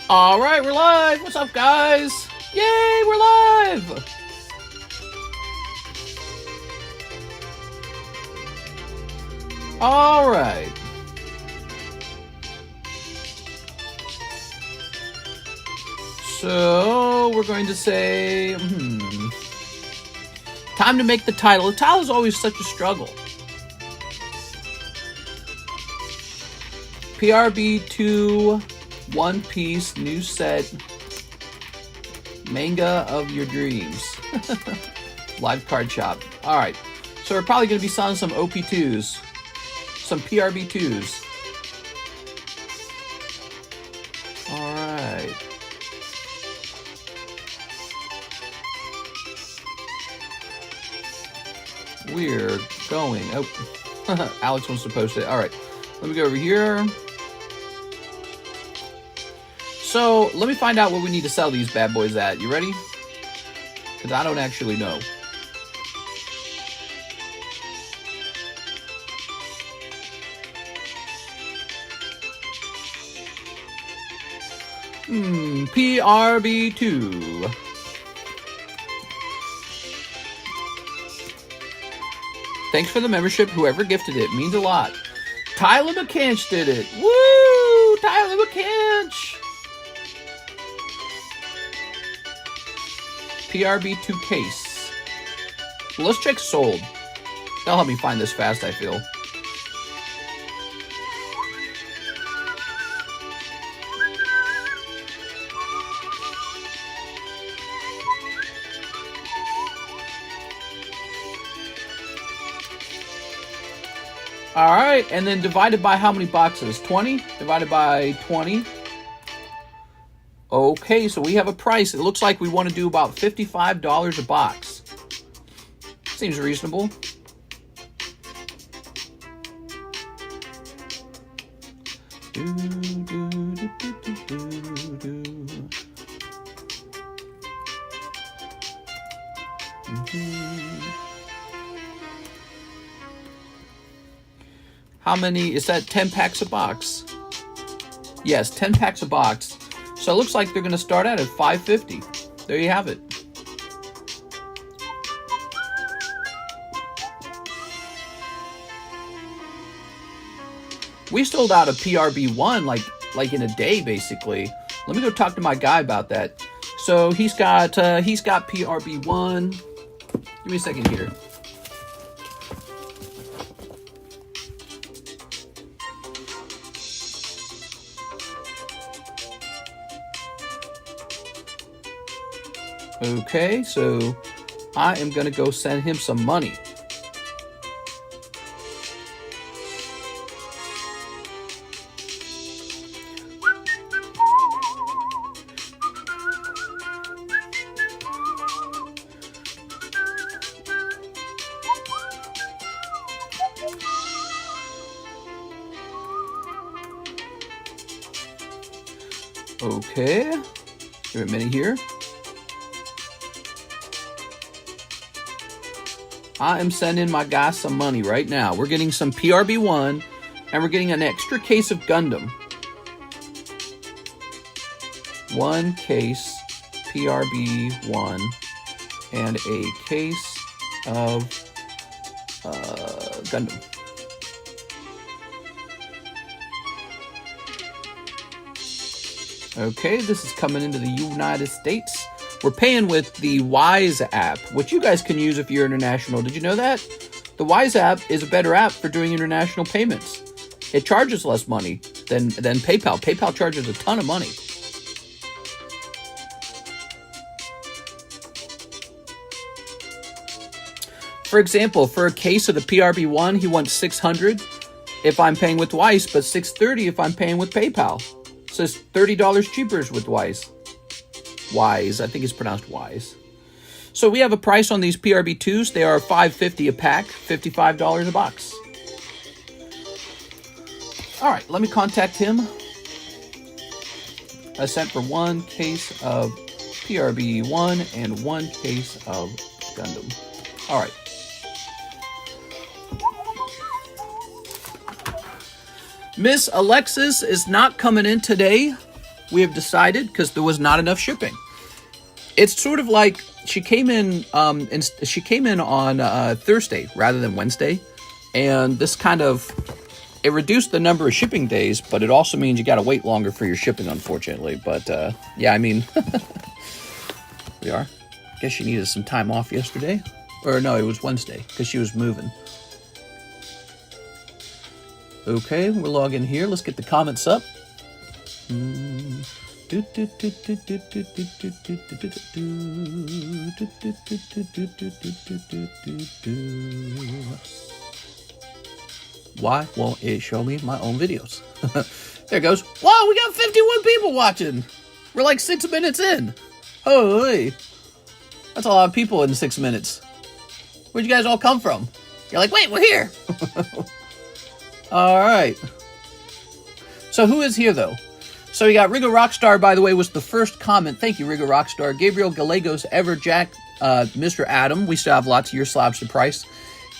All right, we're live. What's up, guys? Yay, we're live. All right. So we're going to say, time to make the title. The title is always such a struggle. PRB02 One Piece new set, manga of your dreams. Live card shop. All right, so we're probably going to be selling some OP2s, some PRB2s. All right. We're going. Oh, Alex wants to post it. All right, let me go over here. So, let me find out what we need to sell these bad boys at. You ready? Because I don't actually know. PRB2. Thanks for the membership, whoever gifted it. Means a lot. Tyler McCanch did it. Woo! Tyler McCanch! PRB2 case. Well, let's check sold. That'll help me find this fast, I feel. All right, and then divided by how many boxes? 20? Divided by 20. Okay, so we have a price. It looks like we want to do about $55 a box. Seems reasonable. How many? Is that 10 packs a box? Yes, 10 packs a box. So it looks like they're going to start out at $5.50. There you have it. We sold out a PRB1 like in a day, basically. Let me go talk to my guy about that. So he's got PRB1. Give me a second here. Okay, so I am going to go send him some money. Okay, give it a minute here. I am sending my guy some money right now. We're getting some PRB1, and we're getting an extra case of Gundam. One case PRB1 and a case of Gundam. Okay, this is coming into the United States. We're paying with the Weiss app, which you guys can use if you're international. Did you know that? The Weiss app is a better app for doing international payments. It charges less money than PayPal. PayPal charges a ton of money. For example, for a case of the PRB1, he wants $600 if I'm paying with Weiss, but $630 if I'm paying with PayPal. So it's $30 cheaper with Weiss. Weiss, I think it's pronounced Weiss. So we have a price on these PRB2s. They are $5.50 a pack, $55 a box. All right, let me contact him. I sent for one case of PRB1 and one case of Gundam. All right. Miss Alexis is not coming in today. we have decided, because there was not enough shipping. It's sort of like she came in on Thursday rather than Wednesday, and this kind of, it reduced the number of shipping days, but it also means you got to wait longer for your shipping, unfortunately. But yeah, I mean, we are. I guess she needed some time off yesterday, or no, it was Wednesday because she was moving. Okay, we'll log in here. Let's get the comments up. Why won't it show me my own videos? There it goes. Wow, we got 51 people watching. We're like 6 minutes in. Holy. That's a lot of people in 6 minutes. Where'd you guys all come from? You're like, wait, we're here. All right. So who is here, though? So we got Rigo Rockstar, by the way, was the first comment. Thank you, Rigo Rockstar. Gabriel Gallegos, Everjack, Mr. Adam. We still have lots of your slabs to price.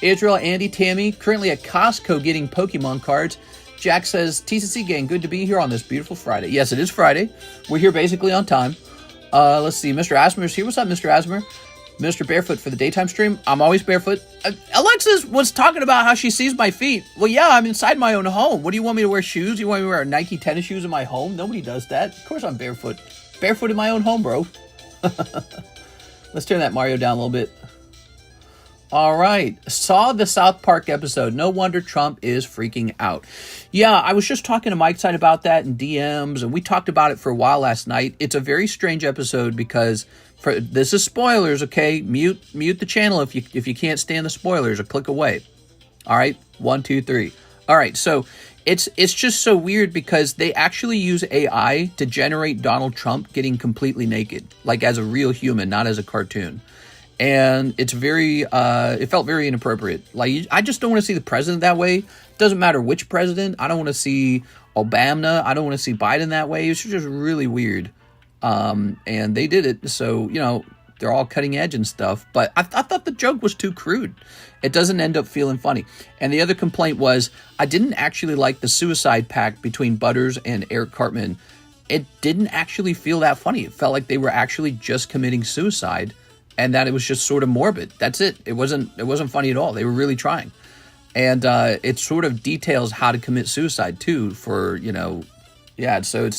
Israel, Andy, Tammy, currently at Costco getting Pokemon cards. Jack says, TCC gang, good to be here on this beautiful Friday. Yes, it is Friday. We're here basically on time. Let's see, Mr. Asmer's here. What's up, Mr. Asmer? Mr. Barefoot for the daytime stream. I'm always barefoot. Alexis was talking about how she sees my feet. Well, yeah, I'm inside my own home. What do you want me to wear shoes? You want me to wear Nike tennis shoes in my home? Nobody does that. Of course I'm barefoot. Barefoot in my own home, bro. Let's turn that Mario down a little bit. All right. Saw the South Park episode. No wonder Trump is freaking out. Yeah, I was just talking to Mike Side about that in DMs, and we talked about it for a while last night. It's a very strange episode because this is spoilers, okay? Mute the channel if you can't stand the spoilers, or click away. All right? 1, 2, 3. All right, so it's just so weird because they actually use AI to generate Donald Trump getting completely naked, like as a real human, not as a cartoon. And it's very, it felt very inappropriate. Like, I just don't want to see the president that way. Doesn't matter which president. I don't want to see Obama. I don't want to see Biden that way. It's just really weird. And they did it. So, you know, they're all cutting edge and stuff. But I thought the joke was too crude. It doesn't end up feeling funny. And the other complaint was I didn't actually like the suicide pact between Butters and Eric Cartman. It didn't actually feel that funny. It felt like they were actually just committing suicide. And that it was just sort of morbid. That's it. It wasn't funny at all. They were really trying. And it sort of details how to commit suicide too for, you know, yeah, so I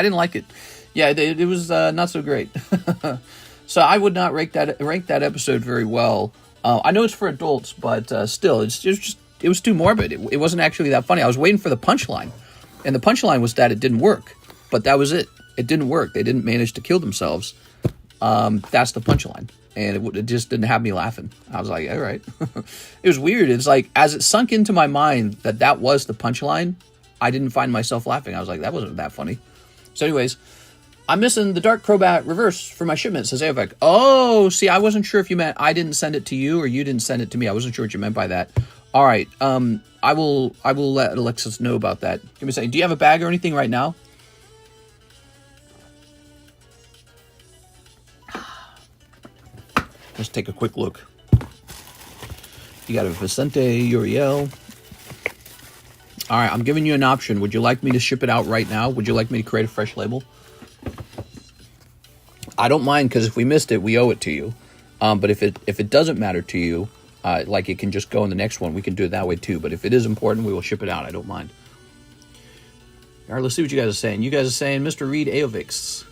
didn't like it. Yeah, it was not so great. So I would not rank that episode very well. I know it's for adults, but still, it was too morbid. It wasn't actually that funny. I was waiting for the punchline. And the punchline was that it didn't work. But that was it. It didn't work. They didn't manage to kill themselves. That's the punchline. And it just didn't have me laughing. I was like, all right. It was weird. It's like, as it sunk into my mind that was the punchline, I didn't find myself laughing. I was like, that wasn't that funny. So anyways, I'm missing the Dark Crobat reverse for my shipment, says Avak. Oh, see, I wasn't sure if you meant I didn't send it to you or you didn't send it to me. I wasn't sure what you meant by that. All right. I will let Alexis know about that. Give me a second. Do you have a bag or anything right now? Let's take a quick look. You got a Vicente Uriel. All right, I'm giving you an option. Would you like me to ship it out right now? Would you like me to create a fresh label? I don't mind, because if we missed it, we owe it to you. But if it doesn't matter to you, like it can just go in the next one, we can do it that way too. But if it is important, we will ship it out. I don't mind. All right, let's see what you guys are saying. You guys are saying, Mr. Reed Aovix.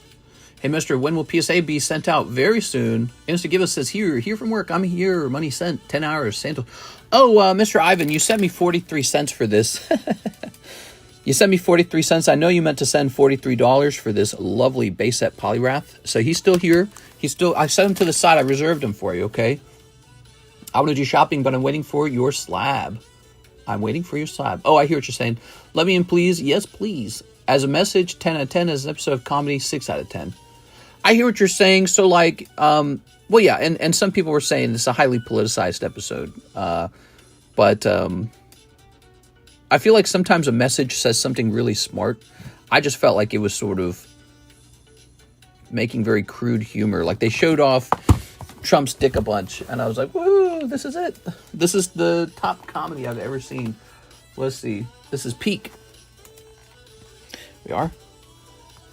Hey, Mr. When will PSA be sent out? Very soon. Insta Give Us says, here from work. I'm here. Money sent. 10 hours. Santo. Oh, Mr. Ivan, you sent me 43 cents for this. You sent me 43 cents. I know you meant to send $43 for this lovely base set Polyrath. So he's still here. I sent him to the side. I reserved him for you, okay? I want to do shopping, but I'm waiting for your slab. I'm waiting for your slab. Oh, I hear what you're saying. Let me in, please. Yes, please. As a message, 10 out of 10. As an episode of comedy, 6 out of 10. I hear what you're saying. So, like, well, yeah, and some people were saying it's a highly politicized episode. But I feel like sometimes a message says something really smart. I just felt like it was sort of making very crude humor. Like, they showed off Trump's dick a bunch, and I was like, whoa, this is it. This is the top comedy I've ever seen. Let's see. This is peak. We are.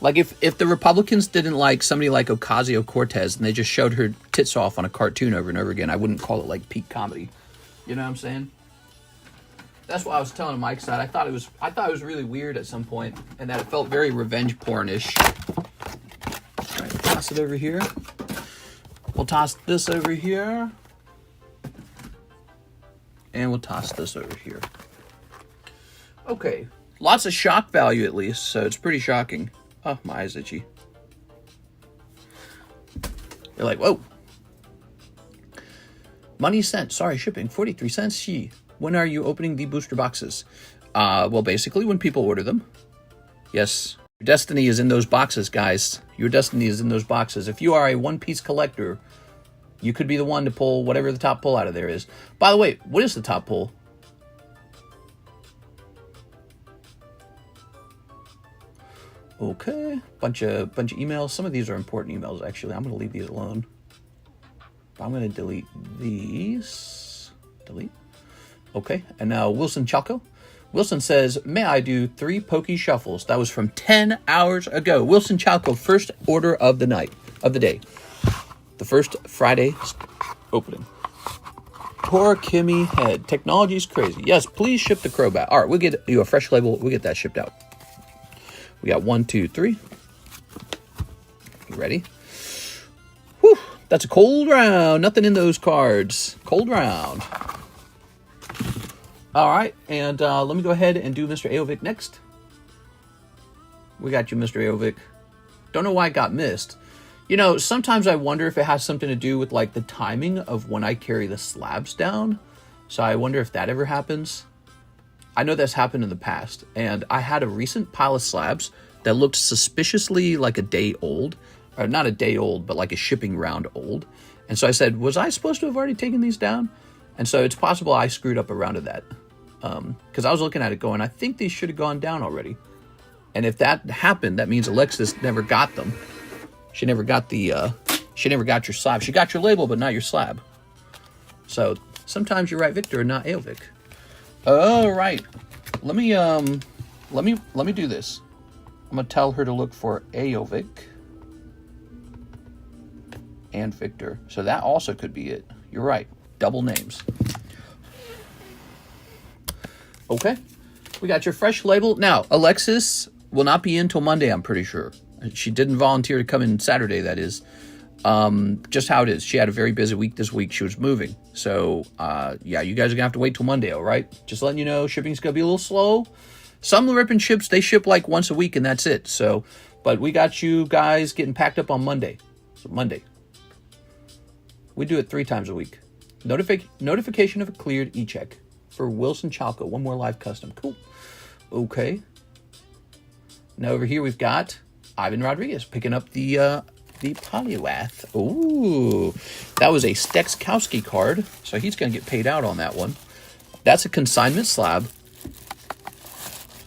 Like if the Republicans didn't like somebody like Ocasio-Cortez and they just showed her tits off on a cartoon over and over again, I wouldn't call it like peak comedy. You know what I'm saying? That's what I was telling Mike side. I thought it was really weird at some point, and that it felt very revenge porn-ish. All right, toss it over here. We'll toss this over here. And we'll toss this over here. Okay. Lots of shock value at least, so it's pretty shocking. Oh, my eye's itchy. You're like, whoa. Money sent. Sorry, shipping. 43 cents. She. When are you opening the booster boxes? Well, basically when people order them. Yes. Your destiny is in those boxes, guys. Your destiny is in those boxes. If you are a one-piece collector, you could be the one to pull whatever the top pull out of there is. By the way, what is the top pull? Okay, bunch of emails. Some of these are important emails, actually. I'm going to leave these alone. I'm going to delete these. Delete. Okay, and now Wilson Chalco. Wilson says, may I do 3 pokey shuffles? That was from 10 hours ago. Wilson Chalco, first order of the night, of the day. The first Friday opening. Poor Kimmy Head. Technology's crazy. Yes, please ship the crow back. All right, we'll get you a fresh label. We'll get that shipped out. We got 1, 2, 3. You ready? Whew, that's a cold round. Nothing in those cards. Cold round. All right, and let me go ahead and do Mr. Aovic next. We got you, Mr. Aovic. Don't know why it got missed. You know, sometimes I wonder if it has something to do with, like, the timing of when I carry the slabs down. So I wonder if that ever happens. I know that's happened in the past, and I had a recent pile of slabs that looked suspiciously like a day old. Or not a day old, but like a shipping round old. And so I said, was I supposed to have already taken these down? And so it's possible I screwed up a round of that. Because I was looking at it going, I think these should have gone down already. And if that happened, that means Alexis never got them. She never got she never got your slab. She got your label, but not your slab. So sometimes you're right, Victor, and not Aovic. All right, let me do this. I'm gonna tell her to look for Aovic and Victor. So that also could be it. You're right, double names. Okay, we got your fresh label. Now, Alexis will not be in till Monday, I'm pretty sure. She didn't volunteer to come in Saturday, that is. Just how it is. She had a very busy week this week. She was moving. So, yeah, you guys are going to have to wait till Monday, all right? Just letting you know, shipping's going to be a little slow. Some ripping ships, they ship like once a week, and that's it. So, but we got you guys getting packed up on Monday. So, Monday. We do it 3 times a week. Notification of a cleared e-check for Wilson Chalco. 1 more live custom. Cool. Okay. Now over here we've got Ivan Rodriguez picking up the Poliwath. Ooh, that was a Stexkowski card, so he's going to get paid out on that one. That's a consignment slab.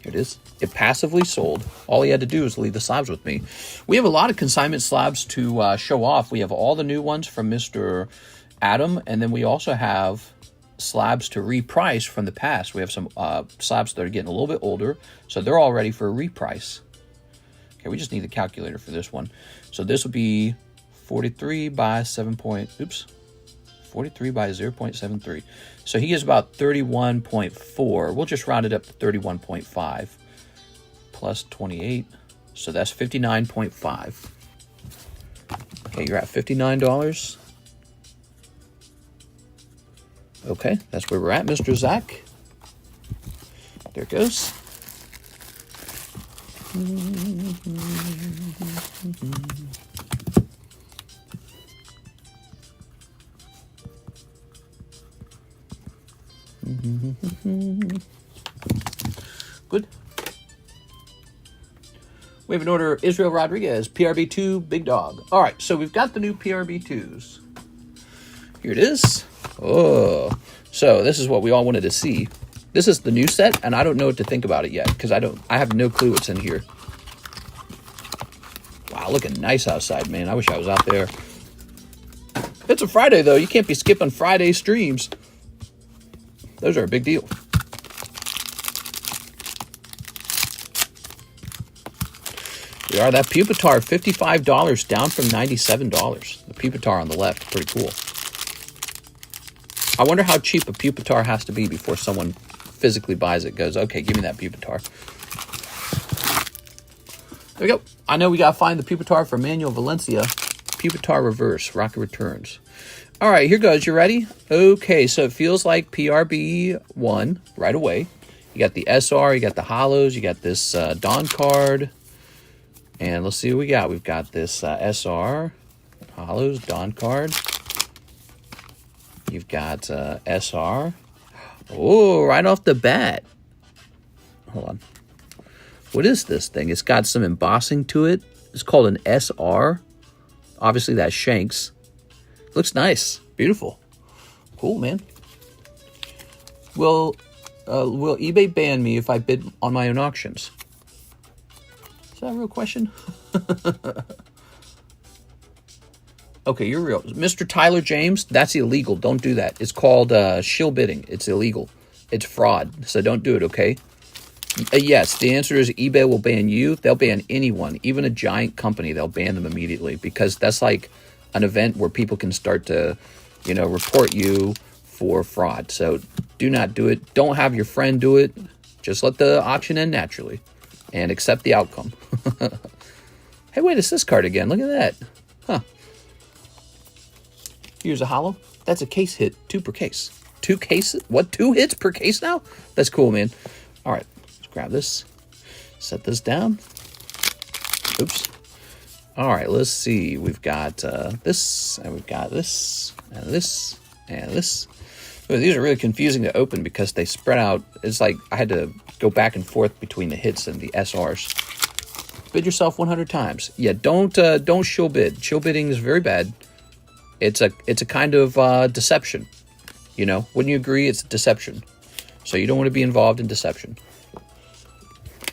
Here it is. It passively sold. All he had to do was leave the slabs with me. We have a lot of consignment slabs to show off. We have all the new ones from Mr. Adam, and then we also have slabs to reprice from the past. We have some slabs that are getting a little bit older, so they're all ready for a reprice. Okay, we just need the calculator for this one. So this will be 43 by 43 by 0.73. So he is about 31.4. We'll just round it up to 31.5 plus 28. So that's 59.5. Okay, you're at $59. Okay, that's where we're at, Mr. Zach. There it goes. Good. We have an order, Israel Rodriguez, PRB02, Big Dog. All right, so we've got the new PRB2s. Here it is. Oh, so this is what we all wanted to see. This is the new set, and I don't know what to think about it yet, because I have no clue what's in here. Wow, looking nice outside, man. I wish I was out there. It's a Friday, though. You can't be skipping Friday streams. Those are a big deal. We are. That Pupitar, $55 down from $97. The Pupitar on the left, pretty cool. I wonder how cheap a Pupitar has to be before someone physically buys it, goes, okay, give me that Pupitar. There we go. I know we got to find the Pupitar for Manuel Valencia. Pupitar reverse, rocket returns. All right, here goes. You ready? Okay, so it feels like PRB1 right away. You got the SR, you got the hollows, you got this Dawn card. And let's see what we got. We've got this SR, hollows, Dawn card. You've got SR. Oh, right off the bat. Hold on. What is this thing? It's got some embossing to it. It's called an SR. Obviously, that's Shanks. Looks nice. Beautiful. Cool, man. Will eBay ban me if I bid on my own auctions? Is that a real question? Okay, you're real. Mr. Tyler James, that's illegal. Don't do that. It's called shill bidding. It's illegal. It's fraud. So don't do it, okay? Yes, the answer is eBay will ban you. They'll ban anyone, even a giant company. They'll ban them immediately because that's like an event where people can start to, report you for fraud. So do not do it. Don't have your friend do it. Just let the auction end naturally and accept the outcome. Hey, wait, it's this card again. Look at that. Huh. Here's a hollow. That's a case hit. 2 per case. 2 cases? What? 2 hits per case now? That's cool, man. All right. Let's grab this. Set this down. Oops. All right. Let's see. We've got this, and we've got this, and this, and this. Oh, these are really confusing to open because they spread out. It's like I had to go back and forth between the hits and the SRs. Bid yourself 100 times. Yeah, don't shill bid. Shill bidding is very bad. It's a kind of deception. Wouldn't you agree? It's a deception. So you don't want to be involved in deception.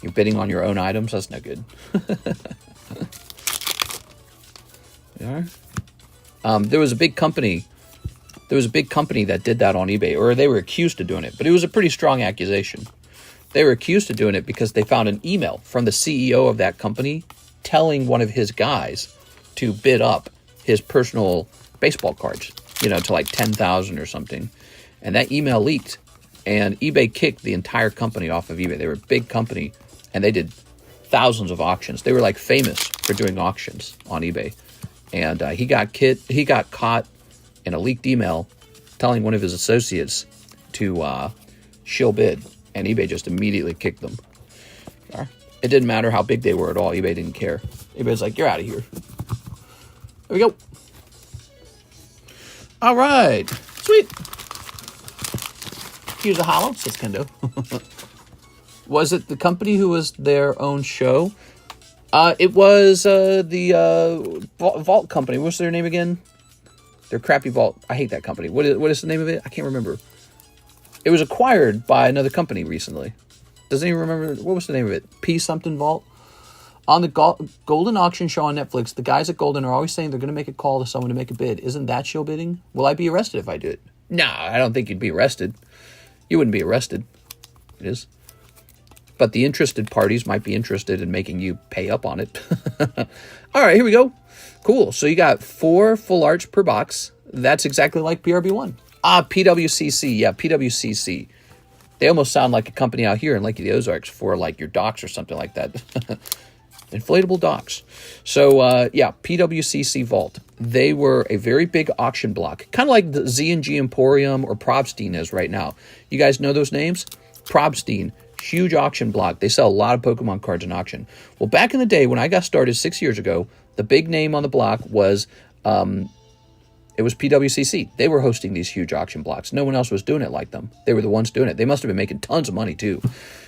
You're bidding on your own items. That's no good. Yeah. There was a big company. That did that on eBay, or they were accused of doing it. But it was a pretty strong accusation. They were accused of doing it because they found an email from the CEO of that company telling one of his guys to bid up his personal baseball cards, to like 10,000 or something. And that email leaked, and eBay kicked the entire company off of eBay. They were a big company, and they did thousands of auctions. They were like famous for doing auctions on eBay. And he got caught in a leaked email telling one of his associates to shill bid, and eBay just immediately kicked them. It didn't matter how big they were at all. eBay didn't care. eBay's like, you're out of here. There we go. All right. Sweet. Here's a hollow, says Kendo. Was it the company who was their own show? It was the Vault company. What's their name again? Their crappy Vault. I hate that company. What is the name of it? I can't remember. It was acquired by another company recently. Doesn't even remember. What was the name of it? P something Vault. On the Golden Auction show on Netflix, the guys at Golden are always saying they're going to make a call to someone to make a bid. Isn't that shill bidding? Will I be arrested if I do it? No, I don't think you'd be arrested. You wouldn't be arrested. It is. But the interested parties might be interested in making you pay up on it. All right, here we go. Cool. So you got 4 full arts per box. That's exactly like PRB1. PWCC. Yeah, PWCC. They almost sound like a company out here in Lake of the Ozarks for like your docks or something like that. Inflatable docks. So, yeah, PWCC Vault. They were a very big auction block, kind of like the Z&G Emporium or Probstein is right now. You guys know those names? Probstein, huge auction block. They sell a lot of Pokemon cards in auction. Well, back in the day when I got started 6 years ago, the big name on the block was it was PWCC. They were hosting these huge auction blocks. No one else was doing it like them. They were the ones doing it. They must have been making tons of money too.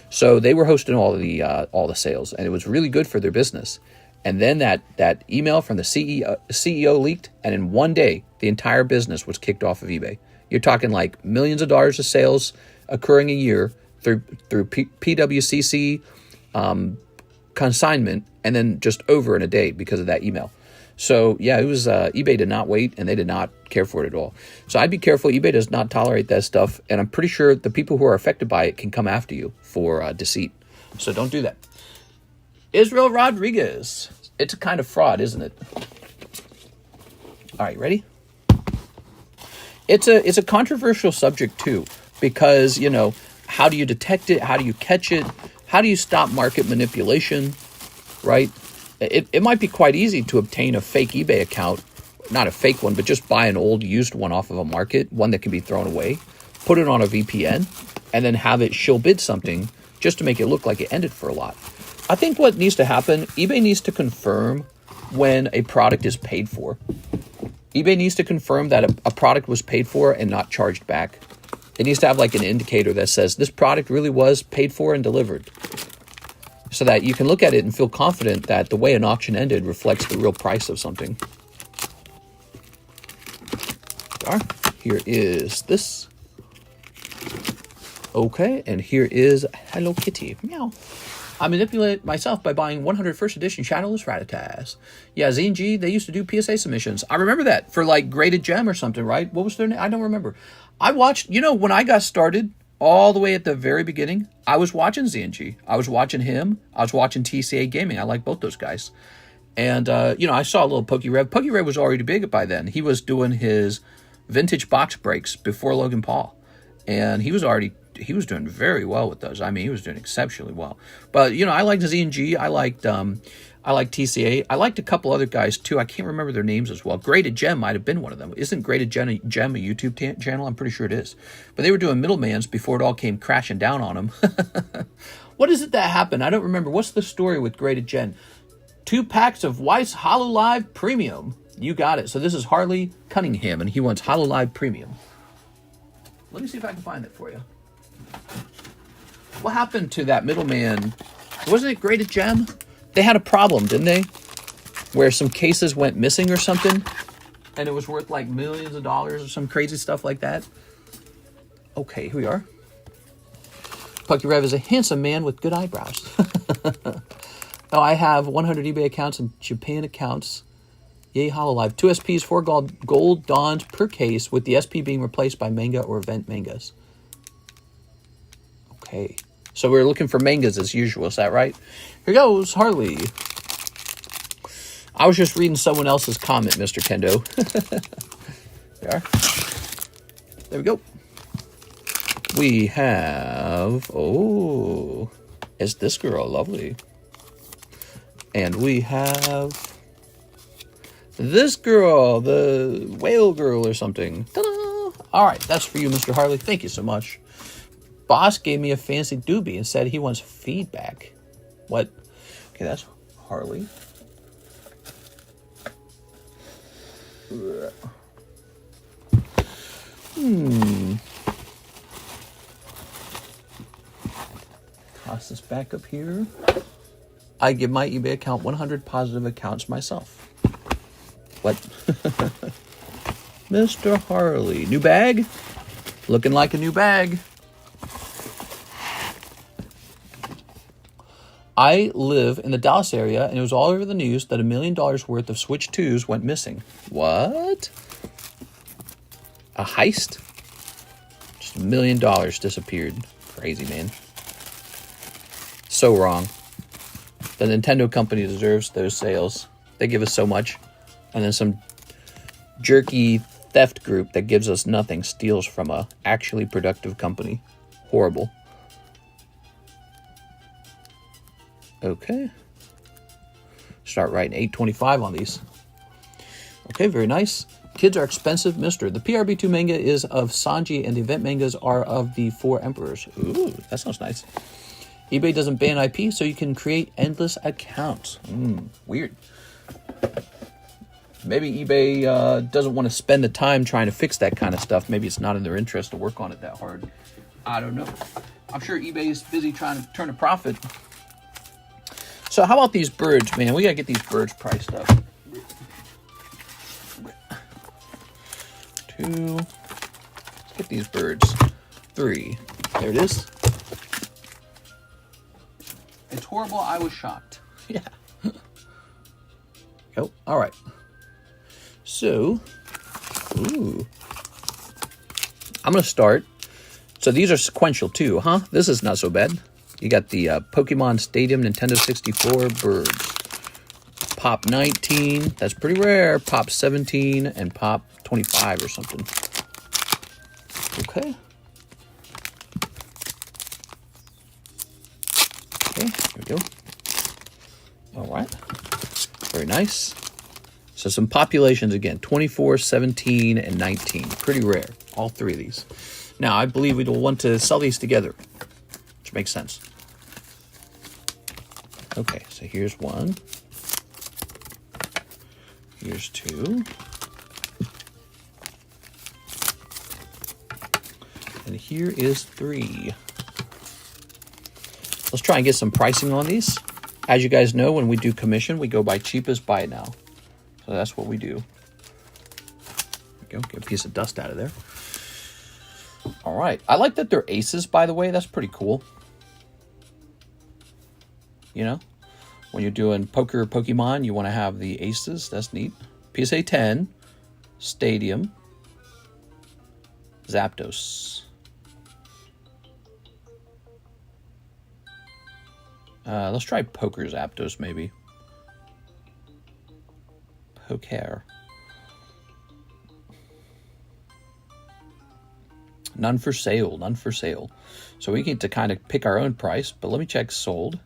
So they were hosting all the sales, and it was really good for their business. And then that email from the CEO leaked, and in one day, the entire business was kicked off of eBay. You're talking like millions of dollars of sales occurring a year through PWCC consignment, and then just over in a day because of that email. So yeah, it was eBay did not wait, and they did not care for it at all. So I'd be careful. eBay does not tolerate that stuff, and I'm pretty sure the people who are affected by it can come after you for deceit. So don't do that. Israel Rodriguez. It's a kind of fraud, isn't it? All right, ready? It's a controversial subject too, because, you know, how do you detect it? How do you catch it? How do you stop market manipulation, right? It might be quite easy to obtain a fake eBay account, not a fake one, but just buy an old used one off of a market, one that can be thrown away, put it on a VPN, and then have it shill bid something just to make it look like it ended for a lot. I think what needs to happen, eBay needs to confirm when a product is paid for. eBay needs to confirm that a product was paid for and not charged back. It needs to have like an indicator that says this product really was paid for and delivered, so that you can look at it and feel confident that the way an auction ended reflects the real price of something. Here is this. Okay, and here is Hello Kitty. Meow. I manipulate myself by buying 100 first edition Shadowless Ratatas. Yeah, Z&G, they used to do PSA submissions. I remember that for like Graded Gem or something, right? What was their name? I don't remember. I watched, you know, when I got started, all the way at the very beginning, I was watching Z&G. I was watching him. I was watching TCA Gaming. I like both those guys. And, you know, I saw a little PokeRev. PokeRev was already big by then. He was doing his vintage box breaks before Logan Paul. And he was doing very well with those. I mean, he was doing exceptionally well. But, you know, I liked Z&G. I liked TCA. I liked a couple other guys, too. I can't remember their names as well. Graded Gem might have been one of them. Isn't Graded Gem a YouTube channel? I'm pretty sure it is. But they were doing middlemans before it all came crashing down on them. What is it that happened? I don't remember. What's the story with Graded Gem? 2 packs of Weiss HoloLive Premium. You got it. So this is Harley Cunningham, and he wants HoloLive Premium. Let me see if I can find it for you. What happened to that middleman? Wasn't it Graded Gem? They had a problem, didn't they? Where some cases went missing or something, and it was worth like millions of dollars or some crazy stuff like that. Okay, here we are. PokeRev is a handsome man with good eyebrows. Oh, I have 100 eBay accounts and Japan accounts. Yay, HoloLive. 2 SPs, 4 gold dons per case, with the SP being replaced by Manga or event mangas. Okay. So we're looking for mangas as usual, is that right? Here goes Harley. I was just reading someone else's comment, Mr. Kendo. There. There we go. We have... Oh, is this girl lovely? And we have... this girl, the whale girl or something. Ta-da! All right, that's for you, Mr. Harley. Thank you so much. Boss gave me a fancy doobie and said he wants feedback. What? Okay, that's Harley. Toss this back up here. I give my eBay account 100 positive accounts myself. What? Mr. Harley. New bag? Looking like a new bag. I live in the Dallas area, and it was all over the news that $1 million worth of Switch 2s went missing. What? A heist? Just $1 million disappeared. Crazy, man. So wrong. The Nintendo company deserves those sales. They give us so much. And then some jerky theft group that gives us nothing steals from a actually productive company. Horrible. Okay. Start writing 825 on these. Okay, very nice. Kids are expensive, mister. The PRB02 manga is of Sanji, and the event mangas are of the 4 emperors. Ooh, that sounds nice. eBay doesn't ban IP, so you can create endless accounts. Weird. Maybe eBay doesn't want to spend the time trying to fix that kind of stuff. Maybe it's not in their interest to work on it that hard. I don't know. I'm sure eBay is busy trying to turn a profit. So how about these birds, man? We got to get these birds priced up. 2. Let's get these birds. 3. There it is. It's horrible. I was shocked. Yeah. Oh, all right. So, ooh. I'm going to start. So these are sequential too, huh? This is not so bad. You got the Pokemon Stadium Nintendo 64 birds. Pop 19, that's pretty rare. Pop 17 and Pop 25 or something. Okay. Okay, here we go. All right. Very nice. So some populations again, 24, 17, and 19. Pretty rare, all three of these. Now, I believe we'll want to sell these together, which makes sense. Okay, so here's one. Here's two. And here is three. Let's try and get some pricing on these. As you guys know, when we do commission, we go by cheapest, buy it now. So that's what we do. There we go, get a piece of dust out of there. All right, I like that they're aces, by the way. That's pretty cool. You know, when you're doing poker Pokemon, you want to have the aces. That's neat. PSA 10, Stadium, Zapdos. Let's try Poker Zapdos, maybe. Poker. None for sale, none for sale. So we get to kind of pick our own price, but let me check sold.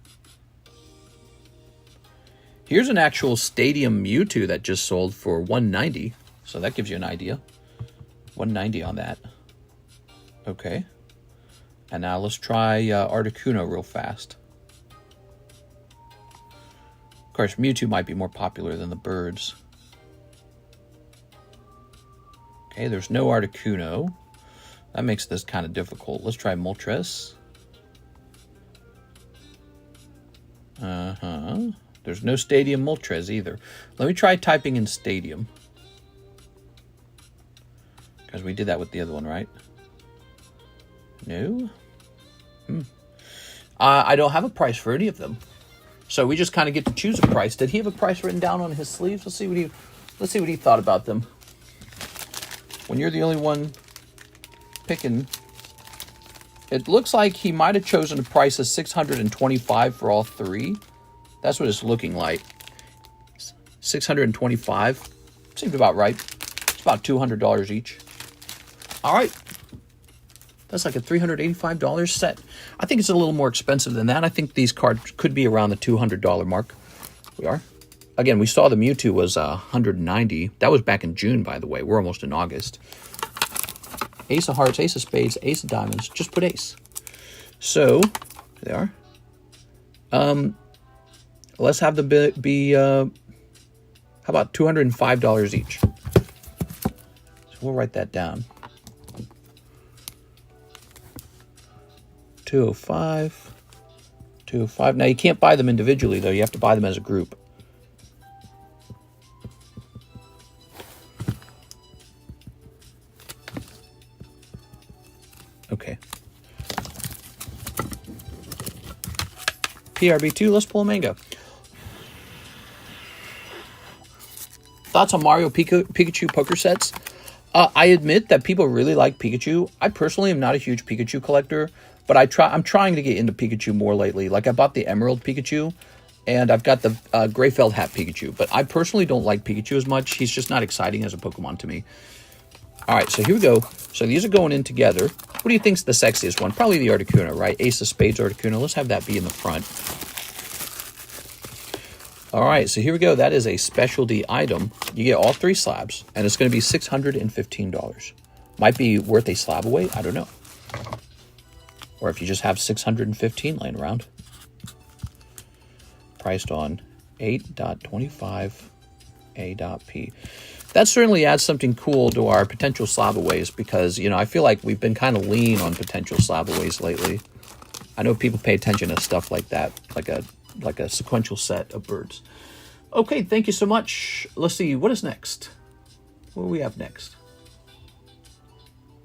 Here's an actual Stadium Mewtwo that just sold for $190. So that gives you an idea. $190 on that. Okay. And now let's try Articuno real fast. Of course, Mewtwo might be more popular than the birds. Okay, there's no Articuno. That makes this kind of difficult. Let's try Moltres. There's no Stadium Moltres either. Let me try typing in Stadium. Because we did that with the other one, right? No? I don't have a price for any of them. So we just kind of get to choose a price. Did he have a price written down on his sleeves? Let's see what he thought about them. When you're the only one picking, it looks like he might have chosen a price of $625 for all three. That's what it's looking like. $625 seemed about right. It's about $200 each. All right. That's like a $385 set. I think it's a little more expensive than that. I think these cards could be around the $200 mark. We are. Again, we saw the Mewtwo was $190. That was back in June, by the way. We're almost in August. Ace of Hearts, Ace of Spades, Ace of Diamonds. Just put Ace. So, there they are. Let's have them be how about $205 each? So we'll write that down. 205. 205. Now, you can't buy them individually, though. You have to buy them as a group. Okay. PRB02, let's pull a Manga. Thoughts on Mario Pikachu poker sets? I admit that people really like Pikachu. I personally am not a huge Pikachu collector, but I'm trying to get into Pikachu more lately. Like, I bought the Emerald Pikachu, and I've got the Gray Felt Hat Pikachu. But I personally don't like Pikachu as much. He's just not exciting as a Pokemon to me. All right, so here we go. So these are going in together. What do you think's the sexiest one? Probably the Articuno, right? Ace of Spades Articuno. Let's have that be in the front. All right, so here we go. That is a specialty item. You get all three slabs, and it's going to be $615. Might be worth a slab away. I don't know. Or if you just have 615 laying around. Priced on 8.25 A.P. That certainly adds something cool to our potential slab-aways because, you know, I feel like we've been kind of lean on potential slab-aways lately. I know people pay attention to stuff like that, like a sequential set of birds. Okay, thank you so much. Let's see, what is next? What do we have next?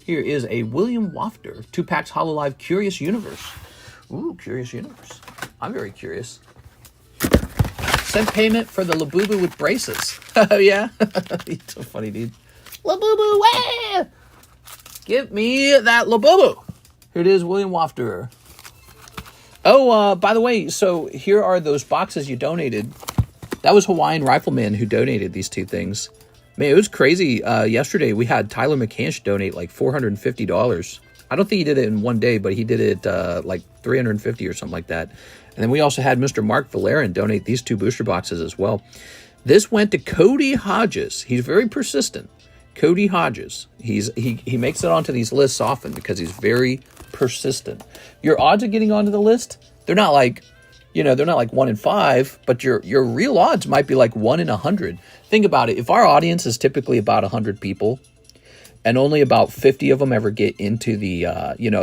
Here is a William Wafter, 2-packs Hololive Curious Universe. Ooh, Curious Universe. I'm very curious. Sent payment for the Labubu with braces. Oh, yeah? He's so funny, dude. Labubu, wah! Give me that Labubu. Here it is, William Wafter. Oh, by the way, so here are those boxes you donated. That was Hawaiian Rifleman who donated these two things. Man, it was crazy. Yesterday, we had Tyler McCansh donate like $450. I don't think he did it in one day, but he did it like $350 or something like that. And then we also had Mr. Mark Valerian donate these two booster boxes as well. This went to Cody Hodges. He's very persistent. Cody Hodges. He makes it onto these lists often because he's very persistent. Your odds of getting onto the list, they're not like, they're not like 1 in 5, but your real odds might be like 1 in 100. Think about it. If our audience is typically about 100 people, and only about 50 of them ever get into the,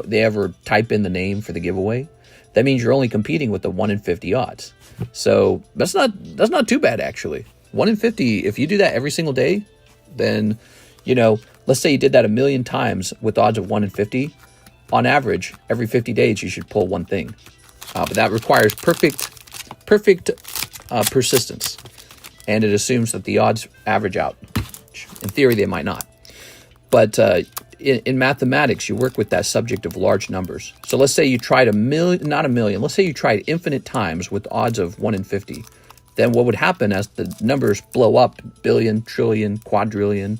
they ever type in the name for the giveaway, that means you're only competing with the 1 in 50 odds. So that's not too bad, actually. 1 in 50, if you do that every single day, then, let's say you did that 1,000,000 times with odds of 1 in 50. On average, every 50 days, you should pull one thing. But that requires perfect persistence. And it assumes that the odds average out. In theory, they might not. But in mathematics, you work with that subject of large numbers. So let's say you tried not a million, let's say you tried infinite times with odds of 1 in 50. Then what would happen as the numbers blow up, billion, trillion, quadrillion,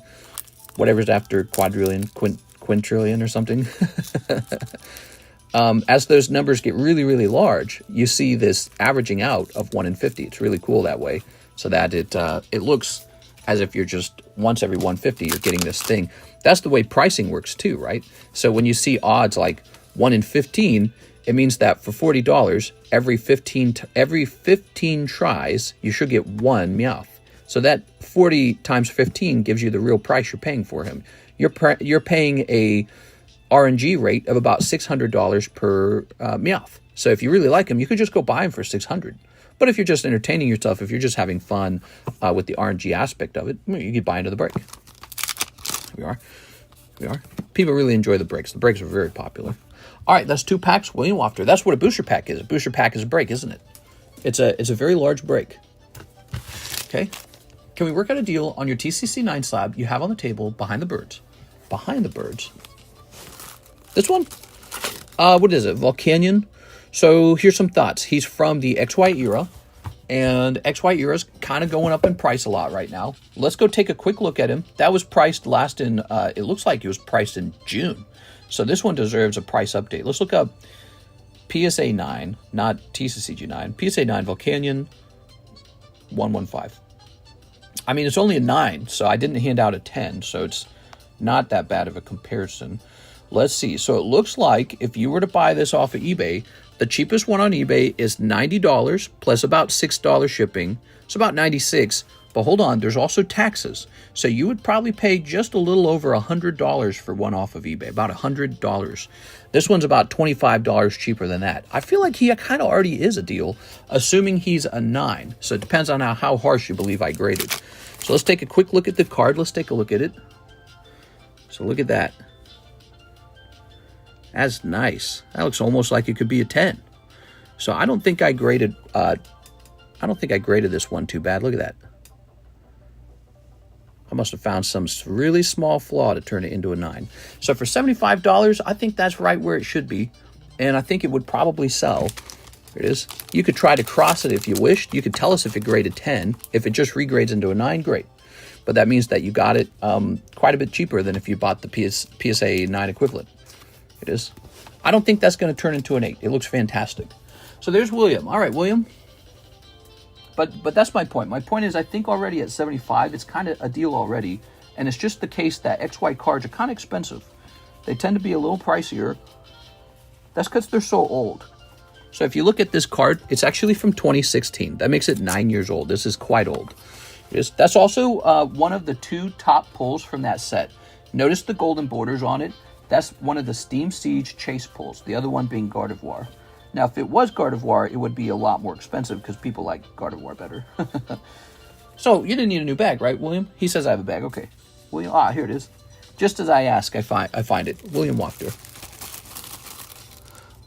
whatever's after quadrillion, quintillion or something. As those numbers get really, really large, you see this averaging out of 1 in 50. It's really cool that way, so that it looks as if you're just once every 150, you're getting this thing. That's the way pricing works too, right? So when you see odds like 1 in 15, it means that for $40, every 15 tries, you should get one Meowth. So that 40 times 15 gives you the real price you're paying for him. You're paying a RNG rate of about $600 per Meowth. So if you really like him, you could just go buy him for $600. But if you're just entertaining yourself, if you're just having fun with the RNG aspect of it, you could buy into the break. Here we are. People really enjoy the breaks. The breaks are very popular. All right, that's 2 packs. William Wafter. That's what a booster pack is. A booster pack is a break, isn't it? It's a very large break. Okay. Can we work out a deal on your TCC 9 slab you have on the table behind the birds? Behind the birds. This one? What is it? Volcanion. So here's some thoughts. He's from the XY era, and XY era is kind of going up in price a lot right now. Let's go take a quick look at him. That was priced last in, it looks like it was priced in June. So this one deserves a price update. Let's look up PSA 9, not TCC G9. PSA 9 Volcanion 115. I mean, it's only a 9, so I didn't hand out a 10, so it's not that bad of a comparison. Let's see. So it looks like if you were to buy this off of eBay, the cheapest one on eBay is $90 plus about $6 shipping. It's about $96. But hold on, there's also taxes. So you would probably pay just a little over $100 for one off of eBay, about $100. This one's about $25 cheaper than that. I feel like he kind of already is a deal, assuming he's a 9. So it depends on how harsh you believe I graded. So let's take a quick look at the card. Let's take a look at it. So look at that. That's nice. That looks almost like it could be a 10. So I don't think I graded this one too bad. Look at that. I must have found some really small flaw to turn it into a 9. So for $75, I think that's right where it should be. And I think it would probably sell. Here it is. You could try to cross it if you wished. You could tell us if it graded 10. If it just regrades into a 9, great. But that means that you got it quite a bit cheaper than if you bought the PSA 9 equivalent. It is. I don't think that's going to turn into an 8. It looks fantastic. So there's William. All right, William. But that's my point. My point is I think already at 75, it's kind of a deal already. And it's just the case that XY cards are kind of expensive. They tend to be a little pricier. That's because they're so old. So if you look at this card, it's actually from 2016. That makes it 9 years old. This is quite old. That's also one of the 2 top pulls from that set. Notice the golden borders on it. That's one of the Steam Siege chase pulls, the other one being Gardevoir. Now, if it was Gardevoir, it would be a lot more expensive because people like Gardevoir better. So, you didn't need a new bag, right, William? He says I have a bag. Okay. William, here it is. Just as I ask, I find it. William Wafter.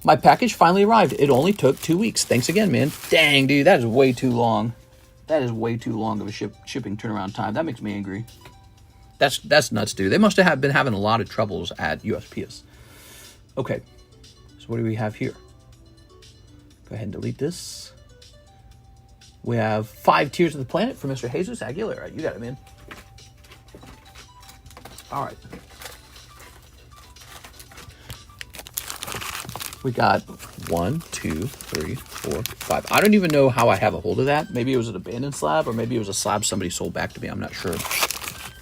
My package finally arrived. It only took 2 weeks. Thanks again, man. Dang, dude, that is way too long. That is way too long of a shipping turnaround time. That makes me angry. That's nuts, dude. They must have been having a lot of troubles at USPS. Okay, so what do we have here? Go ahead and delete this. We have 5 Tears of the Planet for Mr. Jesus Aguilera. You got it, man. All right. We got 1, 2, 3, 4, 5. I don't even know how I have a hold of that. Maybe it was an abandoned slab, or maybe it was a slab somebody sold back to me. I'm not sure.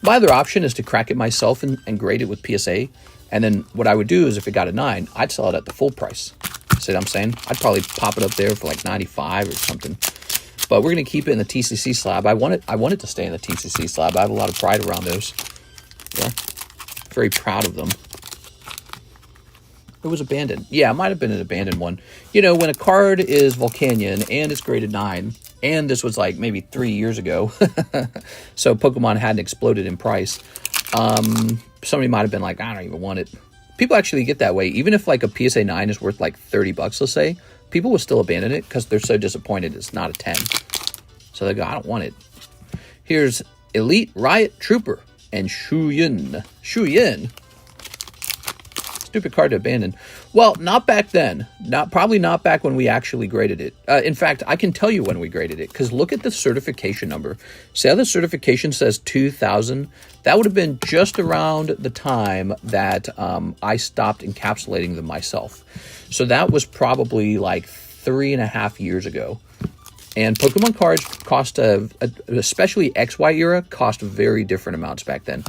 My other option is to crack it myself and grade it with PSA. And then what I would do is if it got a 9, I'd sell it at the full price. See what I'm saying? I'd probably pop it up there for like 95 or something. But we're going to keep it in the TCC slab. I want it to stay in the TCC slab. I have a lot of pride around those. Yeah. Very proud of them. It was abandoned. Yeah, it might have been an abandoned one. You know, when a card is Volcanion and it's graded 9, and this was like maybe 3 years ago, so Pokemon hadn't exploded in price, somebody might have been like, I don't even want it. People actually get that way. Even if like a PSA 9 is worth like $30, let's say, people will still abandon it because they're so disappointed it's not a 10. So they go, I don't want it. Here's Elite Riot Trooper and Shuyin. Stupid card to abandon. Well, not back then. Probably not back when we actually graded it. In fact, I can tell you when we graded it, because look at the certification number. See how the certification says 2000? That would have been just around the time that I stopped encapsulating them myself. So that was probably like 3.5 years ago. And Pokemon cards cost, especially XY era, cost very different amounts back then.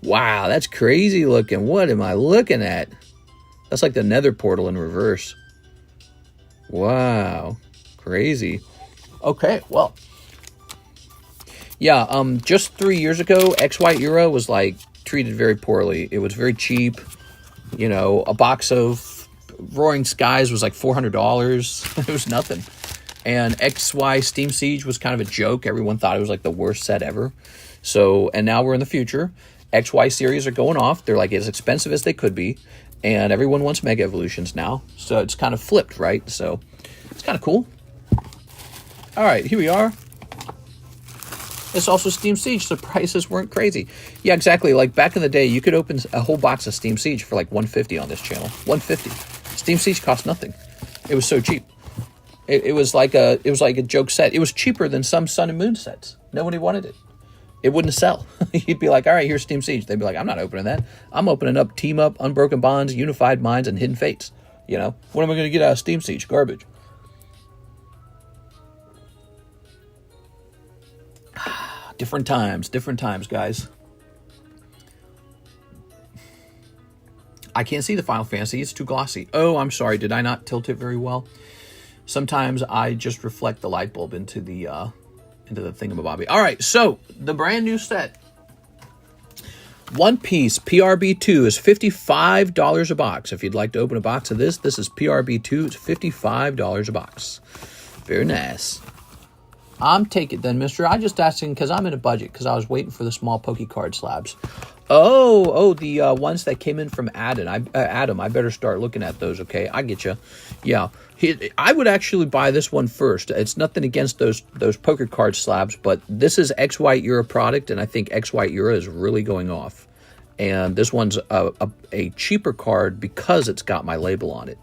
Wow, that's crazy looking. What am I looking at? That's like the Nether portal in reverse. Wow, crazy. Okay, well, yeah. Just 3 years ago, XY era was like treated very poorly. It was very cheap. You know, a box of Roaring Skies was like $400. It was nothing. And XY Steam Siege was kind of a joke. Everyone thought it was like the worst set ever. So, and now we're in the future. XY series are going off. They're like as expensive as they could be. And everyone wants Mega Evolutions now. So it's kind of flipped, right? So it's kind of cool. All right, here we are. It's also Steam Siege, so prices weren't crazy. Yeah, exactly. Like back in the day, you could open a whole box of Steam Siege for like $150 on this channel. $150. Steam Siege cost nothing. It was so cheap. It was like a joke set. It was cheaper than some Sun and Moon sets. Nobody wanted it. It wouldn't sell. You'd be like, all right, here's Steam Siege. They'd be like, I'm not opening that. I'm opening up Team Up, Unbroken Bonds, Unified Minds, and Hidden Fates. You know, what am I going to get out of Steam Siege? Garbage. Different times, guys. I can't see the Final Fantasy. It's too glossy. Oh, I'm sorry. Did I not tilt it very well? Sometimes I just reflect the light bulb into the thingamabobby. All right, so the brand new set. One piece PRB02 is $55 a box. If you'd like to open a box of this is PRB2. It's $55 a box. Very nice. I'm taking it then, mister. I'm just asking because I'm in a budget because I was waiting for the small Pokecard slabs. Oh, the ones that came in from Adam. I better start looking at those, okay? I get you. Yeah. I would actually buy this one first. It's nothing against those poker card slabs, but this is XY era product, and I think XY era is really going off. And this one's a cheaper card because it's got my label on it.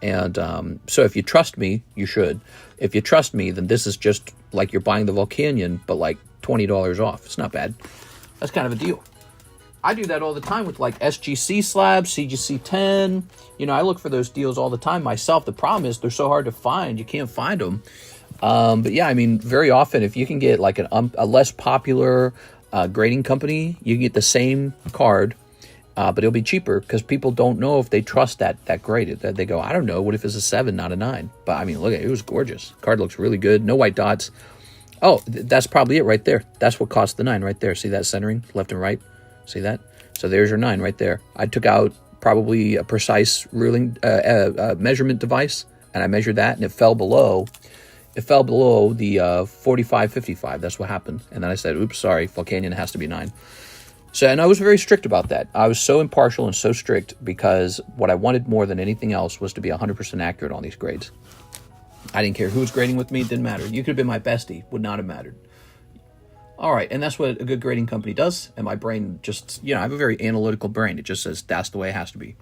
And so if you trust me, you should. If you trust me, then this is just like you're buying the Volcanion, but like $20 off. It's not bad. That's kind of a deal. I do that all the time with like SGC slabs, CGC 10. You know, I look for those deals all the time myself. The problem is they're so hard to find. You can't find them. But yeah, I mean, very often if you can get like a less popular grading company, you can get the same card, but it'll be cheaper because people don't know if they trust that grade. They go, I don't know. What if it's a 7, not a 9? But I mean, look at it. It was gorgeous. Card looks really good. No white dots. Oh, that's probably it right there. That's what cost the 9 right there. See that centering left and right? See that? So there's your 9 right there. I took out probably a precise ruling measurement device, and I measured that, and it fell below the 45-55. That's what happened. And then I said, oops, sorry, Volcanion has to be 9. So, and I was very strict about that. I was so impartial and so strict because what I wanted more than anything else was to be 100% accurate on these grades. I didn't care who was grading with me. It didn't matter. You could have been my bestie. Would not have mattered. All right, and that's what a good grading company does. And my brain just, I have a very analytical brain. It just says that's the way it has to be.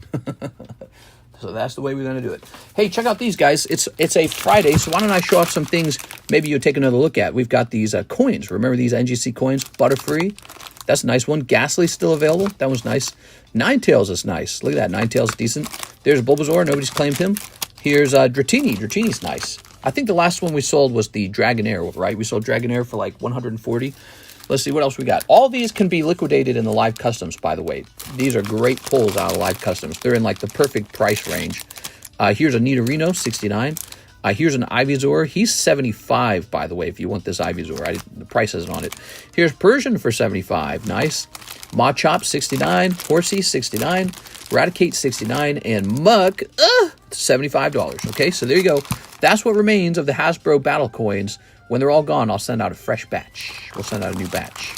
So that's the way we're going to do it. Hey, check out these guys. It's a Friday, so why don't I show off some things maybe you'll take another look at. We've got these coins. Remember these NGC coins? Butterfree. That's a nice one. Ghastly's still available. That one's nice. Ninetales is nice. Look at that. Ninetales decent. There's Bulbasaur. Nobody's claimed him. Here's Dratini. Dratini's nice. I think the last one we sold was the Dragonair, right? We sold Dragonair for like 140. Let's see what else we got. All these can be liquidated in the live customs, by the way. These are great pulls out of live customs. They're in like the perfect price range. Here's a Nidorino, 69. Here's an Ivysaur. He's 75, by the way, if you want this Ivysaur. The price isn't on it. Here's Persian for 75. Nice. Machop, 69. Horsey, 69. Raticate, 69. And Muck, $75. Okay, so there you go. That's what remains of the Hasbro Battle Coins. When they're all gone, I'll send out a fresh batch. We'll send out a new batch.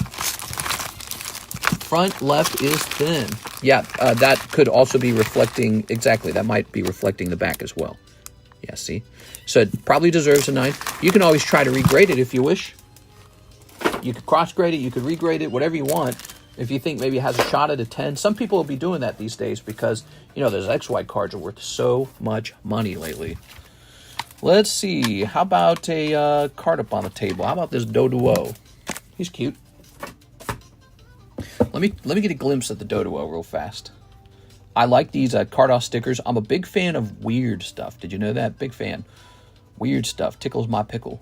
Front left is thin. Yeah, that could also be reflecting, exactly, that might be reflecting the back as well. Yeah, see? So it probably deserves a 9. You can always try to regrade it if you wish. You could cross-grade it, you could regrade it, whatever you want. If you think maybe it has a shot at a 10. Some people will be doing that these days because, you know, those XY cards are worth so much money lately. Let's see. How about a card up on the table? How about this Doduo? He's cute. Let me get a glimpse at the Doduo real fast. I like these Carddass stickers. I'm a big fan of weird stuff. Did you know that? Big fan. Weird stuff tickles my pickle.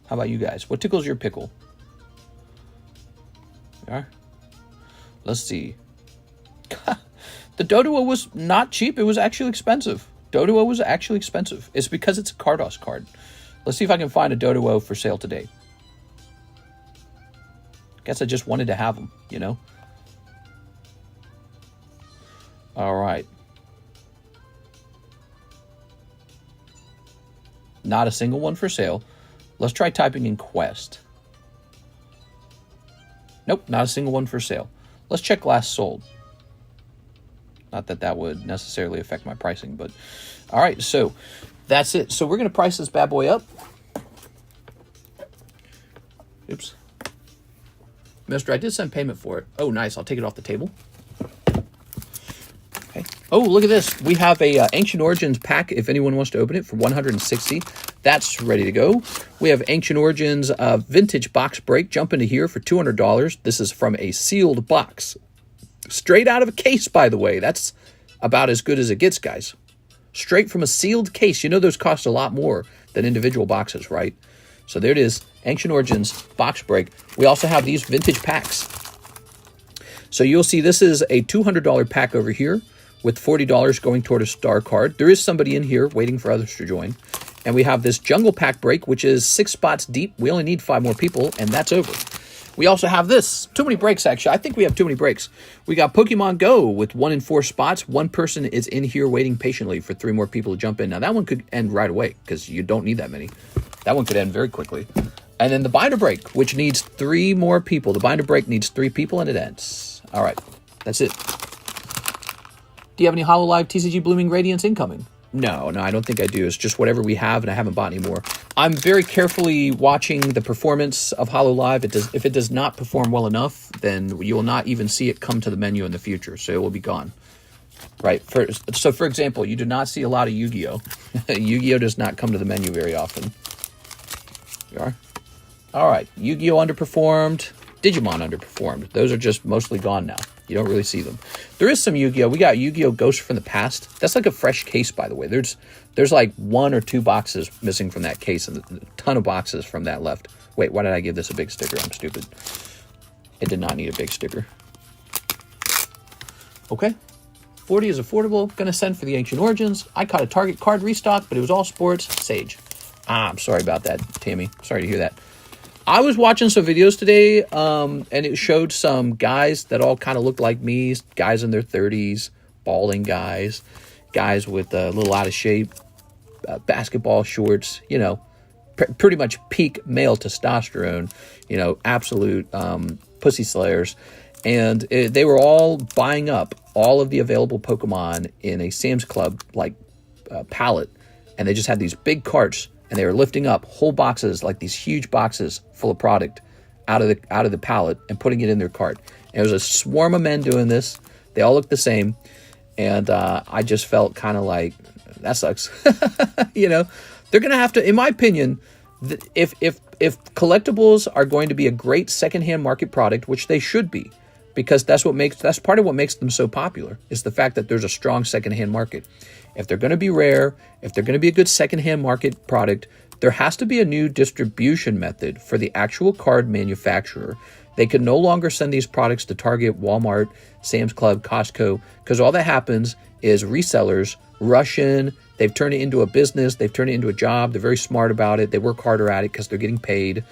How about you guys? What tickles your pickle? You are? Let's see. The Doduo was not cheap. It was actually expensive. Doduo was actually expensive. It's because it's a Carddass card. Let's see if I can find a Doduo for sale today. Guess I just wanted to have them, you know? All right. Not a single one for sale. Let's try typing in Quest. Nope, not a single one for sale. Let's check last sold. Not that that would necessarily affect my pricing, but all right, so that's it. So we're going to price this bad boy up. Oops. Mister, I did send payment for it. Oh, nice. I'll take it off the table. Okay. Oh, look at this. We have a Ancient Origins pack if anyone wants to open it for 160. That's ready to go. We have Ancient Origins Vintage Box Break. Jump into here for $200. This is from a sealed box. Straight out of a case, by the way. That's about as good as it gets, guys. Straight from a sealed case. You know those cost a lot more than individual boxes, right? So there it is. Ancient Origins Box Break. We also have these vintage packs. So you'll see this is a $200 pack over here with $40 going toward a star card. There is somebody in here waiting for others to join. And we have this Jungle Pack Break, which is 6 spots deep. We only need 5 more people, and that's over. We also have this. Too many breaks, actually. I think we have too many breaks. We got Pokemon Go with 1 in 4 spots. One person is in here waiting patiently for 3 more people to jump in. Now, that one could end right away because you don't need that many. That one could end very quickly. And then the Binder Break, which needs 3 more people. The Binder Break needs 3 people, and it ends. All right. That's it. Do you have any HoloLive TCG Blooming Radiance incoming? No, I don't think I do. It's just whatever we have, and I haven't bought any more. I'm very carefully watching the performance of HoloLive. If it does not perform well enough, then you will not even see it come to the menu in the future, so it will be gone. Right? So, for example, you do not see a lot of Yu-Gi-Oh! Yu-Gi-Oh! Does not come to the menu very often. You are? All right. Yu-Gi-Oh! Underperformed. Digimon underperformed. Those are just mostly gone now. You don't really see them. There is some Yu-Gi-Oh! We got Yu-Gi-Oh! Ghost from the Past. That's like a fresh case, by the way. There's like 1 or 2 boxes missing from that case and a ton of boxes from that left. Wait, why did I give this a big sticker? I'm stupid. It did not need a big sticker. Okay. 40 is affordable. Gonna send for the Ancient Origins. I caught a Target card restock, but it was all sports. Sage. I'm sorry about that, Tammy. Sorry to hear that. I was watching some videos today, and it showed some guys that all kind of looked like me, guys in their 30s, balding guys with a little out of shape, basketball shorts, you know, pretty much peak male testosterone, you know, absolute pussy slayers. And they were all buying up all of the available Pokemon in a Sam's Club, like, pallet, and they just had these big carts. And they were lifting up whole boxes, like these huge boxes full of product out of the pallet and putting it in their cart. And it was a swarm of men doing this. They all looked the same. And I just felt kind of like, that sucks. You know, they're going to have to, in my opinion, if collectibles are going to be a great secondhand market product, which they should be, because that's part of what makes them so popular, is the fact that there's a strong secondhand market. If they're going to be rare, if they're going to be a good secondhand market product, there has to be a new distribution method for the actual card manufacturer. They can no longer send these products to Target, Walmart, Sam's Club, Costco, because all that happens is resellers rush in. They've turned it into a business. They've turned it into a job. They're very smart about it. They work harder at it because they're getting paid.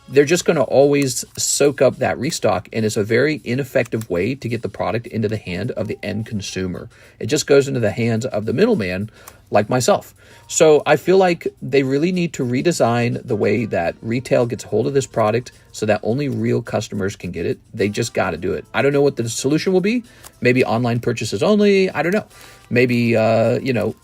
They're just going to always soak up that restock, and it's a very ineffective way to get the product into the hand of the end consumer. It just goes into the hands of the middleman like myself. So I feel like they really need to redesign the way that retail gets hold of this product so that only real customers can get it. They just got to do it. I don't know what the solution will be. Maybe online purchases only. I don't know. Maybe,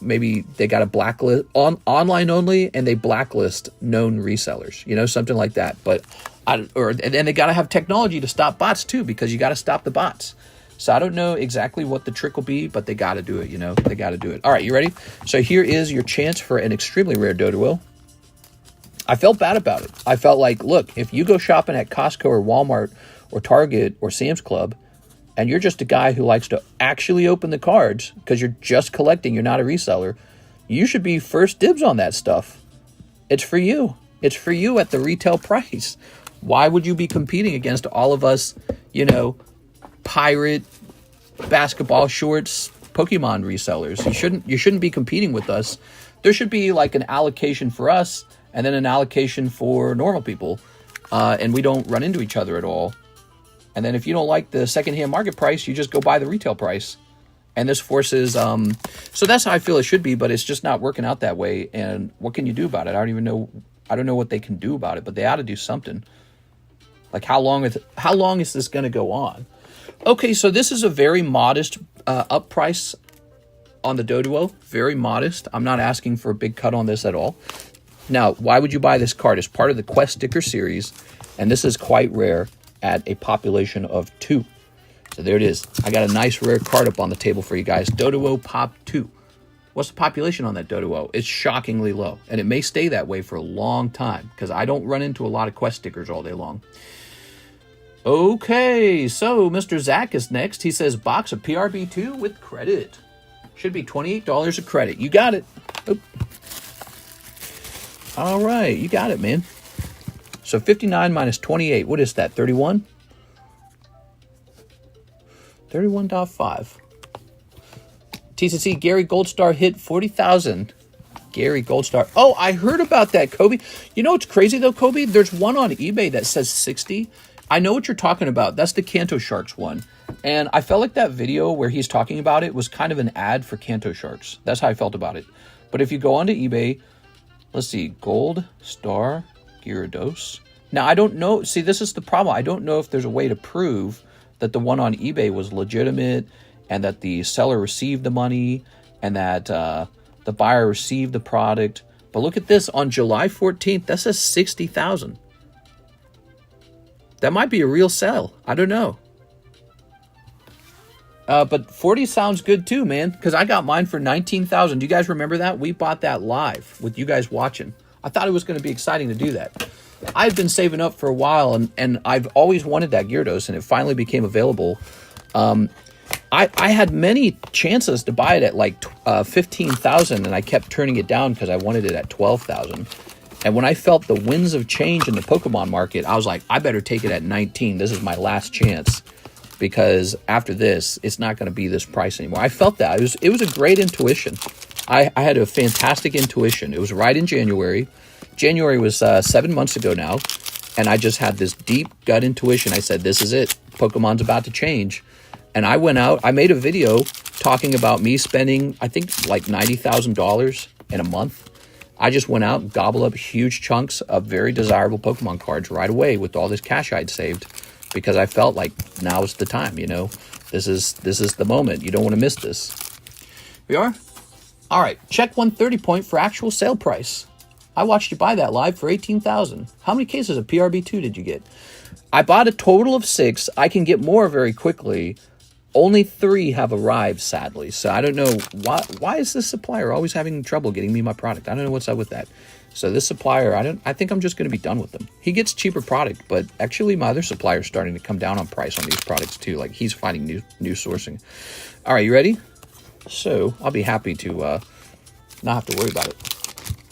maybe they got a blacklist online only, and they blacklist known resellers, something like that. But and they got to have technology to stop bots too, because you got to stop the bots. So I don't know exactly what the trick will be, but they got to do it, they got to do it. All right, you ready? So here is your chance for an extremely rare Dodo. I felt bad about it. I felt like, look, if you go shopping at Costco or Walmart or Target or Sam's Club, and you're just a guy who likes to actually open the cards because you're just collecting, you're not a reseller, you should be first dibs on that stuff. It's for you. It's for you at the retail price. Why would you be competing against all of us, pirate, basketball shorts, Pokemon resellers? You shouldn't be competing with us. There should be like an allocation for us and then an allocation for normal people. And we don't run into each other at all. And then if you don't like the secondhand market price, you just go buy the retail price. And this forces, so that's how I feel it should be, but it's just not working out that way. And what can you do about it? I don't know what they can do about it, but they ought to do something. Like how long is this going to go on? Okay, so this is a very modest up price on the Dodo. Very modest. I'm not asking for a big cut on this at all. Now, why would you buy this card? It's part of the Quest sticker series, and this is quite rare at a population of 2. So there it is. I got a nice rare card up on the table for you guys. Dodo Pop 2. What's the population on that Dodo? It's shockingly low, and it may stay that way for a long time because I don't run into a lot of Quest stickers all day long. Okay, so Mr. Zach is next. He says box of PRB02 with credit. Should be $28 a credit. You got it. Oop. All right, you got it, man. So 59 minus 28, what is that, 31? 31.5. TCC Gary Goldstar hit 40,000. Gary Goldstar. Oh, I heard about that, Kobe. You know what's crazy, though, Kobe? There's one on eBay that says 60. I know what you're talking about. That's the Kanto Sharks one. And I felt like that video where he's talking about it was kind of an ad for Kanto Sharks. That's how I felt about it. But if you go onto eBay, let's see, Gold Star Gyarados. Now, I don't know. See, this is the problem. I don't know if there's a way to prove that the one on eBay was legitimate and that the seller received the money and that the buyer received the product. But look at this. On July 14th, that says 60,000. That might be a real sale. I don't know. But 40 sounds good too, man, because I got mine for 19,000. Do you guys remember that? We bought that live with you guys watching. I thought it was going to be exciting to do that. I've been saving up for a while, and I've always wanted that Gyarados, and it finally became available. I had many chances to buy it at like 15,000, and I kept turning it down because I wanted it at 12,000. And when I felt the winds of change in the Pokemon market, I was like, I better take it at 19. This is my last chance, because after this, it's not going to be this price anymore. I felt that. It was a great intuition. I had a fantastic intuition. It was right in January. January was 7 months ago now, and I just had this deep gut intuition. I said, this is it. Pokemon's about to change. And I went out. I made a video talking about me spending, I think, like $90,000 in a month. I just went out and gobbled up huge chunks of very desirable Pokemon cards right away with all this cash I'd saved, because I felt like now's the time, This is the moment. You don't want to miss this. We are? All right. Check 130 point for actual sale price. I watched you buy that live for 18,000. How many cases of PRB02 did you get? I bought a total of 6. I can get more very quickly. Only 3 have arrived, sadly. So I don't know why is this supplier always having trouble getting me my product? I don't know what's up with that. So this supplier, I think I'm just going to be done with them. He gets cheaper product, but actually my other supplier is starting to come down on price on these products too. Like he's finding new sourcing. All right, you ready? So I'll be happy to not have to worry about it.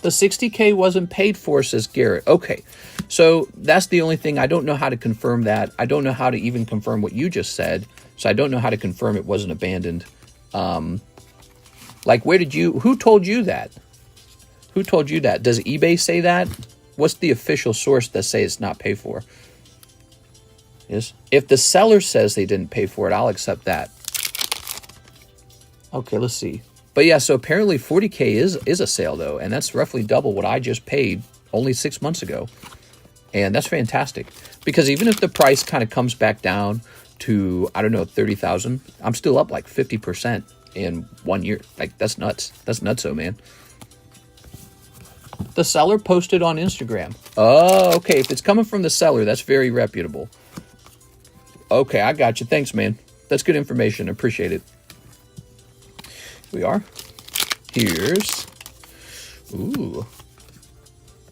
The 60K wasn't paid for, says Garrett. Okay, so that's the only thing. I don't know how to confirm that. I don't know how to even confirm what you just said. So I don't know how to confirm it wasn't abandoned. Like, who told you that? Who told you that? Does eBay say that? What's the official source that say it's not paid for? Yes. If the seller says they didn't pay for it, I'll accept that. Okay, let's see. But yeah, so apparently 40K is a sale though, and that's roughly double what I just paid only 6 months ago. And that's fantastic. Because even if the price kind of comes back down to, I don't know, 30,000, I'm still up like 50% in 1 year. Like, that's nuts. That's nutso, man. The seller posted on Instagram. Oh, okay. If it's coming from the seller, that's very reputable. Okay, I got you. Thanks, man. That's good information. Appreciate it. Here we are. Here's... Ooh.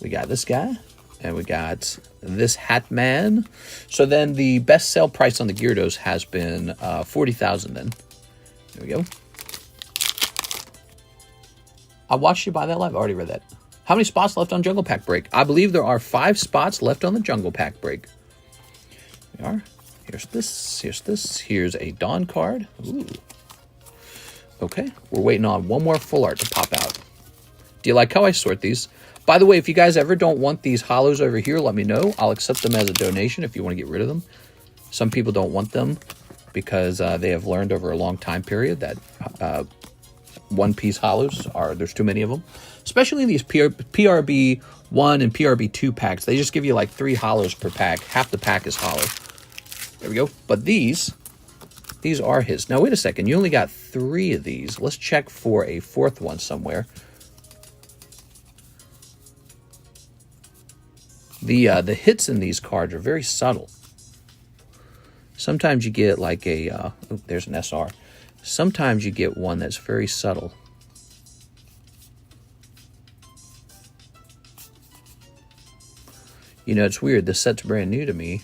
We got this guy. And we got this hat man. So then the best sale price on the Gyarados has been 40,000 then. There we go. I watched you buy that live. I already read that. How many spots left on Jungle Pack Break? I believe there are 5 spots left on the Jungle Pack Break. There we are. Here's this. Here's this. Here's a Dawn card. Ooh. Okay. We're waiting on one more full art to pop out. Do you like how I sort these? By the way, if you guys ever don't want these hollows over here, let me know. I'll accept them as a donation if you want to get rid of them. Some people don't want them because they have learned over a long time period that one-piece hollows there's too many of them. Especially these PRB01 and PRB02 packs. They just give you like 3 hollows per pack. Half the pack is hollow. There we go. But these are his. Now, wait a second. You only got 3 of these. Let's check for a 4th one somewhere. The hits in these cards are very subtle. Sometimes you get like a... oh, there's an SR. Sometimes you get one that's very subtle. You know, it's weird. This set's brand new to me.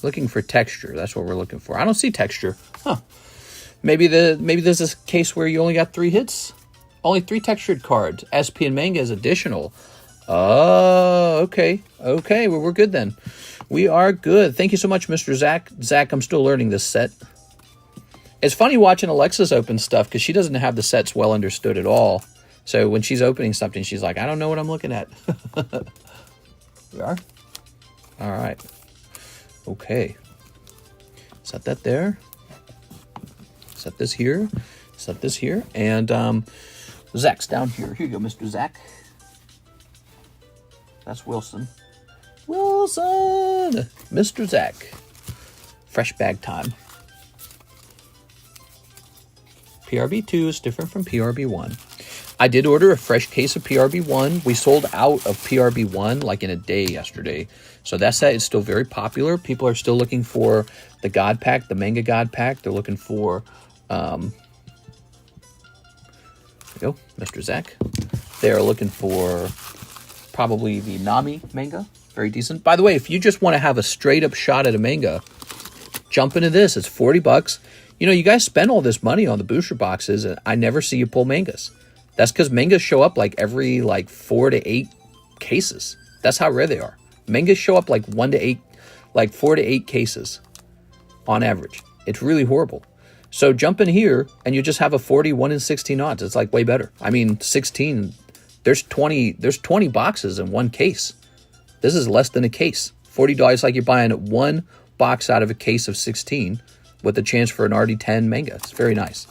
Looking for texture. That's what we're looking for. I don't see texture. Huh. Maybe there's this case where you only got 3 hits. Only 3 textured cards. SP and Manga is additional. Oh, okay. Okay, well, we're good then. We are good. Thank you so much, Mr. Zach. Zach, I'm still learning this set. It's funny watching Alexis open stuff because she doesn't have the sets well understood at all. So when she's opening something, she's like, I don't know what I'm looking at. We are? All right. Okay. Set that there. Set this here. Set this here. And Zach's down here. Here you go, Mr. Zach. That's Wilson. Wilson! Mr. Zach. Fresh bag time. PRB02 is different from PRB1. I did order a fresh case of PRB1. We sold out of PRB1 like in a day yesterday. So that set is still very popular. People are still looking for the God Pack, the Manga God Pack. They're looking for... there we go, Mr. Zach. They're looking for probably the Nami manga. Very decent. By the way, if you just want to have a straight up shot at a manga, jump into this. It's $40. You know, you guys spend all this money on the booster boxes, and I never see you pull mangas. That's because mangas show up like every 4 to 8 cases. That's how rare they are. Mangas show up like 4 to 8 cases on average. It's really horrible. So jump in here and you just have a 41 in 16 odds. It's like way better. I mean, 16, there's 20 boxes in one case. This is less than a case. $40 like you're buying one box out of a case of 16 with a chance for an RD10 manga. It's very nice.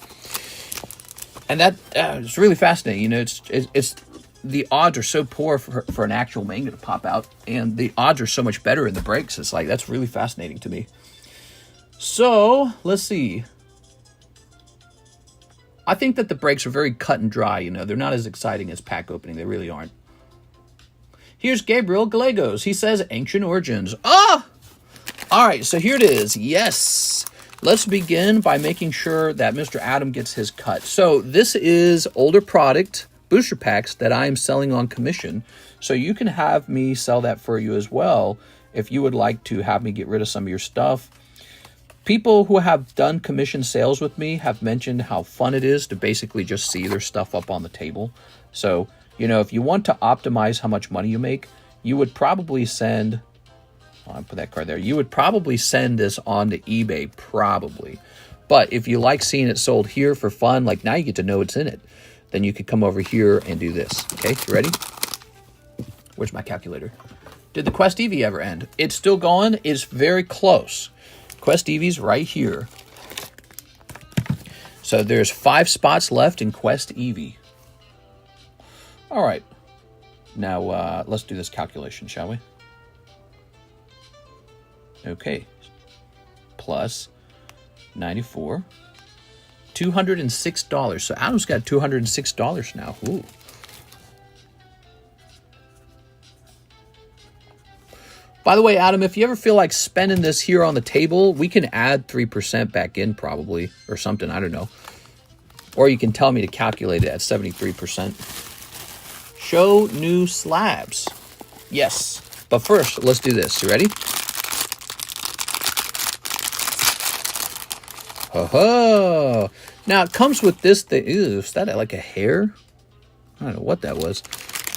And that it's really fascinating. You know, it's the odds are so poor for an actual manga to pop out, and the odds are so much better in the breaks. It's like, that's really fascinating to me. So let's see. I think that the breaks are very cut and dry. You know, they're not as exciting as pack opening. They really aren't. Here's Gabriel Gallegos. He says Ancient Origins. Ah! All right, so here it is. Yes. Let's begin by making sure that Mr. Adam gets his cut. So this is older product, booster packs, that I am selling on commission. So you can have me sell that for you as well if you would like to have me get rid of some of your stuff. People who have done commission sales with me have mentioned how fun it is to basically just see their stuff up on the table. So, you know, if you want to optimize how much money you make, you would probably send... I'll put that card there. You would probably send this on to eBay, probably. But if you like seeing it sold here for fun, like now you get to know it's in it, then you could come over here and do this. Okay, you ready? Where's my calculator? Did the Quest Eevee ever end? It's still going. It's very close. Quest Eevee's right here. So there's 5 spots left in Quest Eevee. All right. Now let's do this calculation, shall we? Okay, plus 94, $206. So Adam's got $206 now. Ooh. By the way, Adam, if you ever feel like spending this here on the table, we can add 3% back in probably, or something, I don't know. Or you can tell me to calculate it at 73%. Show new slabs. Yes, but first, let's do this. You ready? Oh, now it comes with this thing. Ew, is that like a hair? I don't know what that was.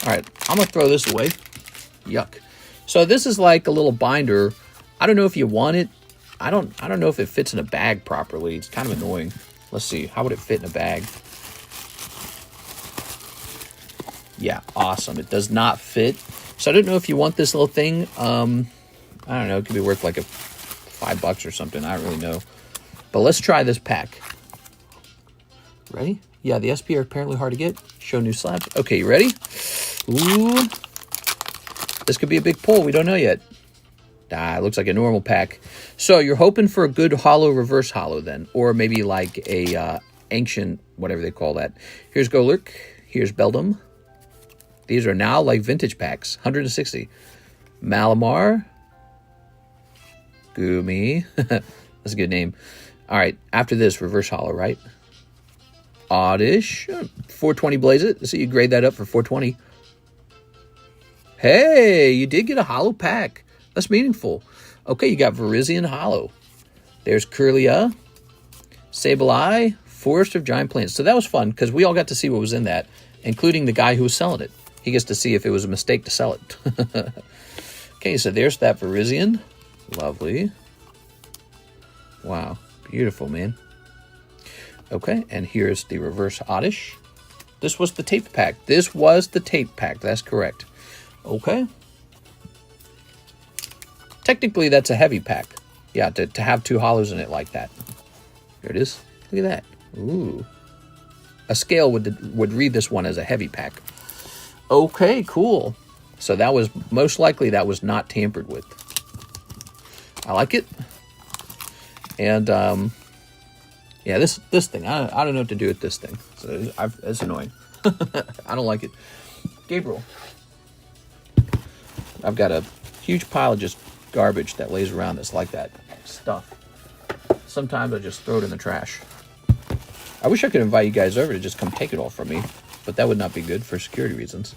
All right, I'm gonna throw this away. Yuck. So this is like a little binder. I don't know if you want it. I don't know if it fits in a bag properly. It's kind of annoying. Let's see. How would it fit in a bag? Yeah, awesome. It does not fit. So I don't know if you want this little thing. I don't know. It could be worth like $5 or something. I don't really know. But let's try this pack. Ready? Yeah, the SP are apparently hard to get. Show new slabs. Okay, you ready? Ooh. This could be a big pull. We don't know yet. It looks like a normal pack. So you're hoping for a good hollow, reverse hollow then. Or maybe like a ancient, whatever they call that. Here's Golurk. Here's Beldum. These are now like vintage packs. 160. Malamar. Goomy. That's a good name. All right, after this, reverse hollow, right? Oddish, 420 blaze it. So you grade that up for 420. Hey, you did get a hollow pack. That's meaningful. Okay, you got Virizion hollow. There's Kirlia, Sableye, Forest of Giant Plants. So that was fun because we all got to see what was in that, including the guy who was selling it. He gets to see if it was a mistake to sell it. Okay, so there's that Virizion. Lovely. Wow. Beautiful, man. Okay, and here's the reverse Oddish. This was the tape pack. This was the tape pack. That's correct. Okay. Technically, that's a heavy pack. Yeah, to have 2 hollows in it like that. Here it is. Look at that. Ooh. A scale would read this one as a heavy pack. Okay, cool. So that was, most likely, that was not tampered with. I like it. And, yeah, this thing, I don't know what to do with this thing. So it's annoying. I don't like it. Gabriel. I've got a huge pile of just garbage that lays around that's like that stuff. Sometimes I just throw it in the trash. I wish I could invite you guys over to just come take it all from me, but that would not be good for security reasons.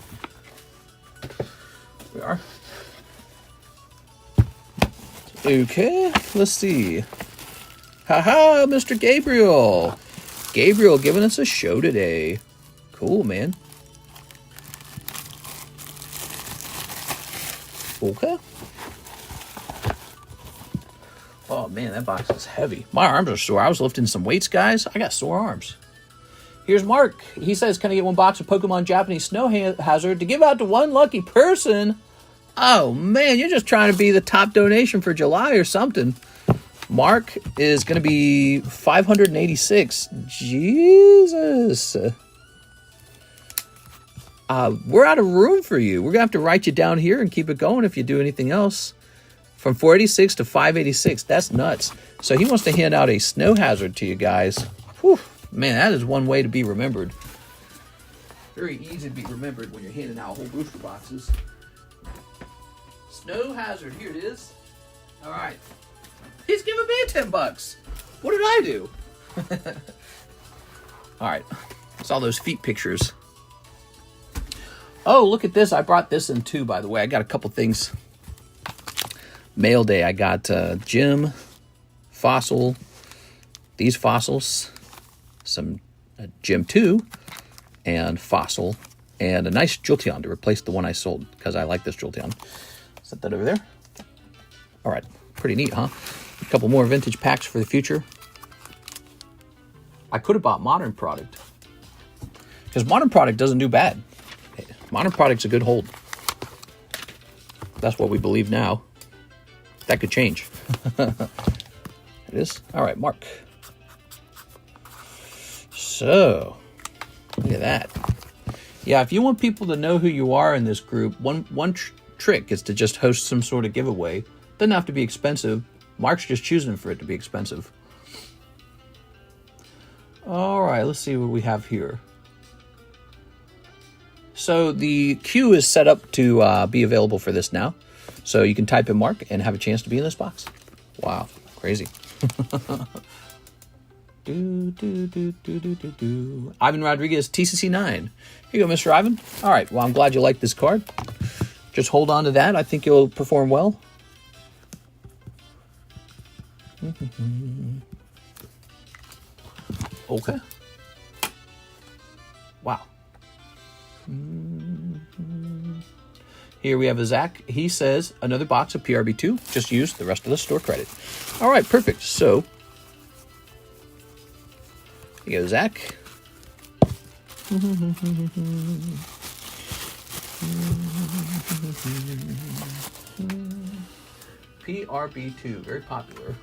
Here we are. Okay, let's see. Haha, Mr. Gabriel. Gabriel giving us a show today. Cool, man. Okay. Oh, man, that box is heavy. My arms are sore. I was lifting some weights, guys. I got sore arms. Here's Mark. He says, can I get 1 box of Pokemon Japanese Snow Hazard to give out to 1 lucky person? Oh, man, you're just trying to be the top donation for July or something. Mark is going to be 586. Jesus. We're out of room for you. We're going to have to write you down here and keep it going if you do anything else. From 486 to 586. That's nuts. So he wants to hand out a Snow Hazard to you guys. Whew. Man, that is one way to be remembered. Very easy to be remembered when you're handing out whole booster boxes. Snow Hazard. Here it is. All right. He's giving me $10. What did I do? All right. It's all those feet pictures. Oh, look at this. I brought this in too, by the way. I got a couple things. Mail day. I got Jim, Fossil, these fossils, some Jim 2, and Fossil, and a nice Jolteon to replace the one I sold because I like this Jolteon. Set that over there. All right. Pretty neat, huh? A couple more vintage packs for the future. I could have bought Modern Product because Modern Product doesn't do bad. Modern Product's a good hold. That's what we believe now. That could change. It is. All right, Mark. So, look at that. Yeah, if you want people to know who you are in this group, one trick is to just host some sort of giveaway. Doesn't have to be expensive. Mark's just choosing for it to be expensive. All right, let's see what we have here. So the queue is set up to be available for this now. So you can type in Mark and have a chance to be in this box. Wow, crazy. Ivan Rodriguez, TCC 9. Here you go, Mr. Ivan. All right, well, I'm glad you like this card. Just hold on to that. I think you'll perform well. Okay. Wow. Here we have a Zach. He says, another box of PRB02. Just use the rest of the store credit. All right, perfect. So, here you go, Zach. PRB2, very popular.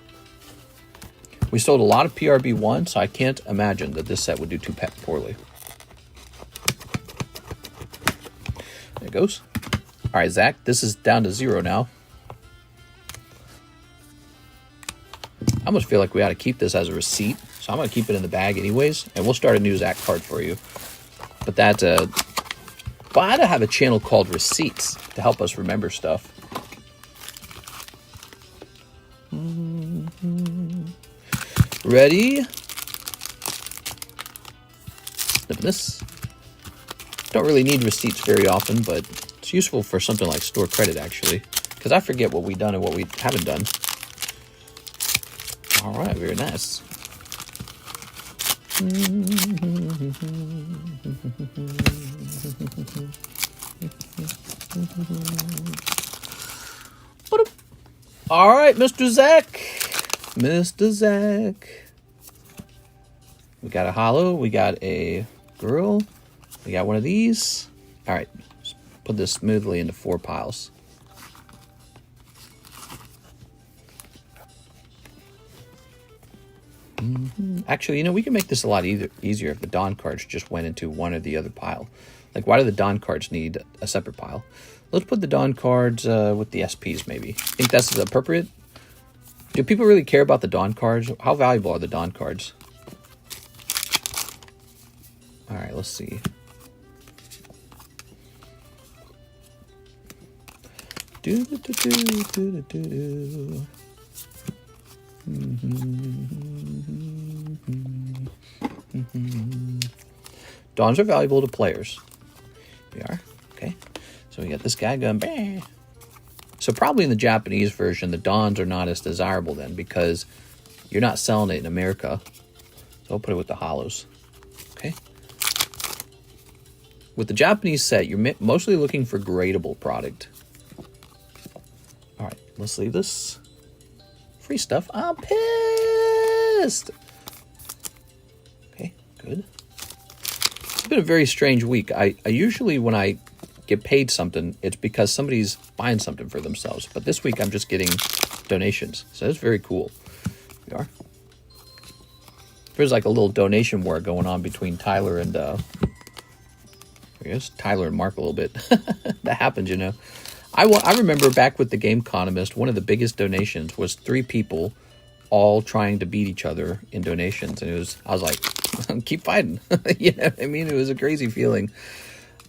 We sold a lot of PRB1, so I can't imagine that this set would do too poorly. There it goes. All right, Zach, this is down to 0 now. I almost feel like we ought to keep this as a receipt, so I'm going to keep it in the bag anyways, and we'll start a new Zach card for you. But that, well, I ought to have a channel called Receipts to help us remember stuff. Ready? Snip this. Don't really need receipts very often, but it's useful for something like store credit, actually, because I forget what we've done and what we haven't done. All right, very nice. All right, Mr. Zach. Mr. Zach. We got a hollow. We got a girl. We got one of these. All right, let's put this smoothly into 4 piles. Actually, you know, we can make this a lot easier if the Dawn cards just went into one or the other pile. Like, why do the Dawn cards need a separate pile? Let's put the Dawn cards with the SPs, maybe. Think that's appropriate? Do people really care about the Dawn cards? How valuable are the Dawn cards? All right, let's see. Dawns are valuable to players. We are. Okay. So we got this guy going, bah. So probably in the Japanese version, the Dawns are not as desirable then because you're not selling it in America. So I'll put it with the hollows. Okay. With the Japanese set, you're mostly looking for gradable product. All right, let's leave this. Free stuff. I'm pissed. Okay, good. It's been a very strange week. I usually, when I get paid something, it's because somebody's buying something for themselves. But this week, I'm just getting donations. So it's very cool. We are. There's like a little donation war going on between Tyler and, I guess, Tyler and Mark a little bit. That happens, you know. I remember back with the Gameconomist, one of the biggest donations was 3 people all trying to beat each other in donations. And I was like, keep fighting. You know what I mean? It was a crazy feeling.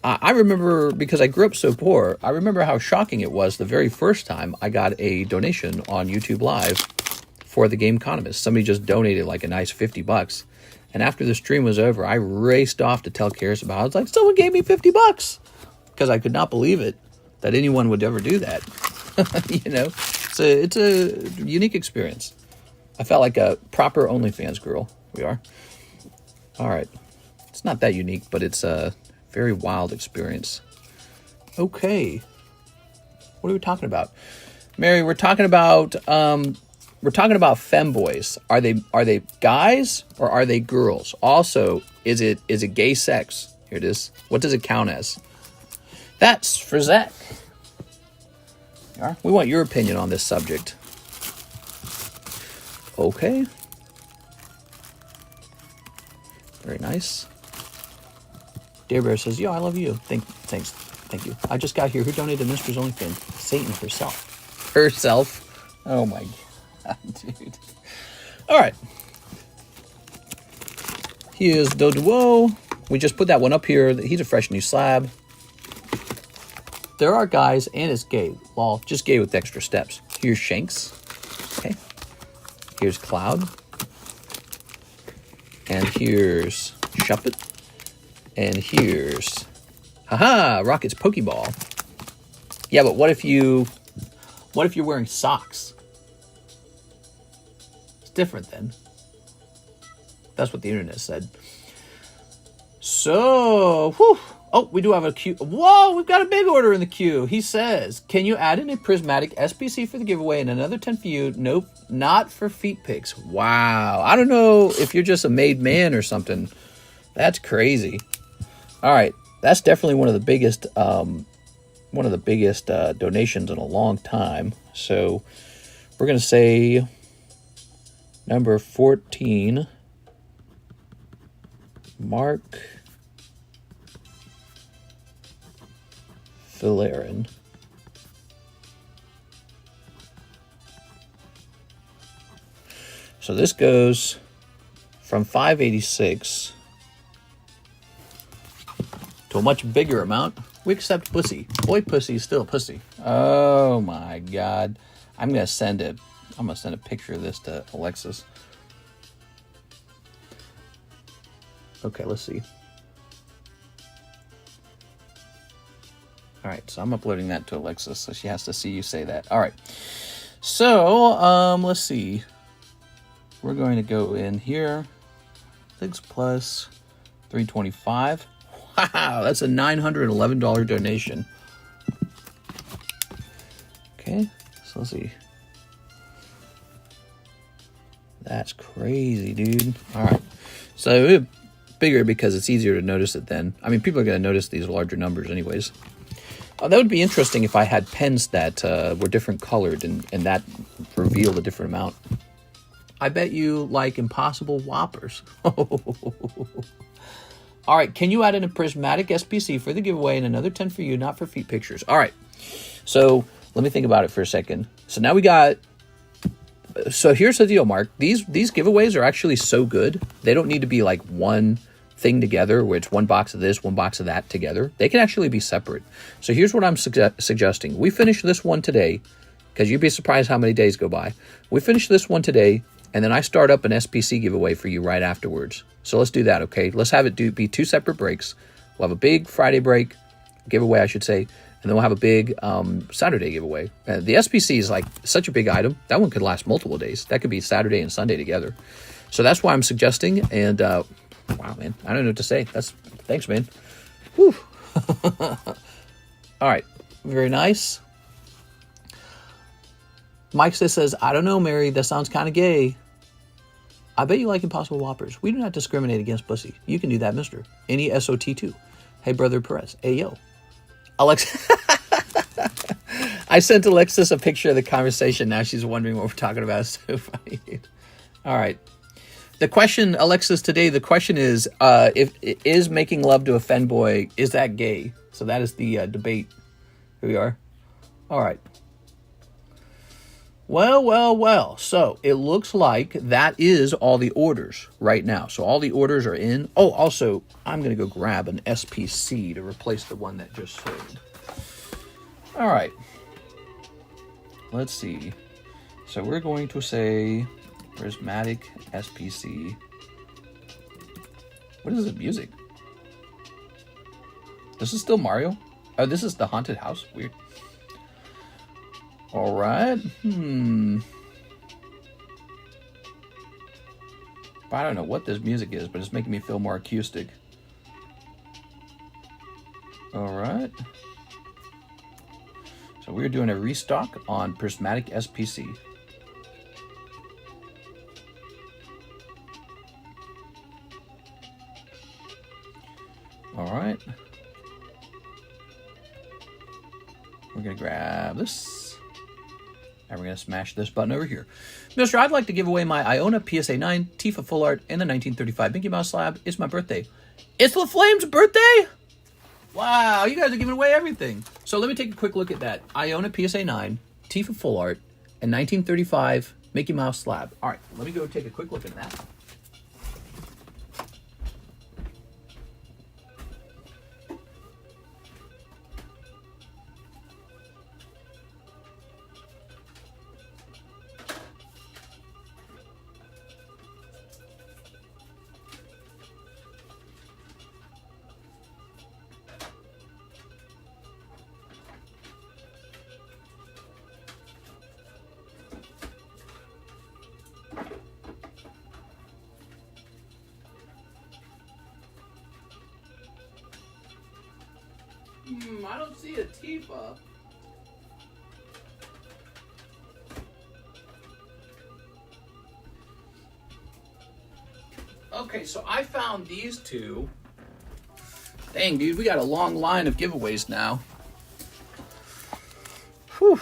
I remember, because I grew up so poor, I remember how shocking it was the very first time I got a donation on YouTube Live for the Game Economist. Somebody just donated like a nice $50. And after the stream was over, I raced off to tell Karis about it. I was like, someone gave me $50. Because I could not believe it, that anyone would ever do that. You know, so it's a unique experience. I felt like a proper OnlyFans girl. We are. All right. It's not that unique, but it's a very wild experience. Okay. What are we talking about? Mary, we're talking about femboys. Are they guys or are they girls? Also, is it gay sex? Here it is. What does it count as? That's for Zach. We want your opinion on this subject. Okay. Very nice. Dear Bear says, yo, I love you. Thanks. Thank you. I just got here. Who donated Mr. OnlyFans? Satan herself. Herself? Oh my God, dude. All right. Here's Doduo. We just put that one up here. He's a fresh new slab. There are guys, and it's gay. Well, just gay with extra steps. Here's Shanks. Okay. Here's Cloud. And here's Shuppet. And here's... Haha! Rocket's Pokeball. Yeah, but what if you're wearing socks? It's different then. That's what the internet said. So, whew. Oh, we do have a queue. Whoa, we've got a big order in the queue. He says, can you add in a prismatic SPC for the giveaway and another 10 for you? Nope, not for feet pics. Wow. I don't know if you're just a made man or something. That's crazy. All right. That's definitely one of the biggest donations in a long time. So we're going to say number 14, Mark Valerin. So this goes from 586 to a much bigger amount. We accept pussy. Boy, pussy is still pussy. Oh my God. I'm gonna send a picture of this to Alexis. Okay, let's see. All right, so I'm uploading that to Alexis, so she has to see you say that. All right. So, let's see. We're going to go in here. 6 plus 325. Wow, that's a $911 donation. Okay, so let's see. That's crazy, dude. All right. So, bigger because it's easier to notice it then. I mean, people are going to notice these larger numbers anyways. That would be interesting if I had pens that were different colored and that revealed a different amount. I bet you like Impossible Whoppers. All right, can you add in a prismatic SPC for the giveaway and another 10 for you, not for feet pictures? All right, so let me think about it for a second. So now we got... So here's the deal, Mark. These giveaways are actually so good. They don't need to be like one thing together where it's one box of this, one box of that together. They can actually be separate. So here's what I'm suggesting. We finish this one today, because you'd be surprised how many days go by. We finish this one today, and then I start up an SPC giveaway for you right afterwards. So let's do that, okay? Let's have it be 2 separate breaks. We'll have a big Friday break, giveaway I should say, and then we'll have a big Saturday giveaway. The SPC is like such a big item. That one could last multiple days. That could be Saturday and Sunday together. So that's why I'm suggesting, and wow, man, I don't know what to say. Thanks, man. Whew. All right, very nice. Mike says, I don't know, Mary, that sounds kind of gay. I bet you like Impossible Whoppers. We do not discriminate against pussy. You can do that, mister. Any SOT2. Hey, brother Perez. Hey, yo. Alexa. I sent Alexis a picture of the conversation. Now she's wondering what we're talking about. It's so funny. All right. The question, Alexis, today, the question is, is making love to a fanboy, is that gay? So that is the debate. Here we are. All right. Well. So it looks like that is all the orders right now. So all the orders are in. Oh, also, I'm going to go grab an SPC to replace the one that just sold. All right. Let's see. So we're going to say Prismatic SPC. What is this music? This is still Mario? Oh, this is the haunted house? Weird. Alright. I don't know what this music is, but it's making me feel more acoustic. Alright. So we're doing a restock on Prismatic SPC. Alright. We're going to grab this. And we're going to smash this button over here. Mister, I'd like to give away my Iona PSA 9 Tifa Full Art and the 1935 Mickey Mouse slab. It's my birthday. It's LaFlame's birthday? Wow, you guys are giving away everything. So let me take a quick look at that. Iona PSA 9, Tifa Full Art, and 1935 Mickey Mouse slab. All right, let me go take a quick look at that. I don't see a Tifa. Okay, so I found these two. Dang, dude, we got a long line of giveaways now. Whew.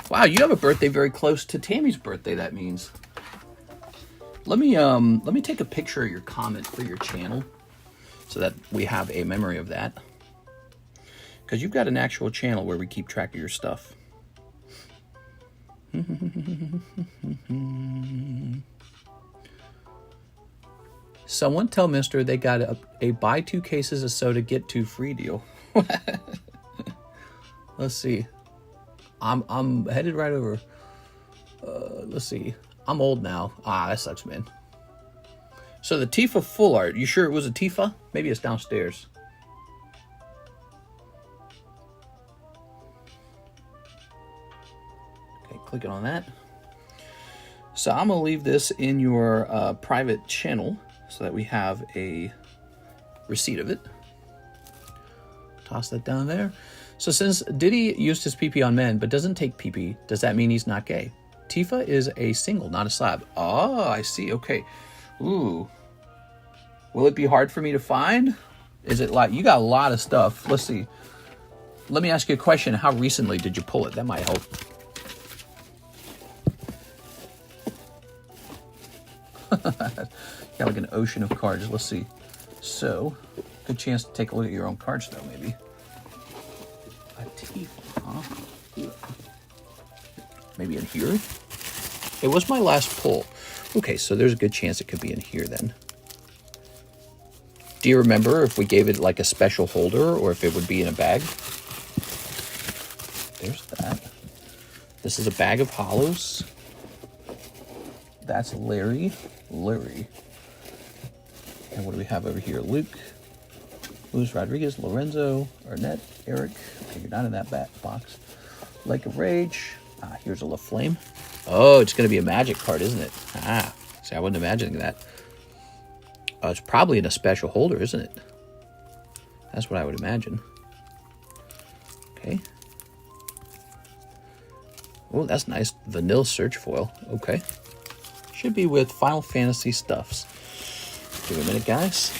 Wow, you have a birthday very close to Tammy's birthday, that means. Let me take a picture of your comment for your channel so that we have a memory of that. Because you've got an actual channel where we keep track of your stuff. Someone tell Mister they got a buy 2 cases of soda, get 2 free deal. Let's see. I'm headed right over. Let's see. I'm old now. Ah, that sucks, man. So the Tifa Full Art. You sure it was a Tifa? Maybe it's downstairs. Clicking on that. So I'm going to leave this in your private channel so that we have a receipt of it. Toss that down there. So since Diddy used his PP on men but doesn't take PP, does that mean he's not gay? Tifa is a single, not a slab. Oh, I see. Okay. Ooh. Will it be hard for me to find? Is it like, you got a lot of stuff. Let's see. Let me ask you a question. How recently did you pull it? That might help. Got like an ocean of cards. Let's see. So, good chance to take a look at your own cards, though, maybe. A Tifa, huh? Maybe in here? It was my last pull. Okay, so there's a good chance it could be in here, then. Do you remember if we gave it like a special holder or if it would be in a bag? There's that. This is a bag of hollows. That's Larry. And what do we have over here? Luke, Luis Rodriguez, Lorenzo, Arnett, Eric. Okay, you're not in that box. Lake of Rage. Ah, here's a LaFlame. Oh, it's going to be a magic card, isn't it? Ah, see, I wasn't imagining that. It's probably in a special holder, isn't it? That's what I would imagine. Okay. Oh, that's nice. Vanilla search foil. Okay. Should be with Final Fantasy stuffs. Give me a minute, guys.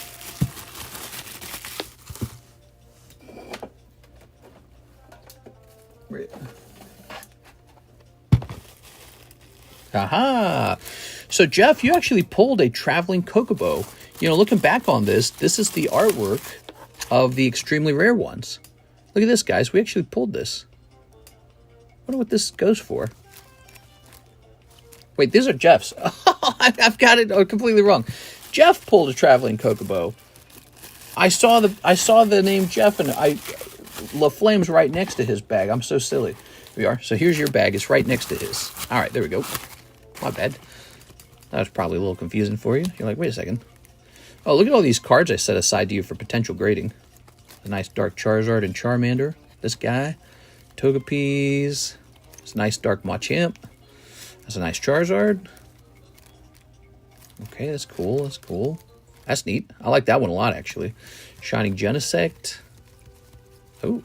Aha! So, Jeff, you actually pulled a traveling Kokobo. You know, looking back on this, this is the artwork of the extremely rare ones. Look at this, guys. We actually pulled this. I wonder what this goes for. Wait, these are Jeff's. I've got it completely wrong. Jeff pulled a traveling Kokobo. I saw the name Jeff, and LaFlame's right next to his bag. I'm so silly. Here we are. So here's your bag. It's right next to his. All right, there we go. My bad. That was probably a little confusing for you. You're like, wait a second. Oh, look at all these cards I set aside to you for potential grading. A nice dark Charizard and Charmander. This guy. Togepi's. It's a nice dark Machamp. That's a nice Charizard. Okay, that's cool. That's cool. That's neat. I like that one a lot, actually. Shining Genesect. Oh,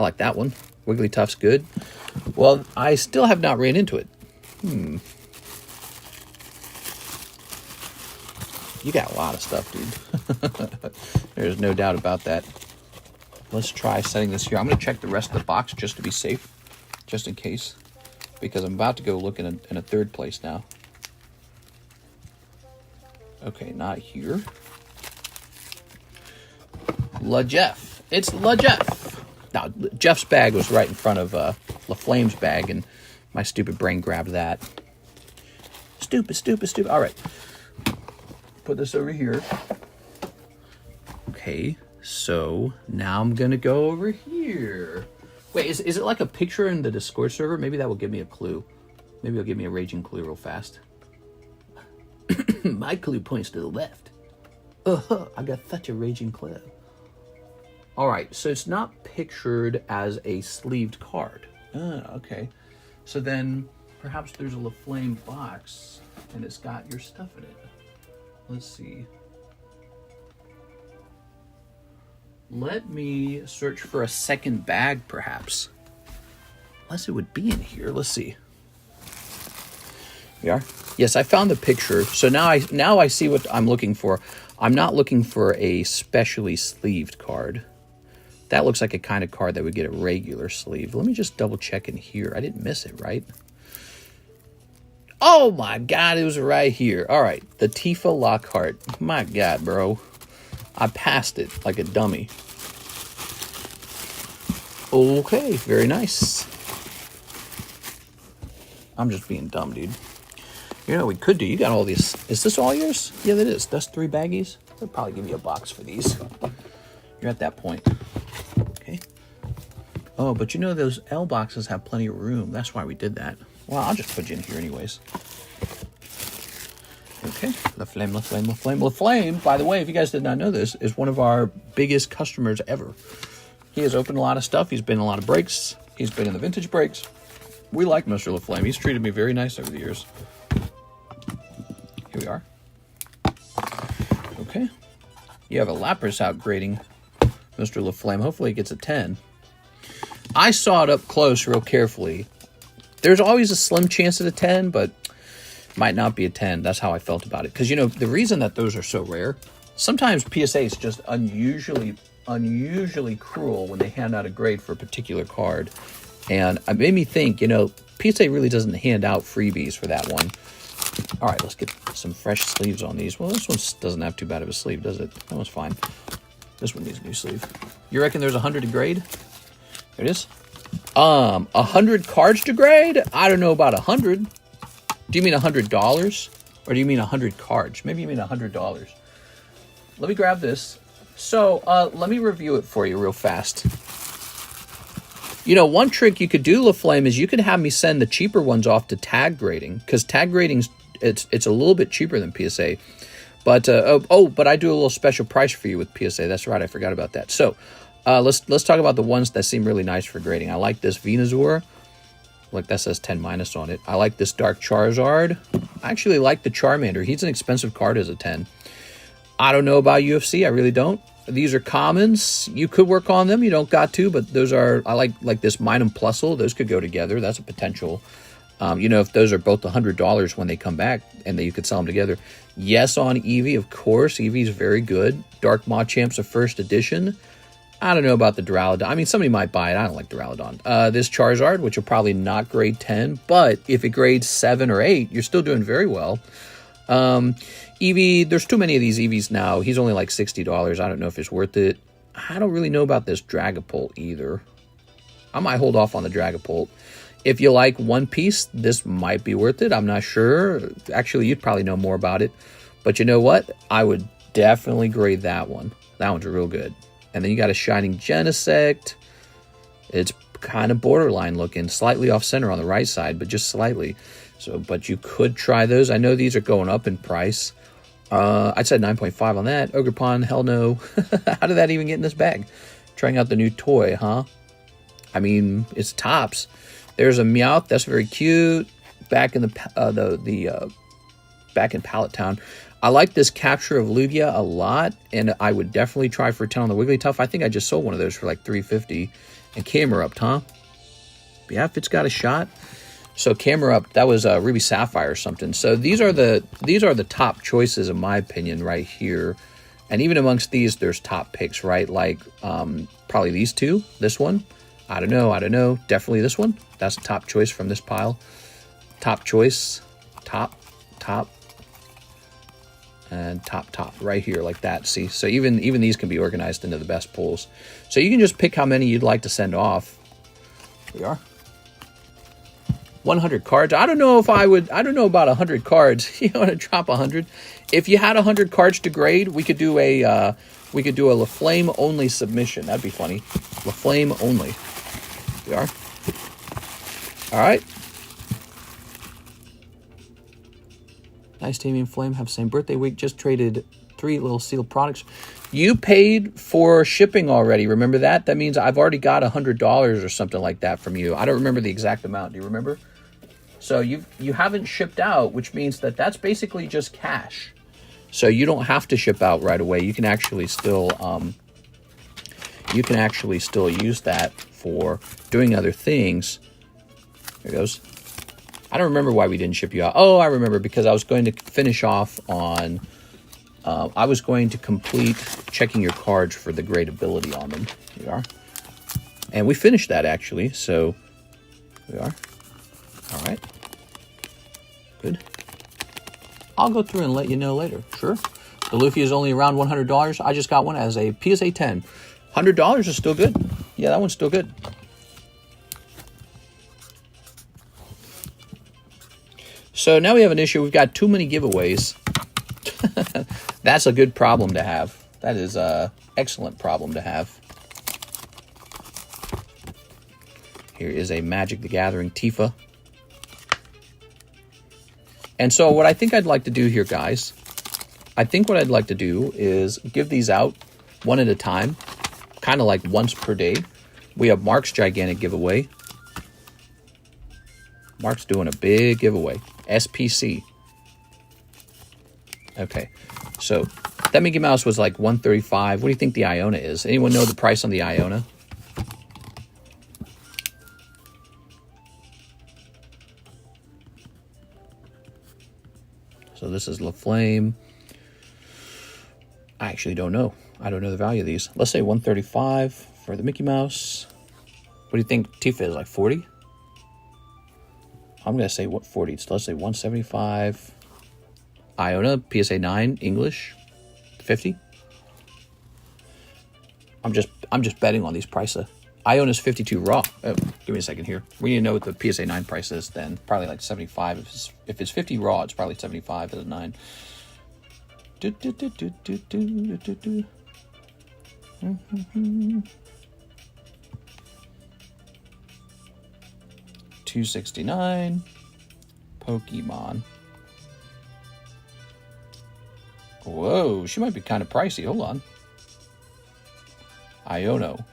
I like that one. Wigglytuff's good. Well, I still have not ran into it. You got a lot of stuff, dude. There's no doubt about that. Let's try setting this here. I'm going to check the rest of the box just to be safe, just in case, because I'm about to go look in a third place now. Okay, not here. La Jeff. It's La Jeff. Now, Jeff's bag was right in front of La Flame's bag, and my stupid brain grabbed that. Stupid. All right. Put this over here. Okay, so now I'm going to go over here. Wait, is it like a picture in the Discord server? Maybe that will give me a clue. Maybe it'll give me a raging clue real fast. My clue points to the left. I got such a raging clue. All right, so it's not pictured as a sleeved card. Okay. So then perhaps there's a LaFlame box and it's got your stuff in it. Let's see. Let me search for a second bag, perhaps. Unless it would be in here. Let's see. Here we are. Yes, I found the picture. So now I see what I'm looking for. I'm not looking for a specially sleeved card. That looks like a kind of card that would get a regular sleeve. Let me just double check in here. I didn't miss it, right? Oh my God, it was right here. All right, the Tifa Lockhart. My God, bro. I passed it like a dummy. Okay, very nice. I'm just being dumb, dude. You know what we could do? You got all these. Is this all yours? Yeah, that is. That's 3 baggies. They'll probably give you a box for these. You're at that point. Okay. Oh, but you know those L boxes have plenty of room. That's why we did that. Well, I'll just put you in here anyways. Okay. LaFlame, by the way, if you guys did not know this, is one of our biggest customers ever. He has opened a lot of stuff. He's been in a lot of breaks. He's been in the vintage breaks. We like Mr. LaFlame. He's treated me very nice over the years. Here we are. Okay. You have a Lapras out grading Mr. LaFlame. Hopefully it gets a 10. I saw it up close real carefully. There's always a slim chance at a 10, but might not be a 10. That's how I felt about it. Because, you know, the reason that those are so rare, sometimes PSA is just unusually cruel when they hand out a grade for a particular card. And it made me think, you know, PSA really doesn't hand out freebies for that one. All right, let's get some fresh sleeves on these. Well, this one doesn't have too bad of a sleeve, does it? That one's fine. This one needs a new sleeve. You reckon there's 100 to grade? There it is. 100 cards to grade? I don't know about 100. Do you mean $100? Or do you mean 100 cards? Maybe you mean $100. Let me grab this. So, let me review it for you real fast. You know, one trick you could do, LaFlame, is you could have me send the cheaper ones off to tag grading, because tag grading's it's a little bit cheaper than PSA. But but I do a little special price for you with PSA. That's right, I forgot about that. So, let's talk about the ones that seem really nice for grading. I like this Venusaur. Like, that says 10 minus on it. I like this Dark Charizard. I actually like the Charmander. He's an expensive card as a 10. I don't know about UFC. I really don't. These are commons. You could work on them. You don't got to, but those are, I like this Minun Plusle. Those could go together. That's a potential. You know, if those are both $100 when they come back and then you could sell them together. Yes, on Eevee, of course. Eevee's very good. Dark Machamp's a first edition. I don't know about the Duraludon. I mean, somebody might buy it. I don't like Duraludon. This Charizard, which will probably not grade 10, but if it grades 7 or 8, you're still doing very well. Eevee, there's too many of these Eevees now. He's only like $60. I don't know if it's worth it. I don't really know about this Dragapult either. I might hold off on the Dragapult. If you like One Piece, this might be worth it. I'm not sure. Actually, you'd probably know more about it. But you know what? I would definitely grade that one. That one's real good. And then you got a Shining Genesect. It's kind of borderline looking, slightly off center on the right side, but just slightly. So, but you could try those. I know these are going up in price. I'd say 9.5 on that. Ogre Pond, hell no. How did that even get in this bag? Trying out the new toy, huh? I mean, it's tops. There's a Meowth. That's very cute. Back in back in Pallet Town. I like this capture of Lugia a lot, and I would definitely try for 10 on the Wigglytuff. I think I just sold one of those for like $350. And Camera Up, huh? Yeah, if it's got a shot. So Camera Up, that was Ruby Sapphire or something. So these are the top choices in my opinion right here. And even amongst these, there's top picks, right? Like probably these two. This one, I don't know. Definitely this one. That's a top choice from this pile. Top choice, top, and top right here like that. See, so even these can be organized into the best pulls. So you can just pick how many you'd like to send off. Here we are. 100 cards. I don't know about 100 cards. You want to drop 100? If you had 100 cards to grade, we could do a LaFlame only submission. That'd be funny. LaFlame only. Here we are. All right. Nice Tammy and Flame have same birthday week. Just traded 3 little sealed products. You paid for shipping already. Remember that? That means I've already got $100 or something like that from you. I don't remember the exact amount. Do you remember? So you haven't shipped out, which means that that's basically just cash. So you don't have to ship out right away. You can actually still use that for doing other things. There it goes. I don't remember why we didn't ship you out. Oh, I remember, because I was going to finish off on. I was going to complete checking your cards for the gradability on them. Here we are, and we finished that actually. So here we are. All right. Good. I'll go through and let you know later. Sure. The Luffy is only around $100. I just got one as a PSA 10. $100 is still good. Yeah, that one's still good. So now we have an issue. We've got too many giveaways. That's a good problem to have. That is an excellent problem to have. Here is a Magic the Gathering Tifa. And so what I think I'd like to do here, guys, I think what I'd like to do is give these out one at a time, kind of like once per day. We have Mark's gigantic giveaway. Mark's doing a big giveaway. SPC. Okay, so that Mickey Mouse was like $135. What do you think the Iona is? Anyone know the price on the Iona? So this is LaFlame. I actually don't know. I don't know the value of these. Let's say $135 for the Mickey Mouse. What do you think Tifa is, like 40? I'm going to say what 40. So let's say 175. Iona, PSA 9, English, 50. I'm just betting on these prices. Iona's 52 raw. Oh, give me a second here. We need to know what the PSA 9 price is then. Probably like 75. If it's 50 raw, it's probably 75 as a 9. $269. Pokemon. Whoa, she might be kind of pricey. Hold on. Iono.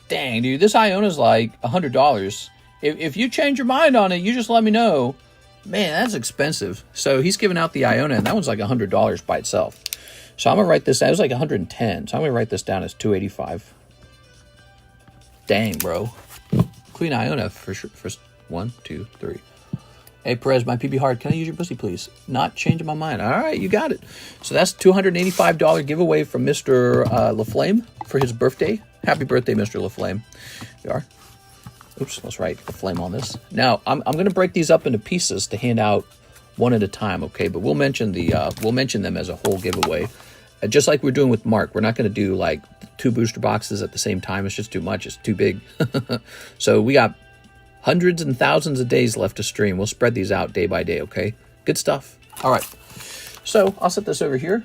Dang, dude, this Iona's like $100. If you change your mind on it, you just let me know. Man, that's expensive. So he's giving out the Iona, and that one's like $100 by itself. So I'm going to write this down. It was like 110. So I'm going to write this down as 285. Dang, bro. Queen Iona for sure. First 1, 2, 3. Hey, Perez, my PB hard. Can I use your pussy, please? Not changing my mind. All right, you got it. So that's $285 giveaway from Mr. LaFlame for his birthday. Happy birthday, Mr. LaFlame. You are. Oops, let's write LaFlame on this. Now, I'm going to break these up into pieces to hand out one at a time, okay? But we'll mention them as a whole giveaway. Just like we're doing with Mark. We're not going to do like 2 booster boxes at the same time. It's just too much. It's too big. So we got hundreds and thousands of days left to stream. We'll spread these out day by day, okay? Good stuff. All right. So I'll set this over here.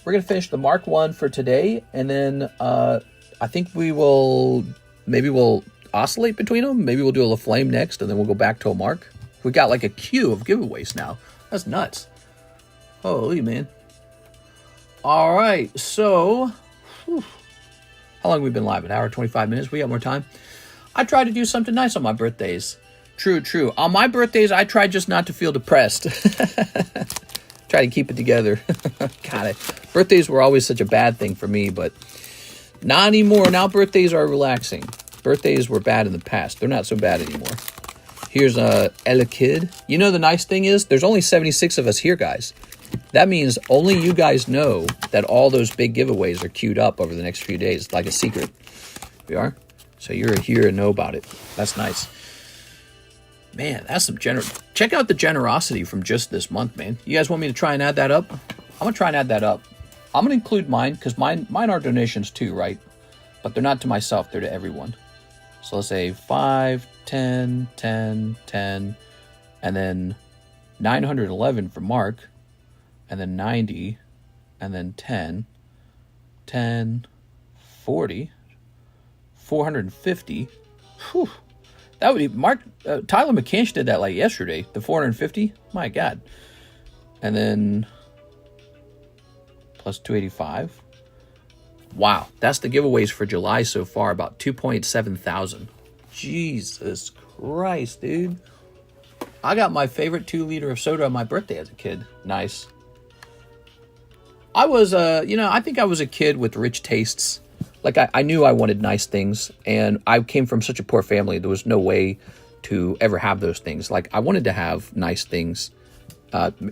We're going to finish the Mark 1 for today. And then I think we will Maybe we'll oscillate between them. Maybe we'll do a LaFlame next, and then we'll go back to a Mark. We got like a queue of giveaways now. That's nuts. Holy man. All right, so whew, how long have we been live? An hour, 25 minutes. We got more time. I try to do something nice on my birthdays. True. On my birthdays, I try just not to feel depressed. Try to keep it together. Got it. Birthdays were always such a bad thing for me, but not anymore. Now birthdays are relaxing. Birthdays were bad in the past. They're not so bad anymore. Here's Ella Kid. You know, the nice thing is there's only 76 of us here, guys. That means only you guys know that all those big giveaways are queued up over the next few days, like a secret. We are. So you're here and know about it. That's nice. Man, that's some check out the generosity from just this month, man. You guys want me to try and add that up? I'm going to try and add that up. I'm going to include mine because mine are donations too, right? But they're not to myself. They're to everyone. So let's say 5, 10, 10, 10, and then 911 for Mark, and then 90, and then 10, 10, 40, 450. Whew. That would be Tyler McCanch did that like yesterday. The 450. My God. And then plus 285. Wow, that's the giveaways for July so far. About 2.7 thousand. Jesus Christ, dude. I got my favorite 2-liter of soda on my birthday as a kid. Nice. I was, I think I was a kid with rich tastes. Like, I knew I wanted nice things, and I came from such a poor family, there was no way to ever have those things. Like, I wanted to have nice things,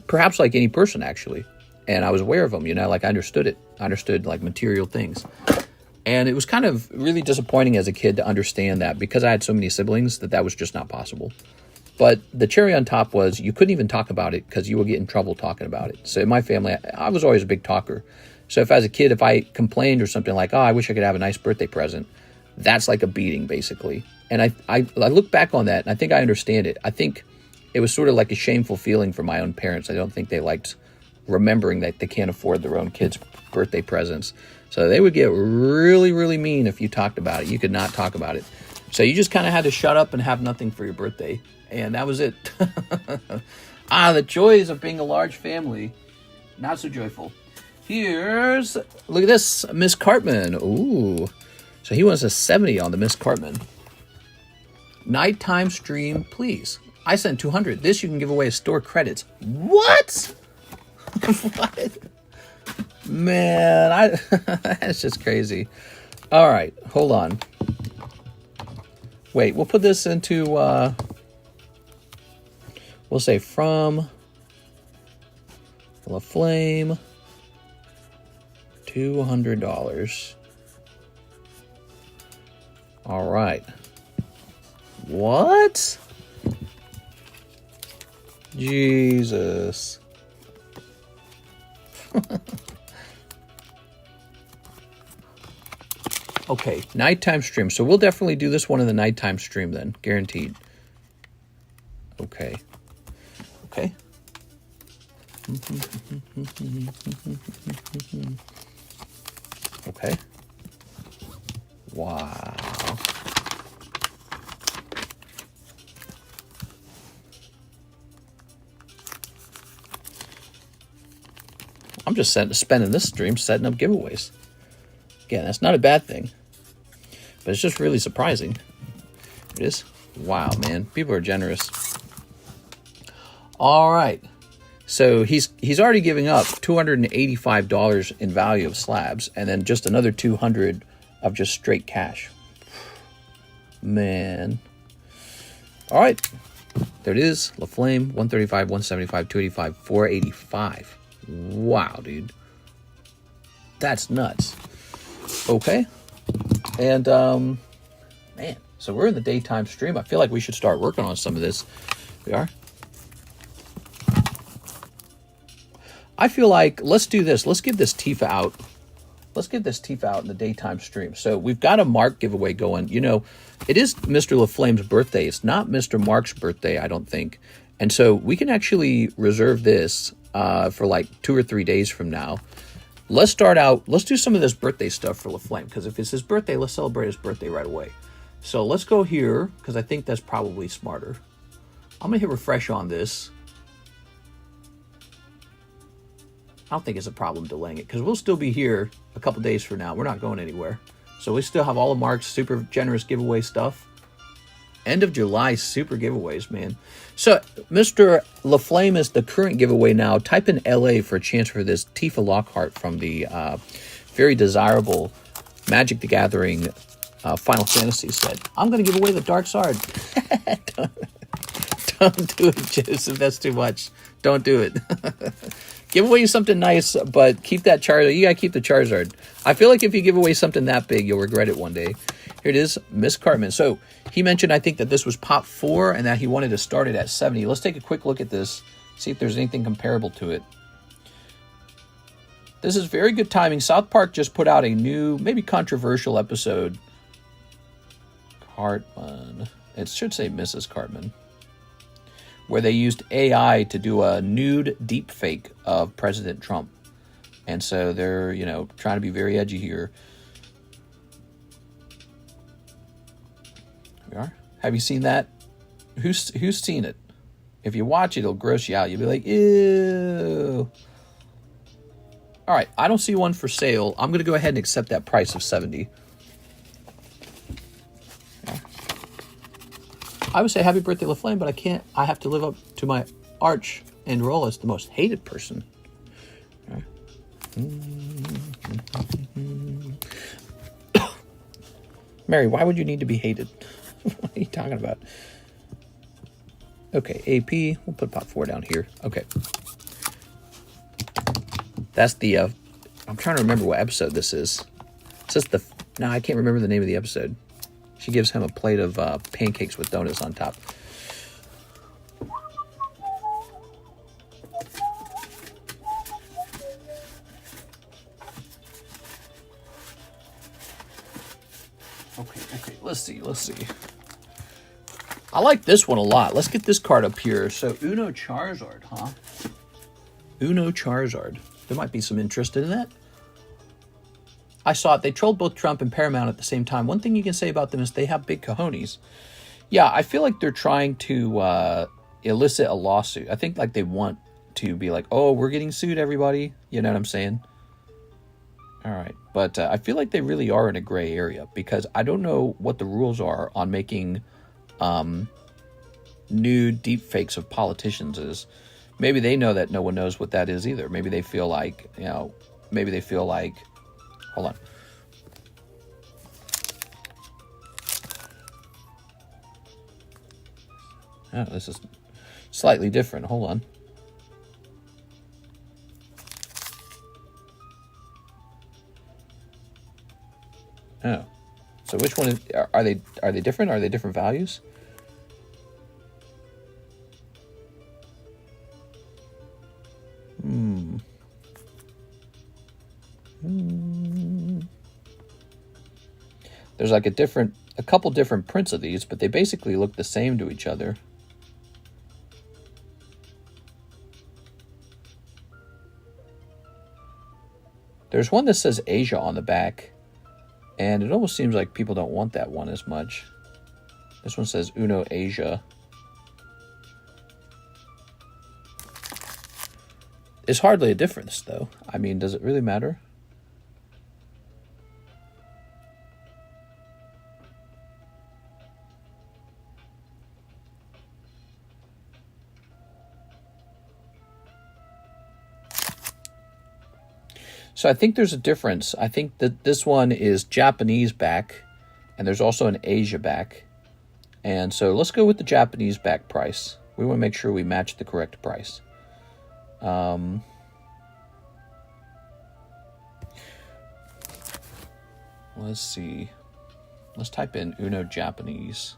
perhaps like any person, actually. And I was aware of them, like, I understood it. I understood, like, material things. And it was kind of really disappointing as a kid to understand that, because I had so many siblings, that was just not possible. But the cherry on top was you couldn't even talk about it because you would get in trouble talking about it. So in my family, I was always a big talker. So if as a kid, if I complained or something like, oh, I wish I could have a nice birthday present, that's like a beating, basically. And I look back on that, and I think I understand it. I think it was sort of like a shameful feeling for my own parents. I don't think they liked remembering that they can't afford their own kids' birthday presents. So they would get really, really mean if you talked about it. You could not talk about it. So you just kind of had to shut up and have nothing for your birthday. And that was it. The joys of being a large family. Not so joyful. Look at this, Miss Cartman. Ooh. So he wants a 70 on the Miss Cartman. Nighttime stream, please. I sent 200. This you can give away as store credits. What? What? Man, that's just crazy. All right, hold on. Wait, we'll put this into, we'll say from LaFlame, $200. All right. What? Jesus. Okay, nighttime stream. So we'll definitely do this one in the nighttime stream then, guaranteed. Okay. Okay. Okay. Wow. I'm just spending this stream setting up giveaways. Again, that's not a bad thing, but it's just really surprising. It is. Wow, man. People are generous. All right. So he's already giving up $285 in value of slabs, and then just another $200 of just straight cash. Man. All right. There it is. LaFlame, 135, 175, 285, 485. Wow, dude. That's nuts. Okay. And, man, so we're in the daytime stream. I feel like we should start working on some of this. We are. I feel like, let's do this. Let's give this Tifa out. Let's get this Tifa out in the daytime stream. So we've got a Mark giveaway going. You know, it is Mr. LaFlame's birthday. It's not Mr. Mark's birthday, I don't think. And so we can actually reserve this for like 2 or 3 days from now. Let's start out. Let's do some of this birthday stuff for LaFlame, because if it's his birthday, let's celebrate his birthday right away. So let's go here, because I think that's probably smarter. I'm going to hit refresh on this. I don't think it's a problem delaying it, because we'll still be here a couple days from now. We're not going anywhere. So we still have all of Mark's super generous giveaway stuff. End of July super giveaways, man. So Mr. LaFlame is the current giveaway now. Type in LA for a chance for this Tifa Lockhart from the very desirable Magic the Gathering Final Fantasy set. I'm going to give away the Dark Sword. Don't do it, Joseph. That's too much. Don't do it. Give away something nice, but keep that Charizard. You got to keep the Charizard. I feel like if you give away something that big, you'll regret it one day. Here it is, Miss Cartman. So he mentioned, I think, that this was Pop 4 and that he wanted to start it at 70. Let's take a quick look at this, see if there's anything comparable to it. This is very good timing. South Park just put out a new, maybe controversial episode. Cartman. It should say Mrs. Cartman. Where they used AI to do a nude deep fake of President Trump. And so they're, you know, trying to be very edgy here. Here we are. Have you seen that? Who's seen it? If you watch it, it'll gross you out. You'll be like, ew. All right, I don't see one for sale. I'm going to go ahead and accept that price of 70. I would say happy birthday, LaFlame, but I can't. I have to live up to my arch and role as the most hated person. Right. Mary, why would you need to be hated? What are you talking about? Okay, AP. We'll put Pop 4 down here. Okay. That's the, I'm trying to remember what episode this is. It says no, I can't remember the name of the episode. She gives him a plate of pancakes with donuts on top. Okay, let's see. I like this one a lot. Let's get this card up here. So, Uno Charizard, huh? Uno Charizard. There might be some interest in that. I saw it. They trolled both Trump and Paramount at the same time. One thing you can say about them is they have big cojones. Yeah, I feel like they're trying to elicit a lawsuit. I think like they want to be like, oh, we're getting sued, everybody. You know what I'm saying? All right. But I feel like they really are in a gray area because I don't know what the rules are on making new deep fakes of politicians is. Maybe they know that no one knows what that is either. Maybe they feel like, hold on. Oh, this is slightly different. Hold on. Oh. So which one is, are they different? Are they different values? There's like a couple different prints of these, but they basically look the same to each other. There's one that says Asia on the back, and it almost seems like people don't want that one as much. This one says Uno Asia. It's hardly a difference, though. I mean, does it really matter? So I think there's a difference. I think that this one is Japanese back, and there's also an Asia back. And so let's go with the Japanese back price. We want to make sure we match the correct price. Let's see. Let's type in Uno Japanese.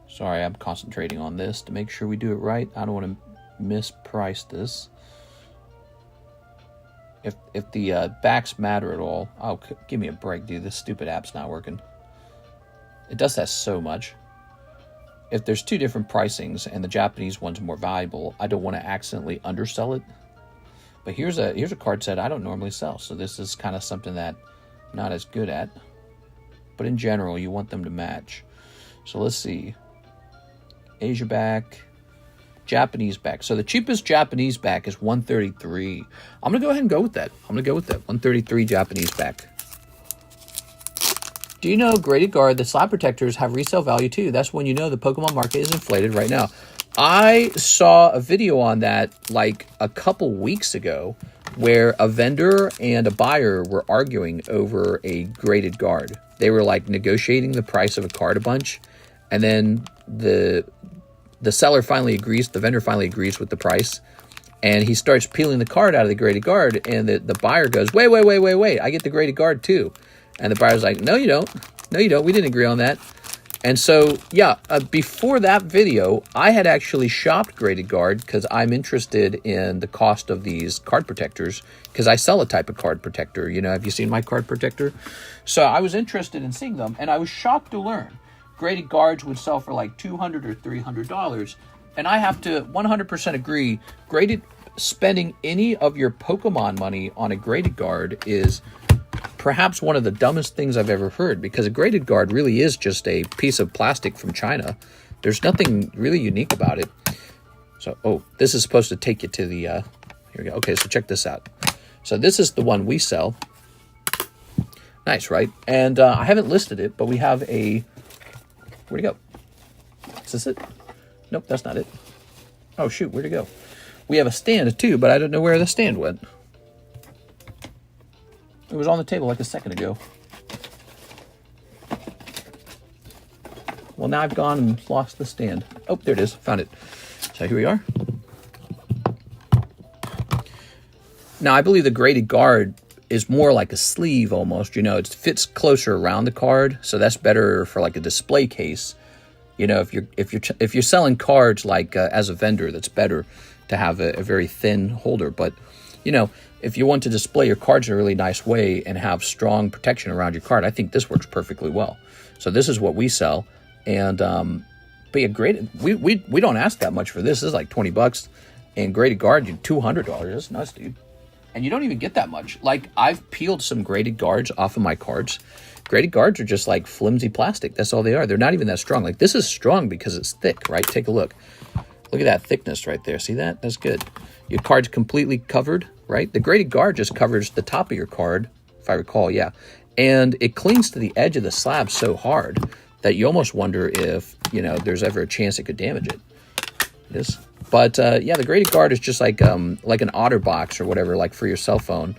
Sorry, I'm concentrating on this to make sure we do it right. I don't want to misprice this. If the backs matter at all, oh, give me a break, dude. This stupid app's not working. It does that so much. If there's two different pricings and the Japanese one's more valuable, I don't want to accidentally undersell it. But here's a card set I don't normally sell, so this is kind of something that I'm not as good at. but in general, you want them to match. So let's see. Asia back, Japanese back. So the cheapest Japanese back is 133. I'm going to go ahead and go with that. 133 Japanese back. Do you know, graded guard, the slab protectors have resale value too? That's when you know the Pokemon market is inflated right now. I saw a video on that like a couple weeks ago where a vendor and a buyer were arguing over a graded guard. They were like negotiating the price of a card a bunch, and then the seller finally agrees, the vendor finally agrees with the price, and he starts peeling the card out of the graded guard, and the buyer goes, wait, I get the graded guard too. And the buyer's like, no, you don't. We didn't agree on that. And so, yeah, before that video, I had actually shopped graded guard because I'm interested in the cost of these card protectors because I sell a type of card protector. You know, have you seen my card protector? So I was interested in seeing them, and I was shocked to learn graded guards would sell for like $200 or $300. And I have to 100% agree, spending any of your Pokemon money on a graded guard is perhaps one of the dumbest things I've ever heard, because a graded guard really is just a piece of plastic from China. There's nothing really unique about it. So, oh, this is supposed to take you to the, here we go. Okay, so check this out. So this is the one we sell. Nice, right? And I haven't listed it, but we have a, where'd it go? Is this it? Nope, that's not it. Oh, shoot, where'd it go? We have a stand too, but I don't know where the stand went. It was on the table like a second ago. Well, now I've gone and lost the stand. Oh, there it is. Found it. So here we are. Now, I believe the graded guard is more like a sleeve almost. You know, it fits closer around the card, so that's better for like a display case. You know, if you're selling cards like as a vendor, that's better to have a very thin holder. But you know, if you want to display your cards in a really nice way and have strong protection around your card, I think this works perfectly well. So this is what we sell. And but yeah, graded, we don't ask that much for this. This is like $20, and graded guard, $200. That's nuts, dude. And you don't even get that much. Like, I've peeled some graded guards off of my cards. Graded guards are just like flimsy plastic. That's all they are. They're not even that strong. Like, this is strong because it's thick, right? Take a look. Look at that thickness right there. See that? That's good. Your card's completely covered, right? The graded guard just covers the top of your card, if I recall, yeah. And it clings to the edge of the slab so hard that you almost wonder if, you know, there's ever a chance it could damage it. It is. But, yeah, the graded guard is just like an OtterBox or whatever, like for your cell phone.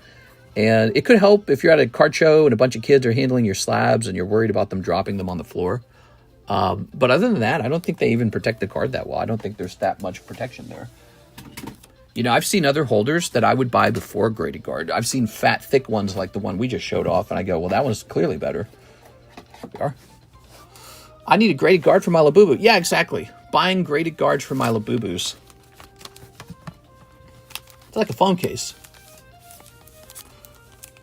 And it could help if you're at a card show and a bunch of kids are handling your slabs and you're worried about them dropping them on the floor. But other than that, I don't think they even protect the card that well. I don't think there's that much protection there. You know, I've seen other holders that I would buy before graded guard. I've seen fat, thick ones like the one we just showed off, and I go, well, that one's clearly better. Here we are. I need a graded guard for my Labubu. Yeah, exactly. Buying graded guards for my Labubus. It's like a phone case.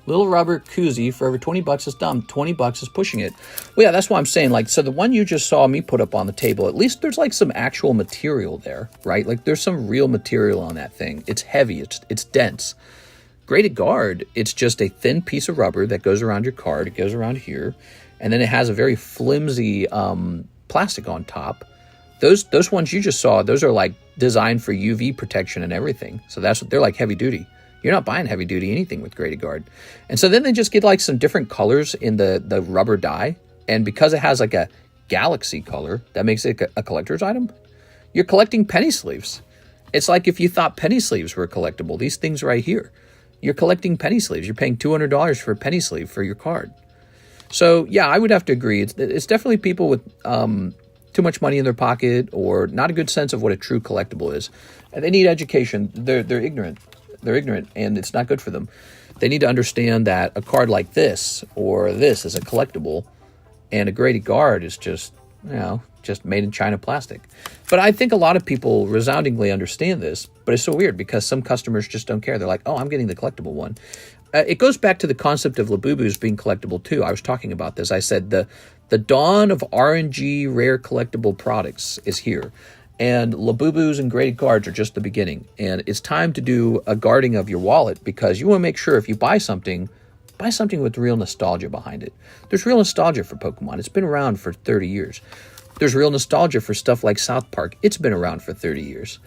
Little rubber koozie for over $20 is dumb. $20 is pushing it. Well, yeah, that's why I'm saying, like, so the one you just saw me put up on the table, at least there's like some actual material there, right? Like, there's some real material on that thing. It's heavy. It's dense. Graded guard, it's just a thin piece of rubber that goes around your card. It goes around here, and then it has a very flimsy plastic on top. Those ones you just saw, those are like designed for UV protection and everything. So they're like heavy duty. You're not buying heavy duty anything with graded guard. And so then they just get like some different colors in the rubber die. And because it has like a galaxy color, that makes it a collector's item. You're collecting penny sleeves. It's like if you thought penny sleeves were collectible, these things right here. You're collecting penny sleeves. You're paying $200 for a penny sleeve for your card. So yeah, I would have to agree. It's definitely people with too much money in their pocket or not a good sense of what a true collectible is. And they need education. They're ignorant. They're ignorant, and it's not good for them. They need to understand that a card like this or this is a collectible, and a graded guard is just, you know, just made in China plastic. But I think a lot of people resoundingly understand this, but it's so weird because some customers just don't care. They're like, oh, I'm getting the collectible one. It goes back to the concept of Labubus being collectible, too. I was talking about this. I said the dawn of RNG rare collectible products is here. And Labubus and graded guards are just the beginning. And it's time to do a guarding of your wallet because you want to make sure if you buy something, Buy something with real nostalgia behind it. There's real nostalgia for Pokemon. It's been around for 30 years. There's real nostalgia for stuff like South Park. It's been around for 30 years.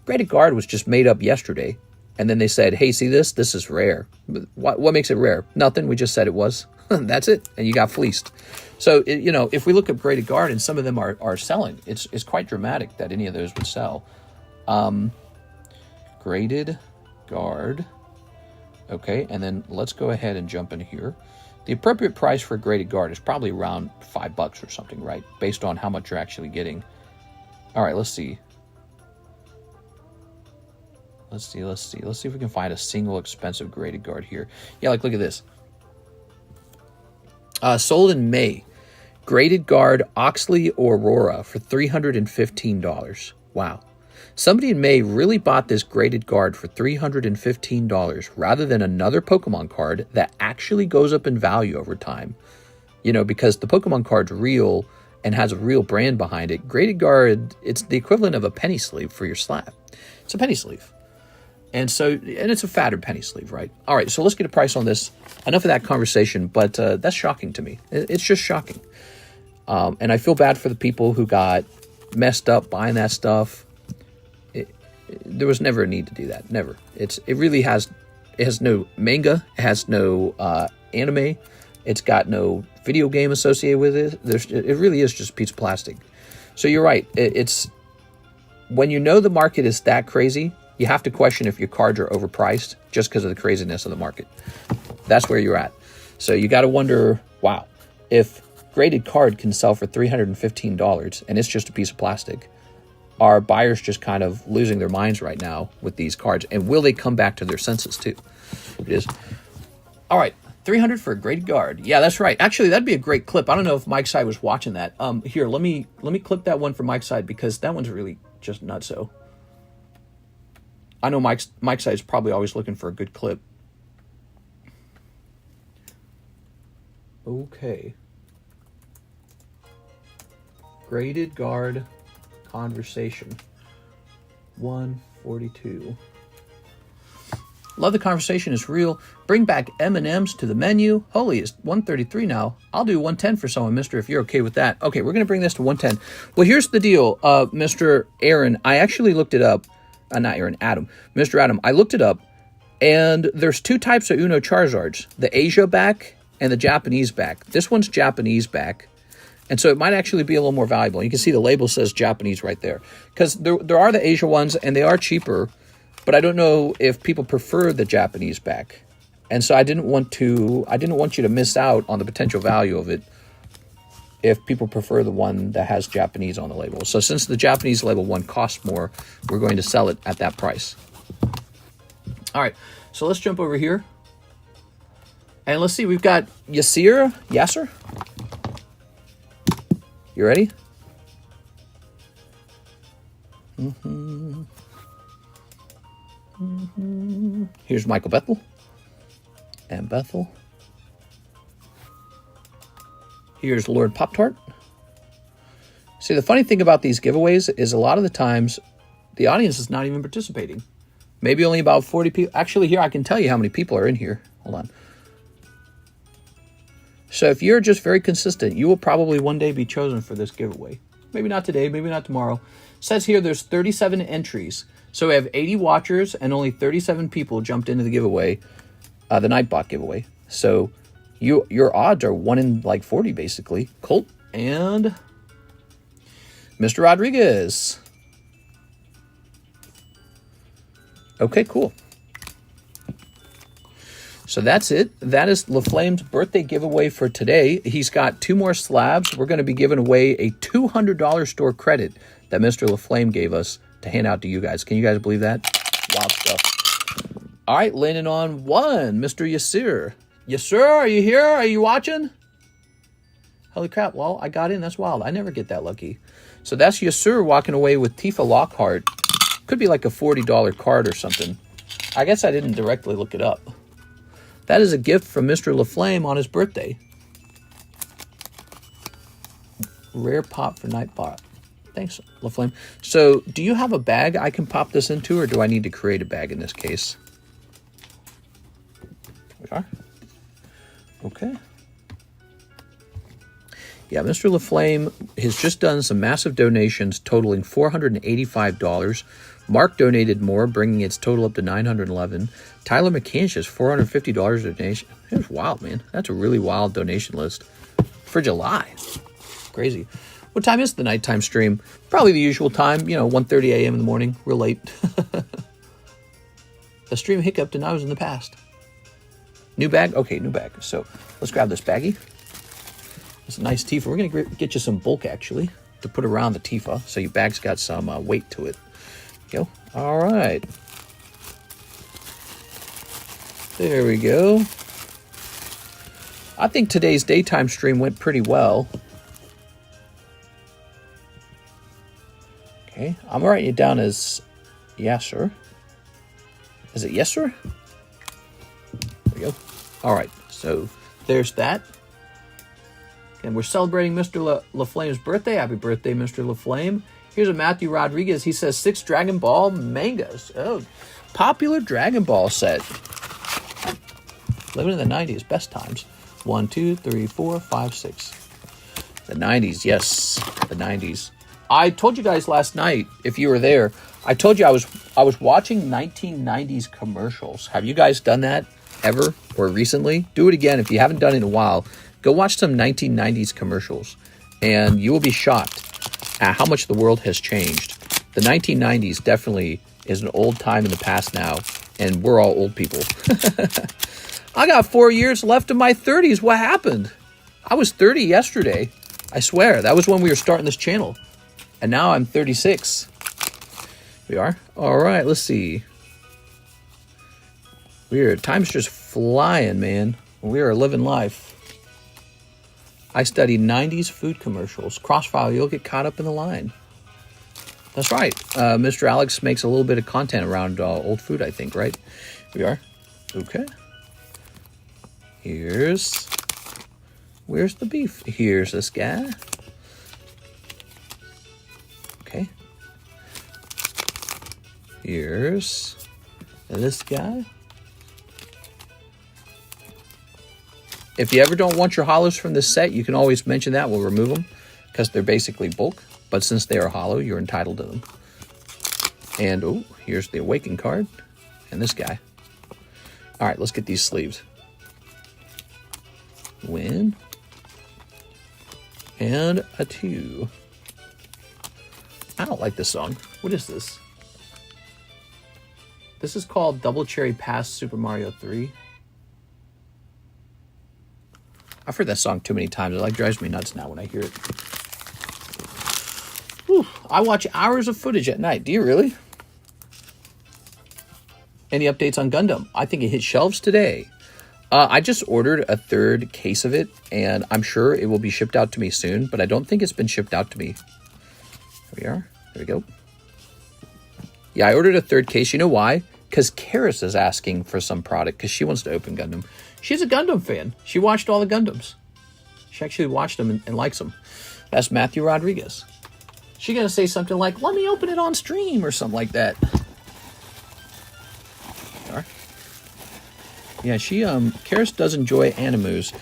Graded Guard was just made up yesterday. And then they said, hey, see this? This is rare. What makes it rare? Nothing. We just said it was. That's it. And you got fleeced. So, you know, if we look at Graded Guard, and some of them are selling, it's quite dramatic that any of those would sell. Graded Guard. Okay, and then let's go ahead and jump in here. The appropriate price for a Graded Guard is probably around $5 or something, right? Based on how much you're actually getting. All right, let's see. Let's see if we can find a single expensive Graded Guard here. Yeah, like, look at this. Sold in May. Graded Guard Oxley Aurora for $315. Wow. Somebody in May really bought this Graded Guard for $315 rather than another Pokemon card that actually goes up in value over time. You know, because the Pokemon card's real and has a real brand behind it. Graded Guard, it's the equivalent of a penny sleeve for your slab. It's a penny sleeve. And it's a fatter penny sleeve, right? All right, so let's get a price on this. Enough of that conversation, but that's shocking to me. It's just shocking. And I feel bad for the people who got messed up buying that stuff. There was never a need to do that. Never. It has no manga. It has no anime. It's got no video game associated with it. It really is just a piece of plastic. So you're right. It's when you know the market is that crazy, you have to question if your cards are overpriced just because of the craziness of the market. That's where you're at. So you got to wonder, wow, if Graded Card can sell for $315 and it's just a piece of plastic, are buyers just kind of losing their minds right now with these cards? And will they come back to their senses too? It is. All right, $300 for a Graded Guard. Yeah, that's right. Actually, that'd be a great clip. I don't know if Mike's Side was watching that. Here, let me clip that one for Mike's Side because that one's really just nutso. I know Mike's Side is probably always looking for a good clip. Okay. Graded Guard conversation. 142. Love the conversation is real. Bring back M&Ms to the menu. Holy, it's 133 now. I'll do 110 for someone, mister, if you're okay with that. Okay, we're going to bring this to 110. Well, here's the deal, Mr. Aaron. I actually looked it up. Not Aaron, Adam. Mr. Adam, I looked it up, and there's two types of Uno Charizards, the Asia back and the Japanese back. This one's Japanese back, and so it might actually be a little more valuable. You can see the label says Japanese right there, because there are the Asia ones, and they are cheaper, but I don't know if people prefer the Japanese back, and so I didn't want you to miss out on the potential value of it if people prefer the one that has Japanese on the label. So since the Japanese label one costs more, we're going to sell it at that price. All right, so let's jump over here. And let's see, we've got Yasser. You ready? Here's Michael Bethel. And Bethel. Here's Lord Pop-Tart. See, the funny thing about these giveaways is a lot of the times the audience is not even participating. Maybe only about 40 people. Actually, here I can tell you how many people are in here. Hold on. So if you're just very consistent, you will probably one day be chosen for this giveaway. Maybe not today, maybe not tomorrow. It says here there's 37 entries. So we have 80 watchers and only 37 people jumped into the giveaway, the Nightbot giveaway. So your odds are 1 in like 40 basically. Colt and Mr. Rodriguez. Okay, cool. So that's it. That is LaFlame's birthday giveaway for today. He's got 2 more slabs. We're going to be giving away a $200 store credit that Mr. LaFlame gave us to hand out to you guys. Can you guys believe that? Wild stuff. All right, landing on 1, Mr. Yasir. Yasir, are you here? Are you watching? Holy crap. Well, I got in. That's wild. I never get that lucky. So that's Yasir walking away with Tifa Lockhart. Could be like a $40 card or something. I guess I didn't directly look it up. That is a gift from Mr. LaFlame on his birthday. Rare pop for Nightbot. Thanks, LaFlame. So, do you have a bag I can pop this into, or do I need to create a bag in this case? We are. Okay. Yeah, Mr. LaFlame has just done some massive donations totaling $485. Mark donated more, bringing its total up to $911. Tyler McCansh's $450 donation. That's wild, man. That's a really wild donation list for July. Crazy. What time is the nighttime stream? Probably the usual time, 1:30 a.m. in the morning, real late. The stream hiccuped and I was in the past. New bag? Okay, new bag. So let's grab this baggie. It's a nice Tifa. We're going to get you some bulk, actually, to put around the Tifa, so your bag's got some weight to it. Go. All right. There we go. I think today's daytime stream went pretty well. Okay, I'm writing it down as yes, sir. Is it yes, sir? There we go. All right, so there's that. And we're celebrating Mr. LaFlame's birthday. Happy birthday, Mr. LaFlame. Here's a Matthew Rodriguez. He says 6 Dragon Ball mangas. Oh, popular Dragon Ball set. Living in the 90s, best times. 1, 2, 3, 4, 5, 6. The 90s, yes, the 90s. I told you guys last night, if you were there, I told you I was watching 1990s commercials. Have you guys done that ever or recently? Do it again if you haven't done it in a while. Go watch some 1990s commercials, and you will be shocked at how much the world has changed. The 1990s definitely is an old time in the past now, and we're all old people. I got 4 years left of my 30s. What happened? I was 30 yesterday. I swear, that was when we were starting this channel. And now I'm 36. We are? All right, let's see. Weird. Time's just flying, man. We are living life. I study 90s food commercials. Crossfire, you'll get caught up in the line. That's right. Mr. Alex makes a little bit of content around old food, I think, right? We are? Okay. Where's the beef? Here's this guy. Okay. Here's this guy. If you ever don't want your hollows from this set, you can always mention that. We'll remove them because they're basically bulk. But since they are hollow, you're entitled to them. And, oh, here's the Awaken card. And this guy. All right, let's get these sleeves. Win. And a 2. I don't like this song. What is this? This is called Double Cherry Pass Super Mario 3. I've heard that song too many times. It drives me nuts now when I hear it. Whew. I watch hours of footage at night. Do you really? Any updates on Gundam? I think it hit shelves today. I just ordered a 3rd case of it, and I'm sure it will be shipped out to me soon, but I don't think it's been shipped out to me. There we are. There we go. Yeah, I ordered a 3rd case. You know why? Because Karis is asking for some product because she wants to open Gundam. She's a Gundam fan. She watched all the Gundams. She actually watched them and likes them. That's Matthew Rodriguez. She's going to say something like, let me open it on stream or something like that. Yeah, Karis does enjoy animus.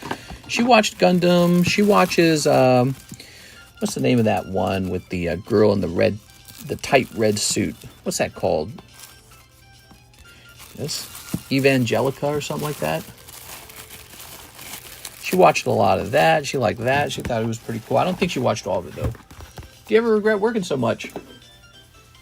She watched Gundam. She watches, what's the name of that one with the girl in the tight red suit? What's that called? This? Evangelica or something like that? She watched a lot of that. She liked that. She thought it was pretty cool. I don't think she watched all of it, though. Do you ever regret working so much?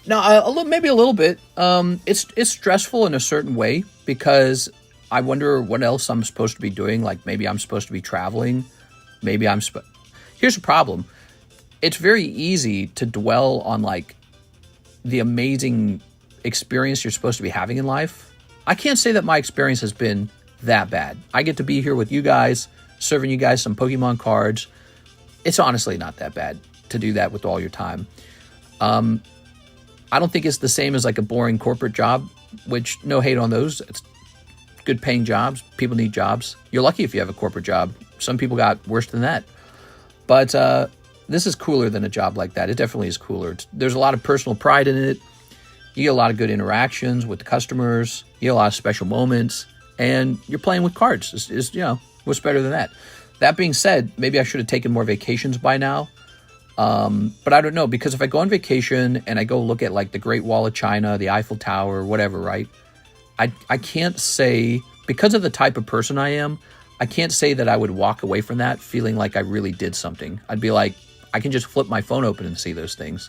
No, maybe a little bit. It's stressful in a certain way because I wonder what else I'm supposed to be doing. Like maybe I'm supposed to be traveling. Maybe Here's the problem. It's very easy to dwell on like the amazing experience you're supposed to be having in life. I can't say that my experience has been that bad. I get to be here with you guys, serving you guys some Pokemon cards. It's honestly not that bad to do that with all your time. I don't think it's the same as like a boring corporate job, which no hate on those. It's good paying jobs. People need jobs. You're lucky if you have a corporate job. Some people got worse than that. But this is cooler than a job like that. It definitely is cooler. There's a lot of personal pride in it. You get a lot of good interactions with the customers. You get a lot of special moments. And you're playing with cards. What's better than that? That being said, maybe I should have taken more vacations by now. But I don't know, because if I go on vacation and I go look at like the Great Wall of China, the Eiffel Tower, whatever, right? I can't say, because of the type of person I am, I can't say that I would walk away from that feeling like I really did something. I'd be like, I can just flip my phone open and see those things.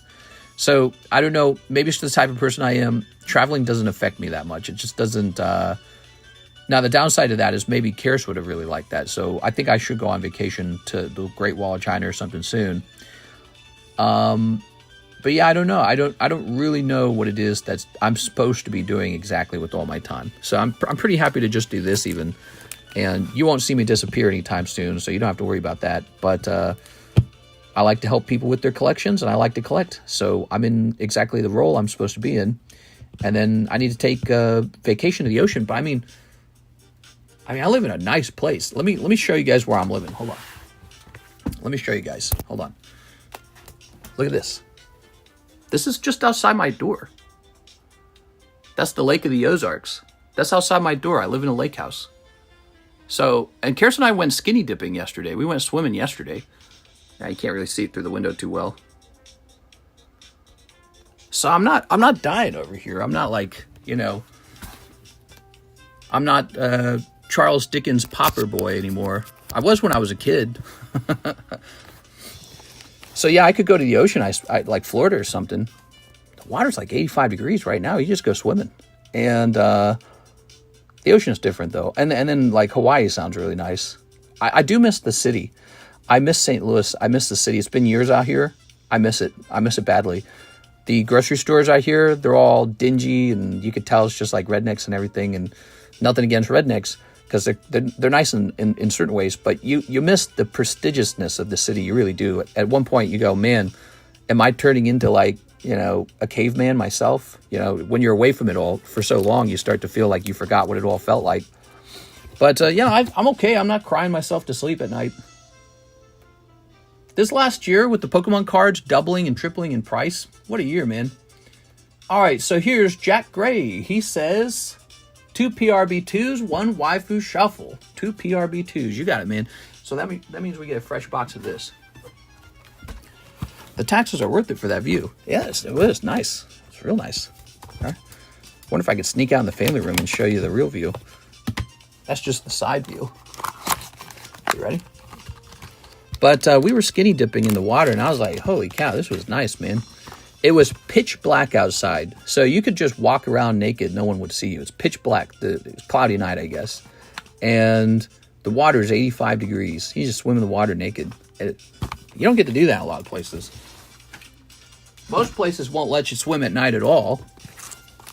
So I don't know, maybe it's the type of person I am. Traveling doesn't affect me that much. It just doesn't. Now, the downside of that is maybe Karis would have really liked that. So I think I should go on vacation to the Great Wall of China or something soon. But yeah, I don't know. I don't really know what it is that I'm supposed to be doing exactly with all my time. So I'm pretty happy to just do this even. And you won't see me disappear anytime soon, so you don't have to worry about that. But I like to help people with their collections, and I like to collect. So I'm in exactly the role I'm supposed to be in. And then I need to take a vacation to the ocean. But I mean, I live in a nice place. Let me show you guys where I'm living. Hold on. Let me show you guys. Hold on. Look at this. This is just outside my door. That's the Lake of the Ozarks. That's outside my door. I live in a lake house. So, and Karis and I went skinny dipping yesterday. We went swimming yesterday. Now you can't really see it through the window too well. So I'm not dying over here. I'm not like, I'm not Charles Dickens Popper boy anymore. I was when I was a kid. So yeah, I could go to the ocean, I like Florida or something. The water's like 85 degrees right now. You just go swimming. And the ocean is different though. And then like Hawaii sounds really nice. I do miss the city. I miss St. Louis. I miss the city. It's been years out here. I miss it. I miss it badly. The grocery stores out here, they're all dingy, and you could tell it's just like rednecks and everything. And nothing against rednecks, because they're nice in certain ways, but you miss the prestigiousness of the city. You really do. At one point you go, man, am I turning into like, a caveman myself? When you're away from it all for so long, you start to feel like you forgot what it all felt like. But I'm okay. I'm not crying myself to sleep at night. This last year with the Pokemon cards doubling and tripling in price, what a year, man. All right, so here's Jack Gray. He says, 2 PRB2s, 1 Waifu Shuffle. 2 PRB2s. You got it, man. So that means we get a fresh box of this. The taxes are worth it for that view. Yes, it was nice. It's real nice. All right. Wonder if I could sneak out in the family room and show you the real view. That's just the side view. You ready? But we were skinny dipping in the water, and I was like, holy cow, this was nice, man. It was pitch black outside, so you could just walk around naked. No one would see you. It's pitch black. It was a cloudy night, I guess. And the water is 85 degrees. You just swim in the water naked. You don't get to do that in a lot of places. Most places won't let you swim at night at all.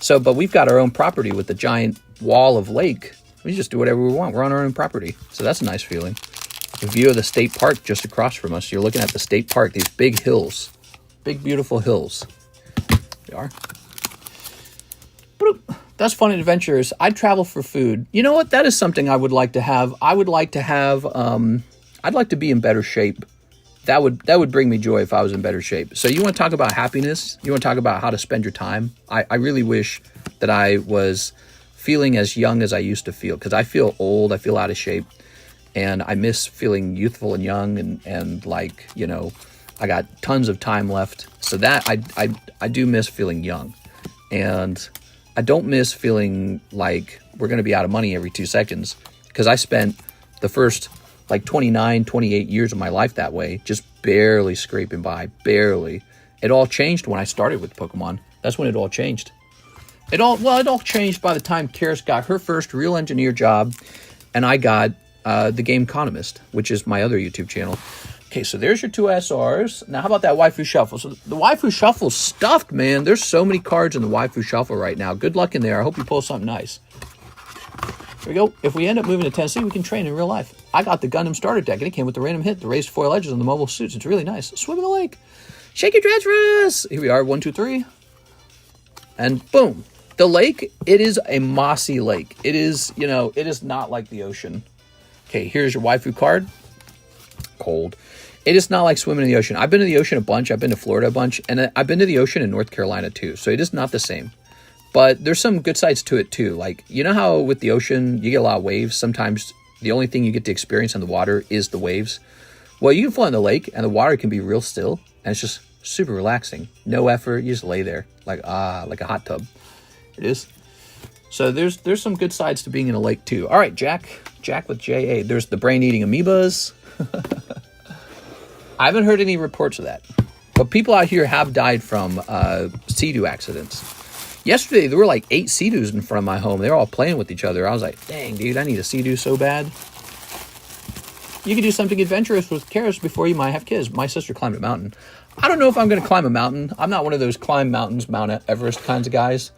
But we've got our own property with the giant wall of lake. We just do whatever we want. We're on our own property. So that's a nice feeling. The view of the state park just across from us. You're looking at the state park, these big hills. Big, beautiful hills. They are. That's fun and adventures. I'd travel for food. You know what? That is something I would like to have. I'd like to be in better shape. That would bring me joy if I was in better shape. So you want to talk about happiness? You want to talk about how to spend your time? I really wish that I was feeling as young as I used to feel, because I feel old. I feel out of shape. And I miss feeling youthful and young and like, I got tons of time left. So that I do miss feeling young. And I don't miss feeling like we're going to be out of money every 2 seconds, because I spent the first like 29, 28 years of my life that way, just barely scraping by, barely. It all changed when I started with Pokemon. That's when it all changed. It all changed by the time Karis got her first real engineer job, and I got the TheCardconomist, which is my other YouTube channel. Okay, so there's your 2 SRs. Now, how about that Waifu Shuffle? So the Waifu Shuffle's stuffed, man. There's so many cards in the Waifu Shuffle right now. Good luck in there. I hope you pull something nice. Here we go. If we end up moving to Tennessee, we can train in real life. I got the Gundam starter deck, and it came with the random hit, the raised foil edges on the mobile suits. It's really nice. Swim in the lake. Shake your dreads for us. Here we are, 1, 2, 3. And boom. The lake, it is a mossy lake. It is, it is not like the ocean. Okay, here's your waifu card. Cold. It is not like swimming in the ocean. I've been to the ocean a bunch. I've been to Florida a bunch. And I've been to the ocean in North Carolina too. So it is not the same. But there's some good sides to it too. Like, you know how with the ocean, you get a lot of waves. Sometimes the only thing you get to experience in the water is the waves. Well, you can float in the lake, and the water can be real still, and it's just super relaxing. No effort. You just lay there like a hot tub. It is. So there's some good sides to being in a lake too. All right, Jack with JA. There's the brain-eating amoebas. I haven't heard any reports of that, but people out here have died from sea-doo accidents. Yesterday, there were like 8 sea-doos in front of my home. They were all playing with each other. I was like, dang, dude, I need a sea-doo so bad. You could do something adventurous with Karis before you might have kids. My sister climbed a mountain. I don't know if I'm going to climb a mountain. I'm not one of those climb mountains, Mount Everest kinds of guys.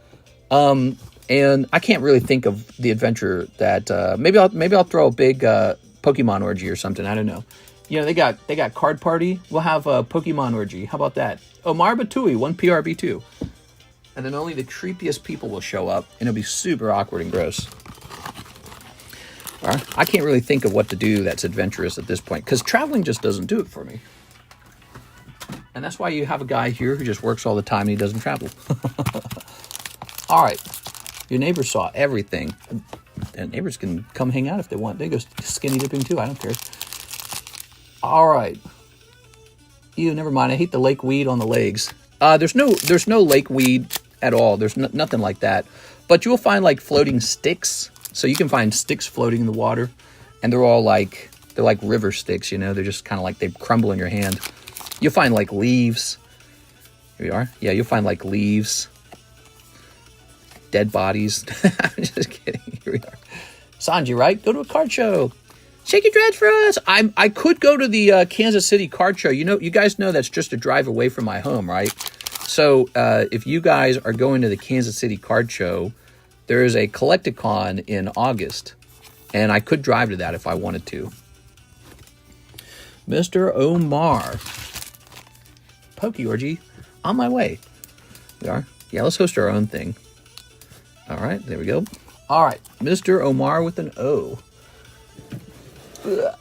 And I can't really think of the adventure that maybe I'll throw a big Pokemon orgy or something. I don't know. You know, they got card party. We'll have a Pokemon orgy. How about that? Omar Batui, 1 PRB02. And then only the creepiest people will show up, and it'll be super awkward and gross. I can't really think of what to do that's adventurous at this point, because traveling just doesn't do it for me. And that's why you have a guy here who just works all the time and he doesn't travel. All right. Your neighbors saw everything. And neighbors can come hang out if they want. They go skinny dipping too. I don't care. All right. Ew, never mind. I hate the lake weed on the legs. There's no lake weed at all. There's nothing like that. But you'll find like floating sticks. So you can find sticks floating in the water. And they're like river sticks, you know. They're just kind of like they crumble in your hand. You'll find like leaves. Here we are. Yeah, you'll find like leaves. Dead bodies. I'm just kidding. Here we are. Sanji, right? Go to a card show. Shake your dreads for us. I could go to the Kansas City card show. You know, you guys know that's just a drive away from my home, right? So if you guys are going to the Kansas City card show, there is a Collecticon in August, and I could drive to that if I wanted to. Mr. Omar. Pokey orgy on my way. We are. Yeah, let's host our own thing. All right, there we go. All right, Mr. Omar with an O. Ugh.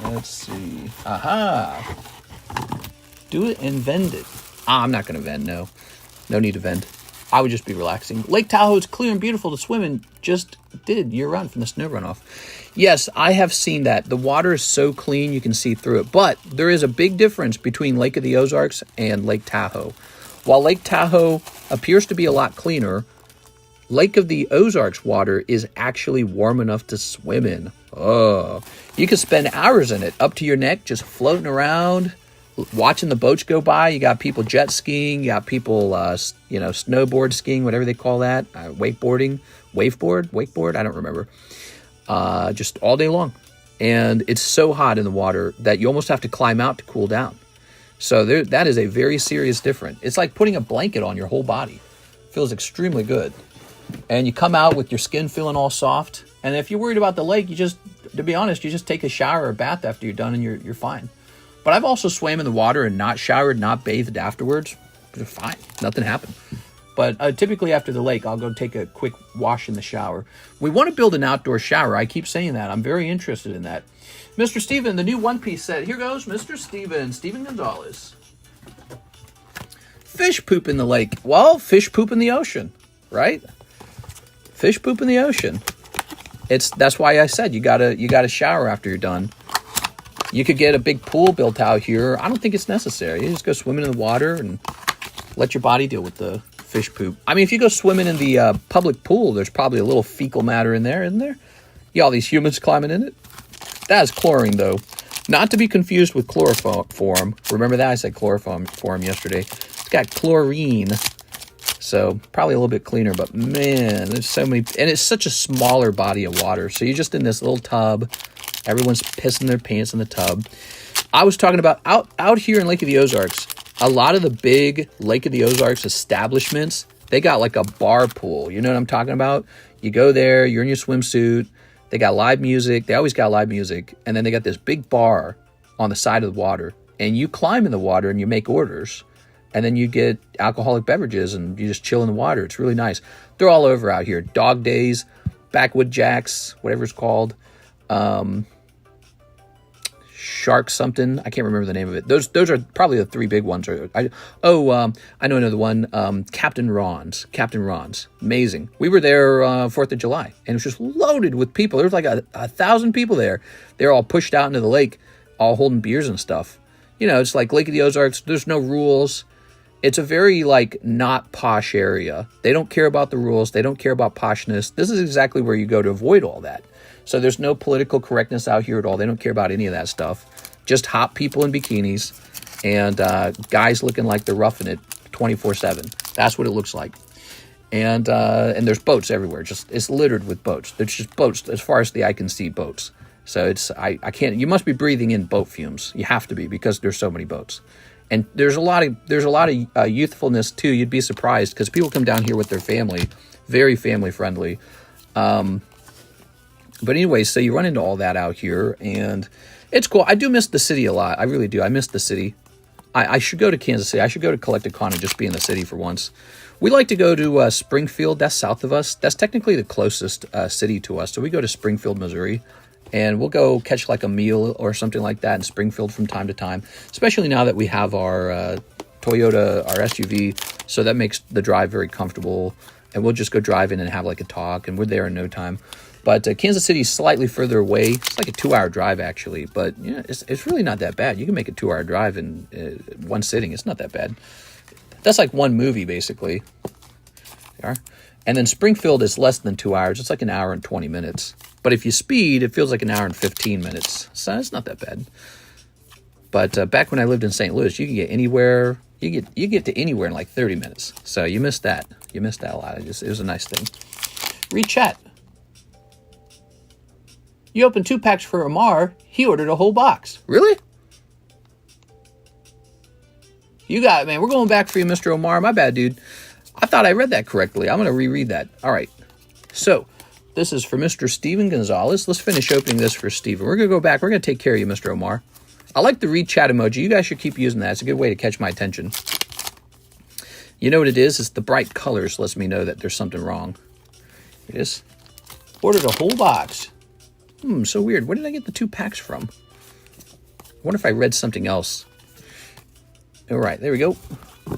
Let's see. Aha. Do it and vend it. I'm not going to vend, no. No need to vend. I would just be relaxing. Lake Tahoe is clear and beautiful to swim in. Just did year-round from the snow runoff. Yes, I have seen that. The water is so clean you can see through it. But there is a big difference between Lake of the Ozarks and Lake Tahoe. While Lake Tahoe appears to be a lot cleaner, Lake of the Ozarks water is actually warm enough to swim in. Oh, you can spend hours in it, up to your neck, just floating around, watching the boats go by. You got people jet skiing, you got people, snowboard skiing, whatever they call that, wakeboarding, wakeboard, I don't remember. Just all day long. And it's so hot in the water that you almost have to climb out to cool down. So that is a very serious difference. It's like putting a blanket on your whole body. Feels extremely good. And you come out with your skin feeling all soft. And if you're worried about the lake, to be honest, you just take a shower or a bath after you're done and you're fine. But I've also swam in the water and not showered, not bathed afterwards. Fine. Nothing happened. But typically after the lake, I'll go take a quick wash in the shower. We want to build an outdoor shower. I keep saying that. I'm very interested in that. Mr. Steven, the new One Piece set. Here goes Mr. Steven Gonzalez. Fish poop in the lake. Well, fish poop in the ocean, right? Fish poop in the ocean. That's why I said you gotta shower after you're done. You could get a big pool built out here. I don't think it's necessary. You just go swimming in the water and let your body deal with the fish poop. I mean, if you go swimming in the public pool, there's probably a little fecal matter in there, isn't there? You got all these humans climbing in it. That is chlorine, though. Not to be confused with chloroform. Remember that? I said chloroform yesterday. It's got chlorine. So probably a little bit cleaner, but man, there's so many. And it's such a smaller body of water. So you're just in this little tub. Everyone's pissing their pants in the tub. I was talking about out here in Lake of the Ozarks, a lot of the big Lake of the Ozarks establishments, they got like a bar pool. You know what I'm talking about? You go there, you're in your swimsuit. They got live music. They always got live music. And then they got this big bar on the side of the water. And you climb in the water and you make orders. And then you get alcoholic beverages and you just chill in the water. It's really nice. They're all over out here. Dog Days, Backwood Jacks, whatever it's called. Shark something. I can't remember the name of it. Those are probably the 3 big ones. I know another one. Captain Ron's. Amazing. We were there 4th of July, and it was just loaded with people. There was like 1,000 people there. They're all pushed out into the lake, all holding beers and stuff. You know, it's like Lake of the Ozarks. There's no rules. It's a very, like, not posh area. They don't care about the rules. They don't care about poshness. This is exactly where you go to avoid all that. So there's no political correctness out here at all. They don't care about any of that stuff. Just hot people in bikinis and guys looking like they're roughing it 24/7. That's what it looks like. And there's boats everywhere. It's littered with boats. There's just boats as far as the eye can see, boats. So I can't. You must be breathing in boat fumes. You have to be, because there's so many boats. And there's a lot of youthfulness too. You'd be surprised, because people come down here with their family, very family friendly. But anyway, so you run into all that out here, and it's cool. I do miss the city a lot. I really do. I miss the city. I should go to Kansas City. I should go to CollectaCon and just be in the city for once. We like to go to Springfield. That's south of us. That's technically the closest city to us. So we go to Springfield, Missouri. And we'll go catch like a meal or something like that in Springfield from time to time, especially now that we have our Toyota, our SUV. So that makes the drive very comfortable. And we'll just go drive in and have like a talk, and we're there in no time. But Kansas City is slightly further away. It's like a 2-hour drive, actually. But yeah, it's really not that bad. You can make a 2-hour drive in one sitting. It's not that bad. That's like one movie, basically. There. And then Springfield is less than 2 hours. It's like 1 hour and 20 minutes. But if you speed, it feels like 1 hour and 15 minutes. So it's not that bad. But back when I lived in St. Louis, you could get anywhere. You get to anywhere in like 30 minutes. So you missed that. You missed that a lot. It was a nice thing. Read chat. You opened 2 packs for Amar. He ordered a whole box. Really? You got it, man. We're going back for you, Mr. Omar. My bad, dude. I thought I read that correctly. I'm going to reread that. All right. So this is for Mr. Steven Gonzalez. Let's finish opening this for Steven. We're going to go back. We're going to take care of you, Mr. Omar. I like the read chat emoji. You guys should keep using that. It's a good way to catch my attention. You know what it is? It's the bright colors lets me know that there's something wrong. It is. Ordered a whole box. So weird. Where did I get the 2 packs from? I wonder if I read something else. All right, there we go.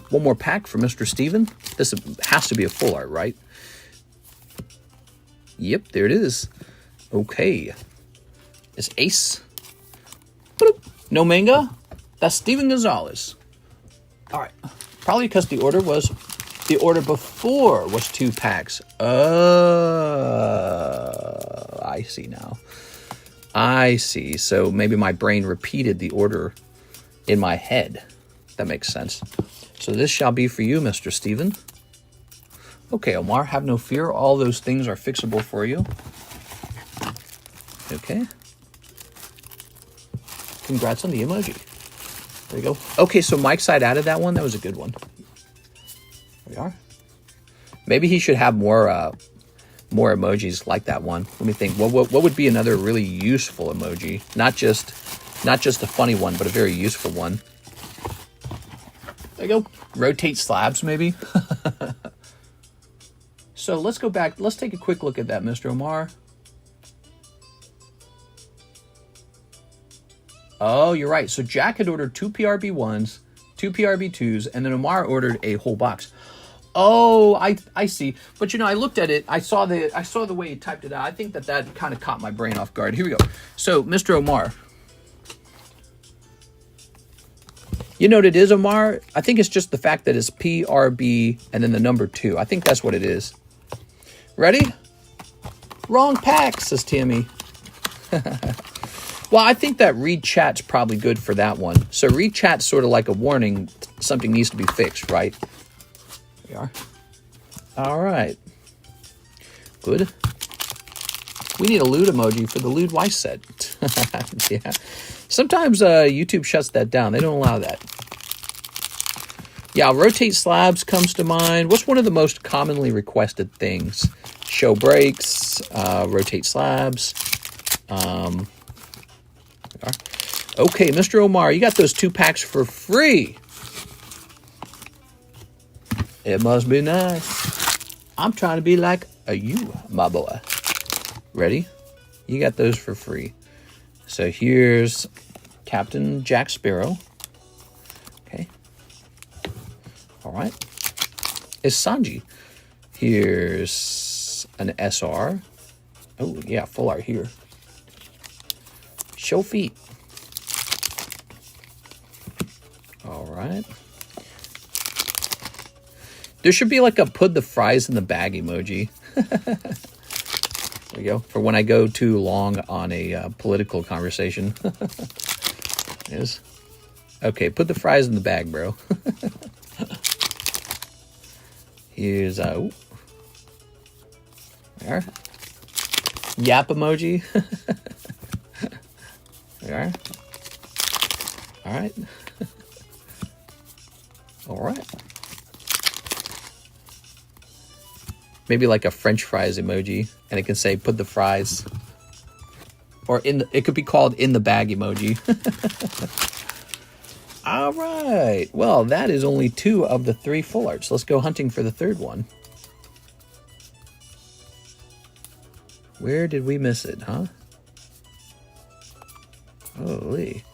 One more pack for Mr. Steven. This has to be a full art, right? Yep, there it is. Okay. It's Ace. Boop. No Manga. That's Steven Gonzalez. All right. Probably because the order before was 2 packs. I see now. I see. So maybe my brain repeated the order in my head. That makes sense. So this shall be for you, Mr. Steven. Okay, Omar, have no fear. All those things are fixable for you. Okay. Congrats on the emoji. There you go. Okay, so Mike's side added that one. That was a good one. There we are. Maybe he should have more emojis like that one. Let me think. What would be another really useful emoji? Not just a funny one, but a very useful one. There you go. Rotate slabs, maybe. So let's go back. Let's take a quick look at that, Mr. Omar. Oh, you're right. So Jack had ordered 2 PRB1s, 2 PRB2s, and then Omar ordered a whole box. Oh, I see. But you know, I looked at it. I saw the way he typed it out. I think that kind of caught my brain off guard. Here we go. So, Mr. Omar. You know what it is, Omar? I think it's just the fact that it's PRB and then the number 2. I think that's what it is. Ready? Wrong pack, says Tammy. Well, I think that read chat's probably good for that one. So read chat's sort of like a warning. Something needs to be fixed, right? There we are. All right. Good. We need a lewd emoji for the lewd Weiss set. Yeah. Sometimes YouTube shuts that down. They don't allow that. Yeah, rotate slabs comes to mind. What's one of the most commonly requested things? Show breaks, rotate slabs. Okay, Mr. Omar, you got those 2 packs for free. It must be nice. I'm trying to be like you, my boy. Ready? You got those for free. So here's Captain Jack Sparrow. Okay. All right. It's Sanji. Here's an SR. Oh, yeah, full art here. Show feet. All right. There should be like a put the fries in the bag emoji. There we go. For when I go too long on a political conversation. Yes. Okay, put the fries in the bag, bro. Here's a... There. Yap emoji. There. All right. All right. Maybe like a French fries emoji, and it can say "put the fries," or it could be called "in the bag" emoji. All right. Well, that is only 2 of the 3 full arts. Let's go hunting for the 3rd one. Where did we miss it, huh? Holy.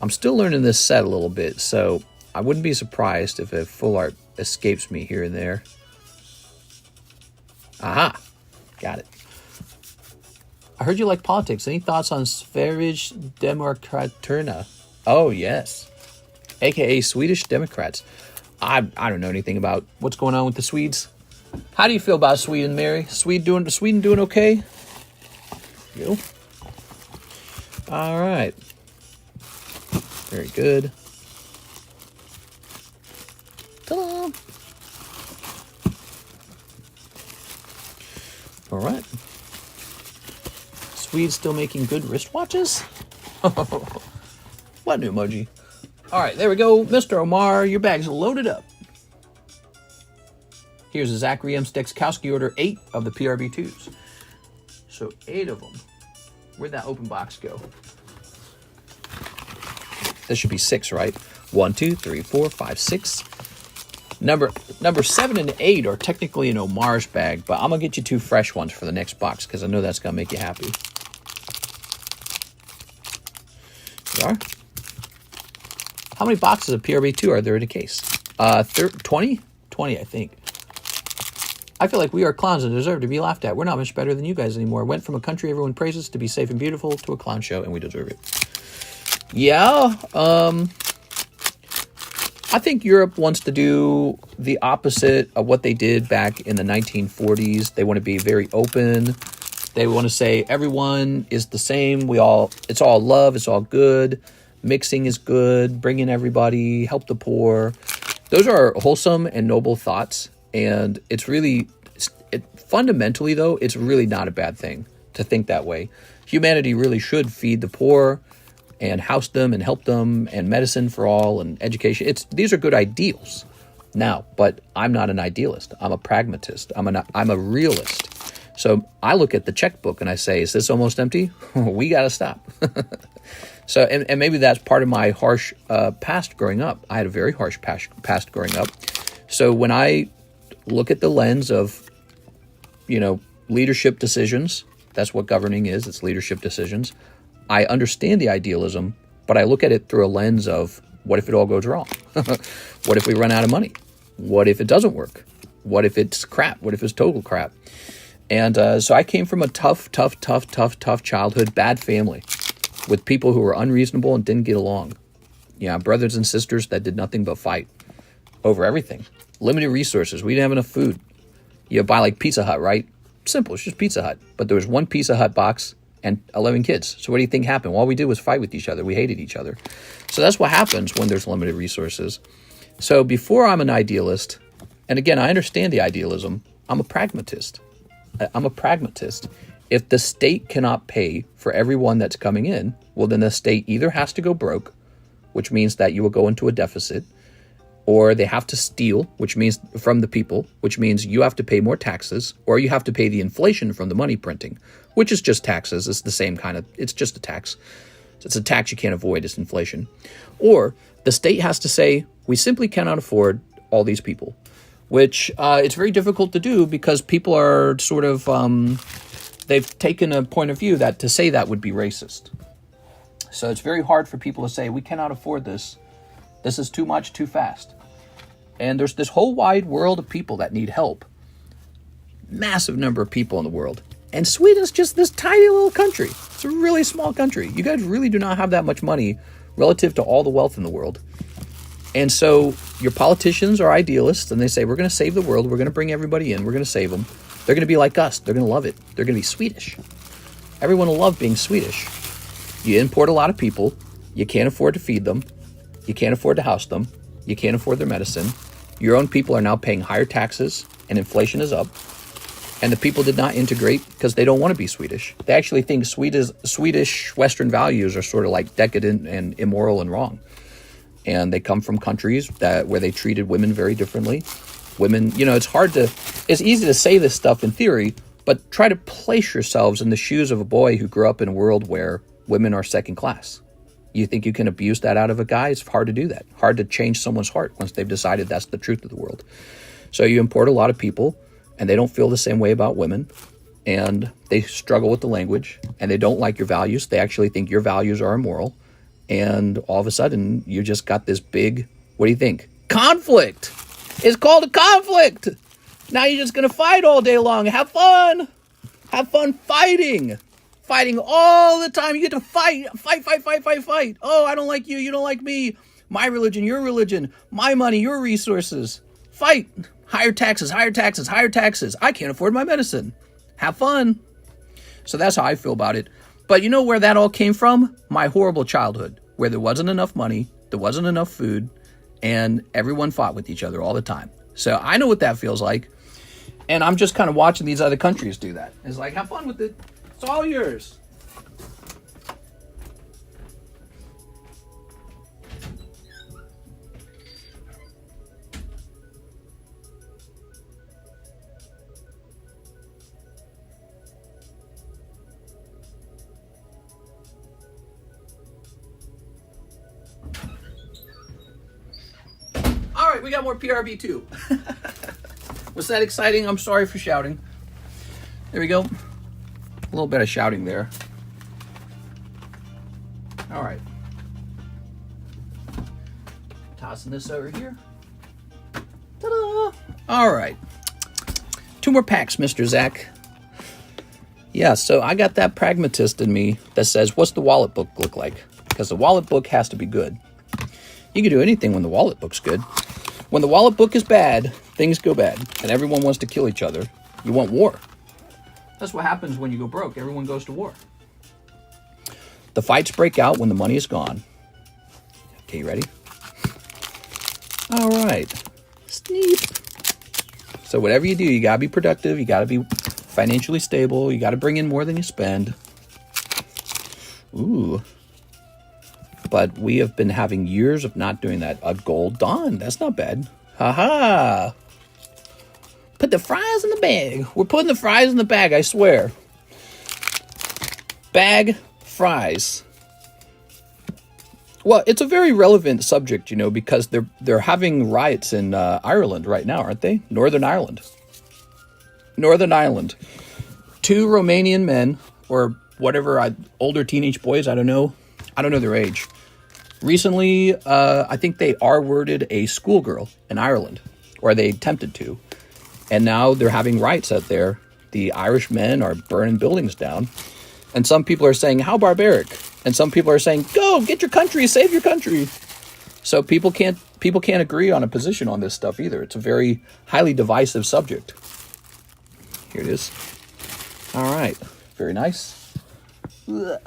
I'm still learning this set a little bit, so I wouldn't be surprised if a full art escapes me here and there. Aha! Got it. I heard you like politics. Any thoughts on Sveriges Demokraterna? Oh, yes. AKA Swedish Democrats. I don't know anything about what's going on with the Swedes. How do you feel about Sweden, Mary? Sweden doing okay? You? All right. Very good. Ta-da! All right. Swedes still making good wristwatches? What new emoji? All right, there we go. Mr. Omar, your bag's loaded up. Here's a Zachary M. Stekskowski order 8 of the PRB2s. So 8 of them. Where'd that open box go? This should be 6, right? 1, 2, 3, 4, 5, 6. Number 7 and 8 are technically an Omar's bag, but I'm going to get you 2 fresh ones for the next box because I know that's going to make you happy. There are. How many boxes of PRB2 are there in a case? 20? 20, I think. I feel like we are clowns and deserve to be laughed at. We're not much better than you guys anymore. Went from a country everyone praises to be safe and beautiful to a clown show, and we deserve it. Yeah, I think Europe wants to do the opposite of what they did back in the 1940s. They want to be very open. They want to say everyone is the same. It's all love. It's all good. Mixing is good. Bring in everybody. Help the poor. Those are wholesome and noble thoughts. And it's really, fundamentally though, it's really not a bad thing to think that way. Humanity really should feed the poor and house them and help them, and medicine for all and education. These are good ideals now, but I'm not an idealist. I'm a pragmatist. I'm a realist. So I look at the checkbook and I say, is this almost empty? We got to stop. So, and maybe that's part of my harsh past growing up. I had a very harsh past growing up. So when I look at the lens of, leadership decisions, that's what governing is. It's leadership decisions. I understand the idealism, but I look at it through a lens of what if it all goes wrong? What if we run out of money? What if it doesn't work? What if it's crap? What if it's total crap? And so I came from a tough childhood, bad family with people who were unreasonable and didn't get along. Brothers and sisters that did nothing but fight over everything. Limited resources. We didn't have enough food. You buy like Pizza Hut, right? Simple. It's just Pizza Hut. But there was one Pizza Hut box and 11 kids. So what do you think happened? Well, all we did was fight with each other. We hated each other. So that's what happens when there's limited resources. So before I'm an idealist, and again, I understand the idealism, I'm a pragmatist. If the state cannot pay for everyone that's coming in, well, then the state either has to go broke, which means that you will go into a deficit, or they have to steal, which means from the people, which means you have to pay more taxes, or you have to pay the inflation from the money printing, which is just taxes. It's the same kind of, it's just a tax. It's a tax you can't avoid, it's inflation. Or the state has to say, we simply cannot afford all these people, which it's very difficult to do because people are sort of, they've taken a point of view that to say that would be racist. So it's very hard for people to say, we cannot afford this. This is too much, too fast. And there's this whole wide world of people that need help. Massive number of people in the world. And Sweden's just this tiny little country. It's a really small country. You guys really do not have that much money relative to all the wealth in the world. And so your politicians are idealists, and they say, we're going to save the world. We're going to bring everybody in. We're going to save them. They're going to be like us. They're going to love it. They're going to be Swedish. Everyone will love being Swedish. You import a lot of people. You can't afford to feed them. You can't afford to house them. You can't afford their medicine. Your own people are now paying higher taxes, and inflation is up. And the people did not integrate because they don't want to be Swedish. They actually think Swedish Western values are sort of like decadent and immoral and wrong. And they come from countries where they treated women very differently. Women, it's easy to say this stuff in theory, but try to place yourselves in the shoes of a boy who grew up in a world where women are second class. You think you can abuse that out of a guy? It's hard to do that. Hard to change someone's heart once they've decided that's the truth of the world. So you import a lot of people, and they don't feel the same way about women, and they struggle with the language, and they don't like your values. They actually think your values are immoral, and all of a sudden, you just got this big, what do you think? Conflict! It's called a conflict! Now you're just gonna fight all day long. Have fun! Have fun fighting! Fighting all the time. You get to fight. Fight. Oh, I don't like you. You don't like me. My religion, your religion. My money, your resources. Fight. Higher taxes. I can't afford my medicine. Have fun. So that's how I feel about it. But you know where that all came from? My horrible childhood, where there wasn't enough money, there wasn't enough food, and everyone fought with each other all the time. So I know what that feels like. And I'm just kind of watching these other countries do that. It's like, have fun with it. It's all yours. All right, we got more PRB2. Was that exciting? I'm sorry for shouting. There we go. A little bit of shouting there. All right. Tossing this over here. Ta-da! All right. 2 more packs, Mr. Zach. Yeah, so I got that pragmatist in me that says, what's the wallet book look like? Because the wallet book has to be good. You can do anything when the wallet book's good. When the wallet book is bad, things go bad, and everyone wants to kill each other. You want war. That's what happens when you go broke. Everyone goes to war. The fights break out when the money is gone. Okay, you ready? All right. Sneep. So whatever you do, you got to be productive. You got to be financially stable. You got to bring in more than you spend. Ooh. But we have been having years of not doing that. A gold dawn. That's not bad. Ha-ha. Put the fries in the bag. We're putting the fries in the bag, I swear. Bag fries. Well, it's a very relevant subject, because they're having riots in Ireland right now, aren't they? Northern Ireland. 2 Romanian men, or whatever, older teenage boys, I don't know their age. Recently, I think they R-worded a schoolgirl in Ireland, or they attempted to. And now they're having riots out there. The Irish men are burning buildings down. And some people are saying, how barbaric. And some people are saying, go, get your country, save your country. So people can't agree on a position on this stuff either. It's a very highly divisive subject. Here it is. All right. Very nice. Ugh.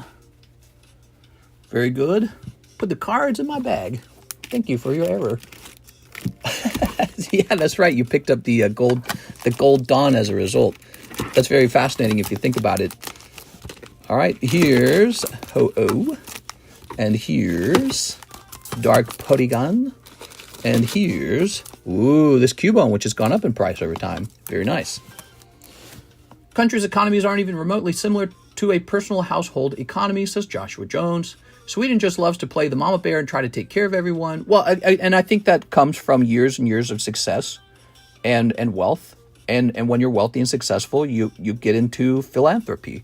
Very good. Put the cards in my bag. Thank you for your error. Yeah, that's right. You picked up the gold dawn as a result. That's very fascinating if you think about it. All right, here's Ho-Oh, and here's Dark Polygon, and here's this Cubone, which has gone up in price over time. Very nice. Countries' economies aren't even remotely similar to a personal household economy, says Joshua Jones. Sweden just loves to play the mama bear and try to take care of everyone. Well, and I think that comes from years and years of success and wealth. And when you're wealthy and successful, you get into philanthropy.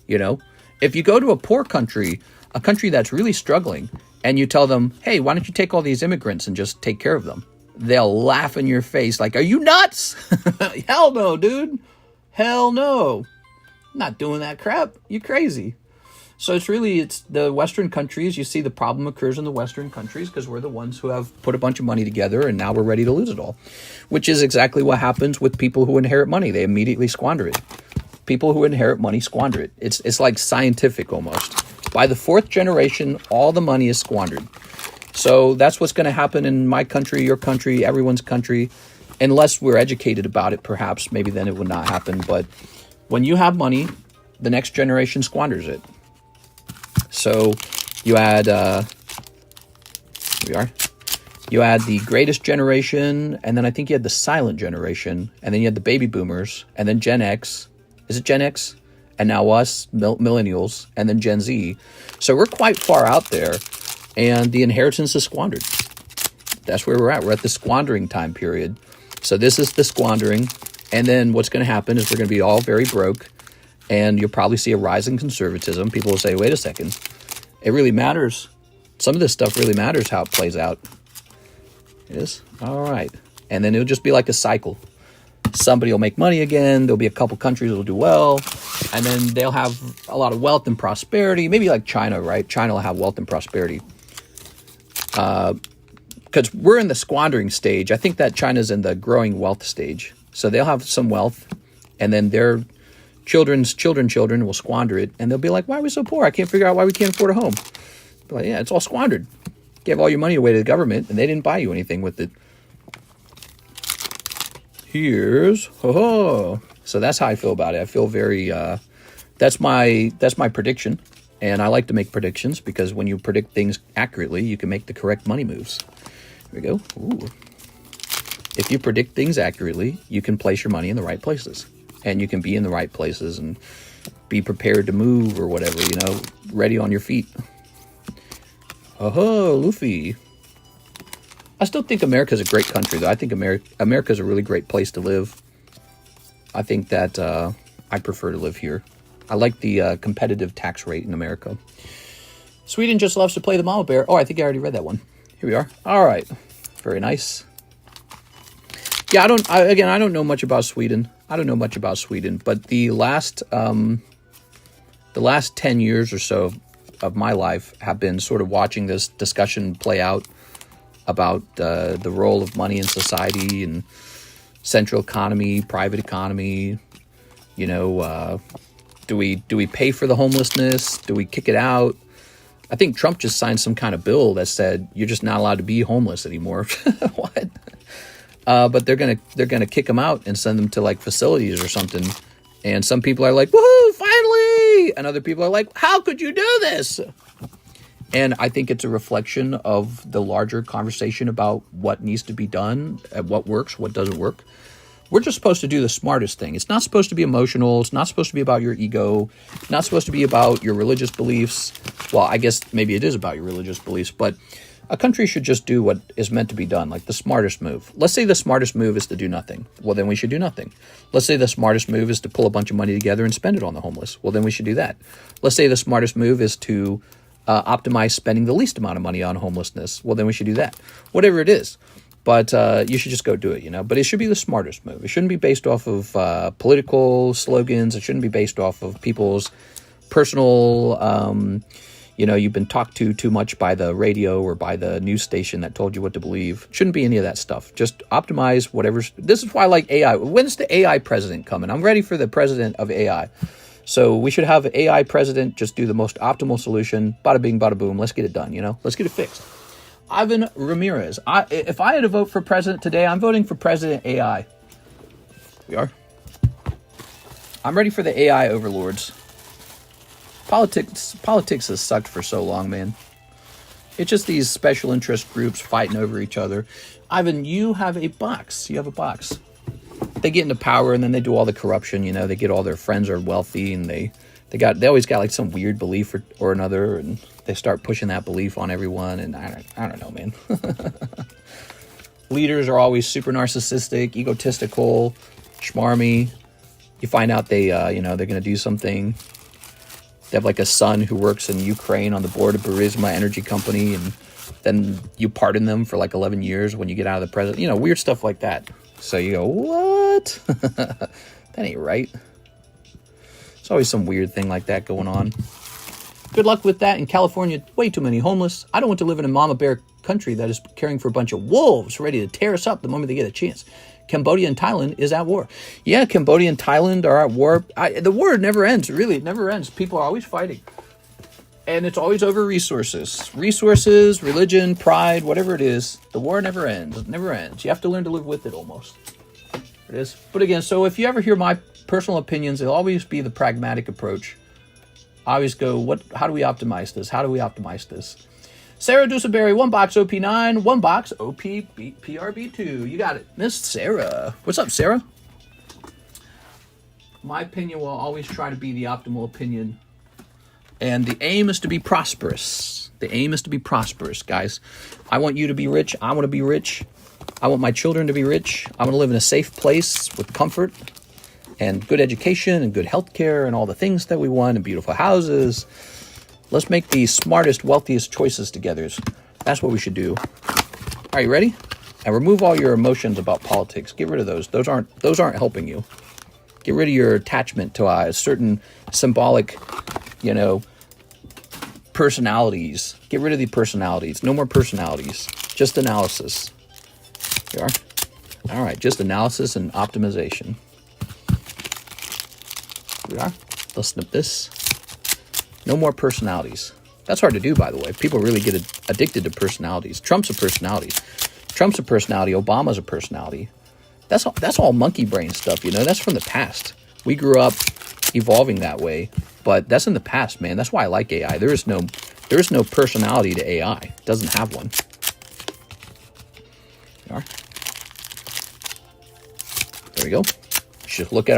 You know, if you go to a poor country, a country that's really struggling, and you tell them, hey, why don't you take all these immigrants and just take care of them? They'll laugh in your face like, are you nuts? Hell no, dude. Hell no. I'm not doing that crap. You're crazy. So it's the Western countries. You see the problem occurs in the Western countries because we're the ones who have put a bunch of money together and now we're ready to lose it all, which is exactly what happens with people who inherit money. They immediately squander it. People who inherit money squander it. It's like scientific almost. By the fourth generation, all the money is squandered. So that's what's going to happen in my country, your country, everyone's country, unless we're educated about it, perhaps. Maybe then it would not happen. But when you have money, the next generation squanders it. So you add, here we are. You add the greatest generation, and then I think you had the silent generation, and then you had the baby boomers, and then Gen X. Is it Gen X? And now us, millennials, and then Gen Z. So we're quite far out there, and the inheritance is squandered. That's where we're at. We're at the squandering time period. So this is the squandering, and then what's going to happen is we're going to be all very broke, and you'll probably see a rise in conservatism. People will say, wait a second, it really matters. Some of this stuff really matters how it plays out. It is? All right. And then it'll just be like a cycle. Somebody will make money again. There'll be a couple countries that will do well. And then they'll have a lot of wealth and prosperity. Maybe like China, right? China will have wealth and prosperity. Because we're in the squandering stage. I think that China's in the growing wealth stage. So they'll have some wealth. And then their children's children will squander it. And they'll be like, why are we so poor? I can't figure out why we can't afford a home. But yeah, it's all squandered. Gave all your money away to the government. And they didn't buy you anything with it. Here's, so that's how I feel about it. I feel very, that's my prediction. And I like to make predictions because when you predict things accurately, you can make the correct money moves. Here we go. Ooh. If you predict things accurately, you can place your money in the right places. And you can be in the right places and be prepared to move or whatever, you know, ready on your feet. Luffy. I still think America's a great country, though. I think America's a really great place to live. I think that I prefer to live here. I like the competitive tax rate in America. Sweden just loves to play the mama bear. Oh, I think I already read that one. Here we are. All right. Very nice. Yeah, I don't know much about Sweden. I don't know much about Sweden, but the last 10 years or so of my life have been sort of watching this discussion play out about the role of money in society and central economy, private economy. You know, do we pay for the homelessness? Do we kick it out? I think Trump just signed some kind of bill that said you're just not allowed to be homeless anymore. What? But they're gonna kick them out and send them to like facilities or something. And some people are like, woohoo, finally! And other people are like, how could you do this? And I think it's a reflection of the larger conversation about what needs to be done, what works, what doesn't work. We're just supposed to do the smartest thing. It's not supposed to be emotional. It's not supposed to be about your ego. It's not supposed to be about your religious beliefs. Well, I guess maybe it is about your religious beliefs, but a country should just do what is meant to be done, like the smartest move. Let's say the smartest move is to do nothing. Well, then we should do nothing. Let's say the smartest move is to pull a bunch of money together and spend it on the homeless. Well, then we should do that. Let's say the smartest move is to optimize spending the least amount of money on homelessness. Well, then we should do that. Whatever it is. But you should just go do it, you know. But it should be the smartest move. It shouldn't be based off of political slogans. It shouldn't be based off of people's personal, you've been talked to too much by the radio or by the news station that told you what to believe. It shouldn't be any of that stuff. Just optimize whatever's... This is why I like AI. When's the AI president coming? I'm ready for the president of AI. So we should have an AI president just do the most optimal solution. Bada bing, bada boom. Let's get it done, you know. Let's get it fixed. Ivan Ramirez. If I had to vote for president today, I'm voting for President AI. We are. I'm ready for the AI overlords. Politics has sucked for so long, man. It's just these special interest groups fighting over each other. Ivan, you have a box. You have a box. They get into power and then they do all the corruption, you know. They get all their friends are wealthy and they always got like some weird belief or another, and they start pushing that belief on everyone, and I don't know, man. Leaders are always super narcissistic, egotistical, schmarmy. You find out they, they're going to do something. They have like a son who works in Ukraine on the board of Burisma Energy Company, and then you pardon them for like 11 years when you get out of the president. Weird stuff like that. So you go, what? That ain't right. There's always some weird thing like that going on. Good luck with that. In California, way too many homeless. I don't want to live in a mama bear country that is caring for a bunch of wolves ready to tear us up the moment they get a chance. Cambodia and Thailand is at war. Yeah, Cambodia and Thailand are at war. The war never ends, really. It never ends. People are always fighting. And it's always over resources. Resources, religion, pride, whatever it is. The war never ends. It never ends. You have to learn to live with it almost. It is. But again, so if you ever hear my personal opinions, it'll always be the pragmatic approach. I always go, how do we optimize this? How do we optimize this? Sarah Duseberry, 1 box OP9, 1 box PRB02. You got it. Miss Sarah. What's up, Sarah? My opinion will always try to be the optimal opinion. And the aim is to be prosperous. The aim is to be prosperous, guys. I want you to be rich. I want to be rich. I want my children to be rich. I want to live in a safe place with comfort and good education and good health care and all the things that we want and beautiful houses. Let's make the smartest, wealthiest choices together. That's what we should do. Are you ready? And remove all your emotions about politics. Get rid of those. Those aren't helping you. Get rid of your attachment to a certain symbolic, personalities. Get rid of the personalities. No more personalities. Just analysis. Here we are. All right. Just analysis and optimization. Here we are. Let's snip this. No more personalities. That's hard to do, by the way. People really get addicted to personalities. Trump's a personality. Trump's a personality. Obama's a personality. That's all monkey brain stuff, That's from the past. We grew up evolving that way, but that's in the past, man. That's why I like AI. There is no personality to AI. It doesn't have one. There we go. Just look at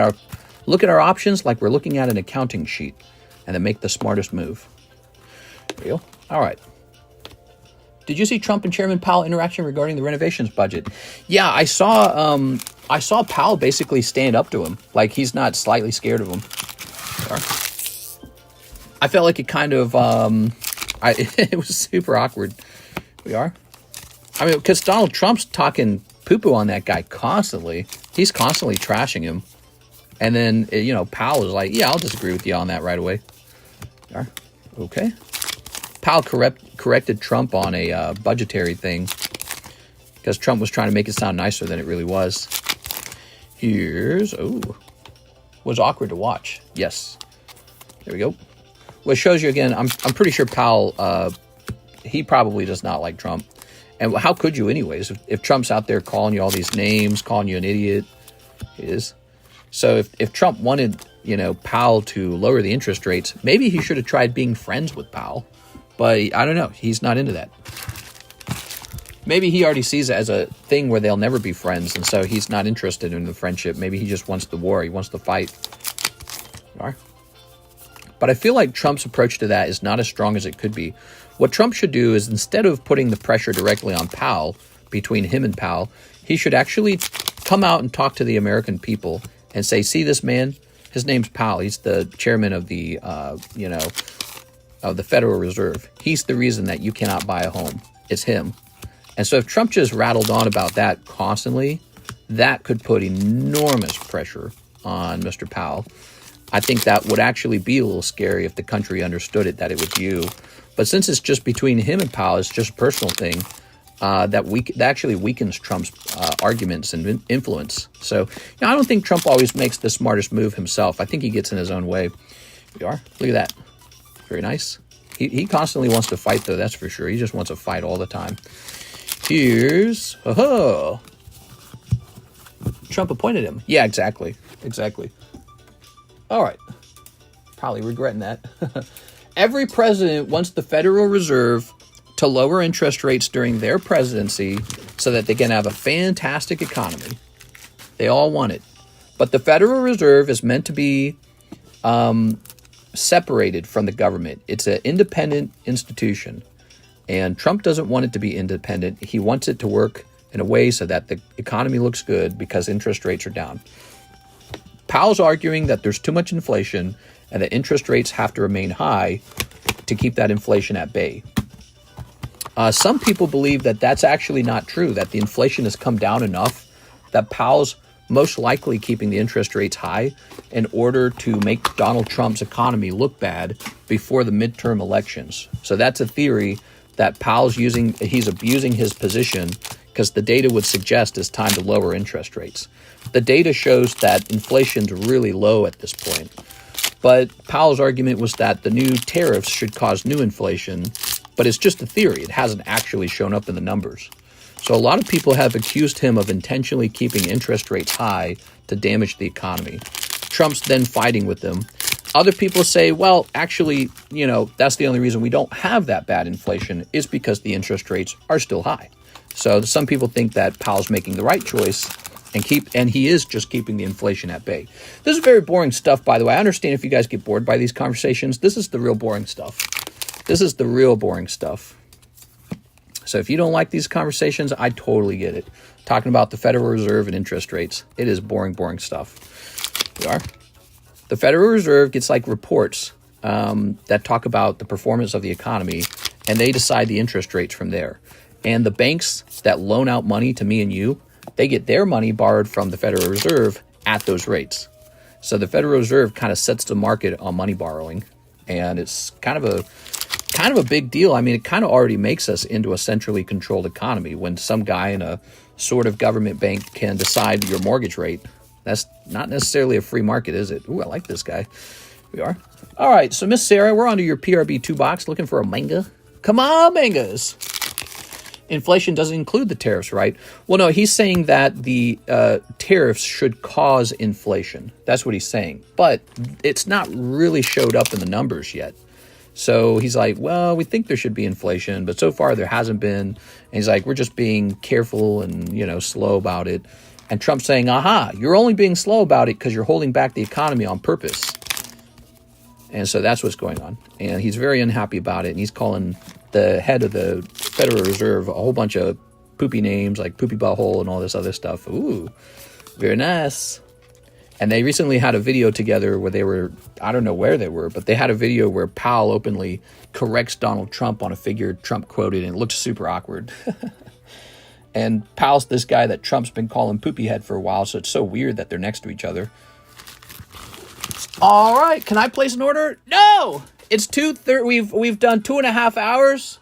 our options like we're looking at an accounting sheet, and then make the smartest move. There you go. All right. Did you see Trump and Chairman Powell interaction regarding the renovations budget? Yeah, I saw Powell basically stand up to him, like he's not slightly scared of him. I felt like it kind of, it was super awkward. We are. I mean, because Donald Trump's talking poo-poo on that guy constantly. He's constantly trashing him. And then, Powell is like, yeah, I'll disagree with you on that right away. Okay. Powell corrected Trump on a budgetary thing because Trump was trying to make it sound nicer than it really was. Was awkward to watch. Yes. There we go. Well, it shows you again, I'm pretty sure Powell, he probably does not like Trump. And how could you anyways? If Trump's out there calling you all these names, calling you an idiot, he is. So if Trump wanted, Powell to lower the interest rates, maybe he should have tried being friends with Powell. But I don't know. He's not into that. Maybe he already sees it as a thing where they'll never be friends, and so he's not interested in the friendship. Maybe he just wants the war. He wants the fight. But I feel like Trump's approach to that is not as strong as it could be. What Trump should do is, instead of putting the pressure directly on Powell, between him and Powell, he should actually come out and talk to the American people and say, see this man? His name's Powell. He's the chairman of the, of the Federal Reserve. He's the reason that you cannot buy a home. It's him. And so if Trump just rattled on about that constantly, that could put enormous pressure on Mr. Powell. I think that would actually be a little scary if the country understood it, that it was you. But since it's just between him and Powell, it's just a personal thing, that actually weakens Trump's arguments and influence. So I don't think Trump always makes the smartest move himself. I think he gets in his own way. Here we are. Look at that. Very nice. He constantly wants to fight, though, that's for sure. He just wants to fight all the time. Here's... Trump appointed him. Yeah, exactly. All right. Probably regretting that. Every president wants the Federal Reserve to lower interest rates during their presidency so that they can have a fantastic economy. They all want it. But the Federal Reserve is meant to be separated from the government. It's an independent institution. And Trump doesn't want it to be independent. He wants it to work in a way so that the economy looks good because interest rates are down. Powell's arguing that there's too much inflation and that interest rates have to remain high to keep that inflation at bay. Some people believe that that's actually not true, that the inflation has come down enough that Powell's most likely keeping the interest rates high in order to make Donald Trump's economy look bad before the midterm elections. So that's a theory that Powell's he's abusing his position because the data would suggest it's time to lower interest rates. The data shows that inflation's really low at this point. But Powell's argument was that the new tariffs should cause new inflation, but it's just a theory. It hasn't actually shown up in the numbers. So a lot of people have accused him of intentionally keeping interest rates high to damage the economy. Trump's then fighting with them. Other people say, well, actually, that's the only reason we don't have that bad inflation is because the interest rates are still high. So some people think that Powell's making the right choice and he is just keeping the inflation at bay. This is very boring stuff, by the way. I understand if you guys get bored by these conversations. This is the real boring stuff. This is the real boring stuff. So if you don't like these conversations, I totally get it. Talking about the Federal Reserve and interest rates. It is boring, boring stuff. We are. The Federal Reserve gets like reports that talk about the performance of the economy, and they decide the interest rates from there. And the banks that loan out money to me and you, they get their money borrowed from the Federal Reserve at those rates. So the Federal Reserve kind of sets the market on money borrowing, and it's kind of a big deal. I mean, it kind of already makes us into a centrally controlled economy when some guy in a sort of government bank can decide your mortgage rate. That's not necessarily a free market, is it? Ooh, I like this guy. We are. All right, so Miss Sarah, we're onto your PRB02 box looking for a manga. Come on, mangas. Inflation doesn't include the tariffs, right? Well, no, he's saying that the tariffs should cause inflation. That's what he's saying. But it's not really showed up in the numbers yet. So he's like, well, we think there should be inflation, but so far there hasn't been. And he's like, we're just being careful and, slow about it. And Trump's saying, aha, you're only being slow about it because you're holding back the economy on purpose. And so that's what's going on. And he's very unhappy about it. And he's calling the head of the Federal Reserve a whole bunch of poopy names like poopy butthole and all this other stuff. Ooh, very nice. And they recently had a video together where they were, I don't know where they were, but they had a video where Powell openly corrects Donald Trump on a figure Trump quoted, and it looks super awkward. And Powell's this guy that Trump's been calling poopy head for a while, so it's so weird that they're next to each other. All right, can I place an order? No! It's 2:30. We've done 2.5 hours.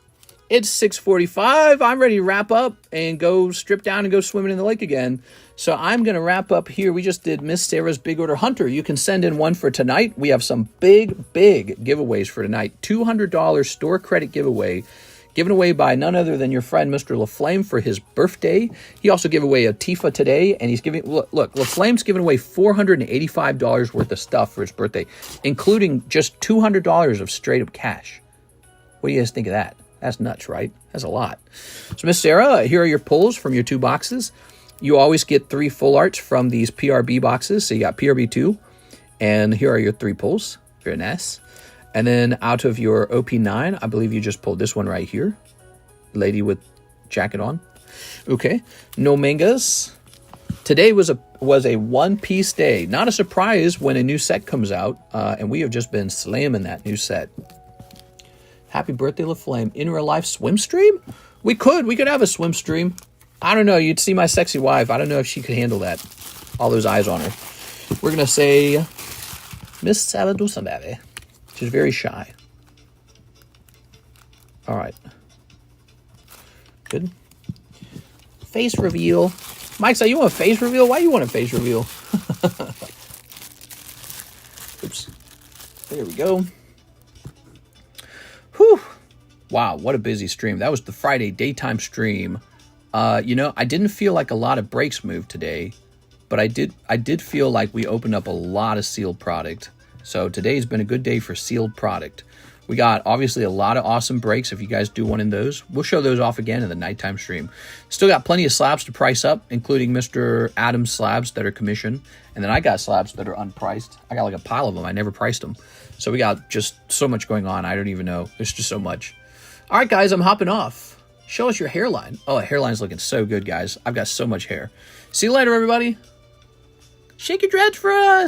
It's 6:45. I'm ready to wrap up and go strip down and go swimming in the lake again. So I'm going to wrap up here. We just did Miss Sarah's Big Order Hunter. You can send in one for tonight. We have some big giveaways for tonight. $200 store credit giveaway given away by none other than your friend Mr. LaFlame for his birthday. He also gave away a Tifa today, and he's giving, look, LaFlame's giving away $485 worth of stuff for his birthday, including just $200 of straight up cash. What do you guys think of that? That's nuts, right? That's a lot. So, Miss Sarah, here are your pulls from your 2 boxes. You always get 3 full arts from these PRB boxes. So you got PRB2, and here are your 3 pulls. Very nice. And then out of your OP9, I believe you just pulled this one right here. Lady with jacket on. Okay. No mangas. Today was a one-piece day. Not a surprise when a new set comes out. And we have just been slamming that new set. Happy birthday, LaFlame. In real life swim stream? We could have a swim stream. I don't know. You'd see my sexy wife. I don't know if she could handle that. All those eyes on her. We're going to say Miss Saladusa, baby. She's very shy. All right. Good. Face reveal. Mike said, you want a face reveal? Why do you want a face reveal? Oops. There we go. Whew. Wow, what a busy stream. That was the Friday daytime stream. I didn't feel like a lot of breaks moved today, but I did feel like we opened up a lot of sealed product. So today's been a good day for sealed product. We got obviously a lot of awesome breaks. If you guys do one in those, we'll show those off again in the nighttime stream. Still got plenty of slabs to price up, including Mr. Adam's slabs that are commissioned. And then I got slabs that are unpriced. I got like a pile of them. I never priced them. So we got just so much going on. I don't even know. There's just so much. All right, guys, I'm hopping off. Show us your hairline. Oh, the hairline's looking so good, guys. I've got so much hair. See you later, everybody. Shake your dreads for us.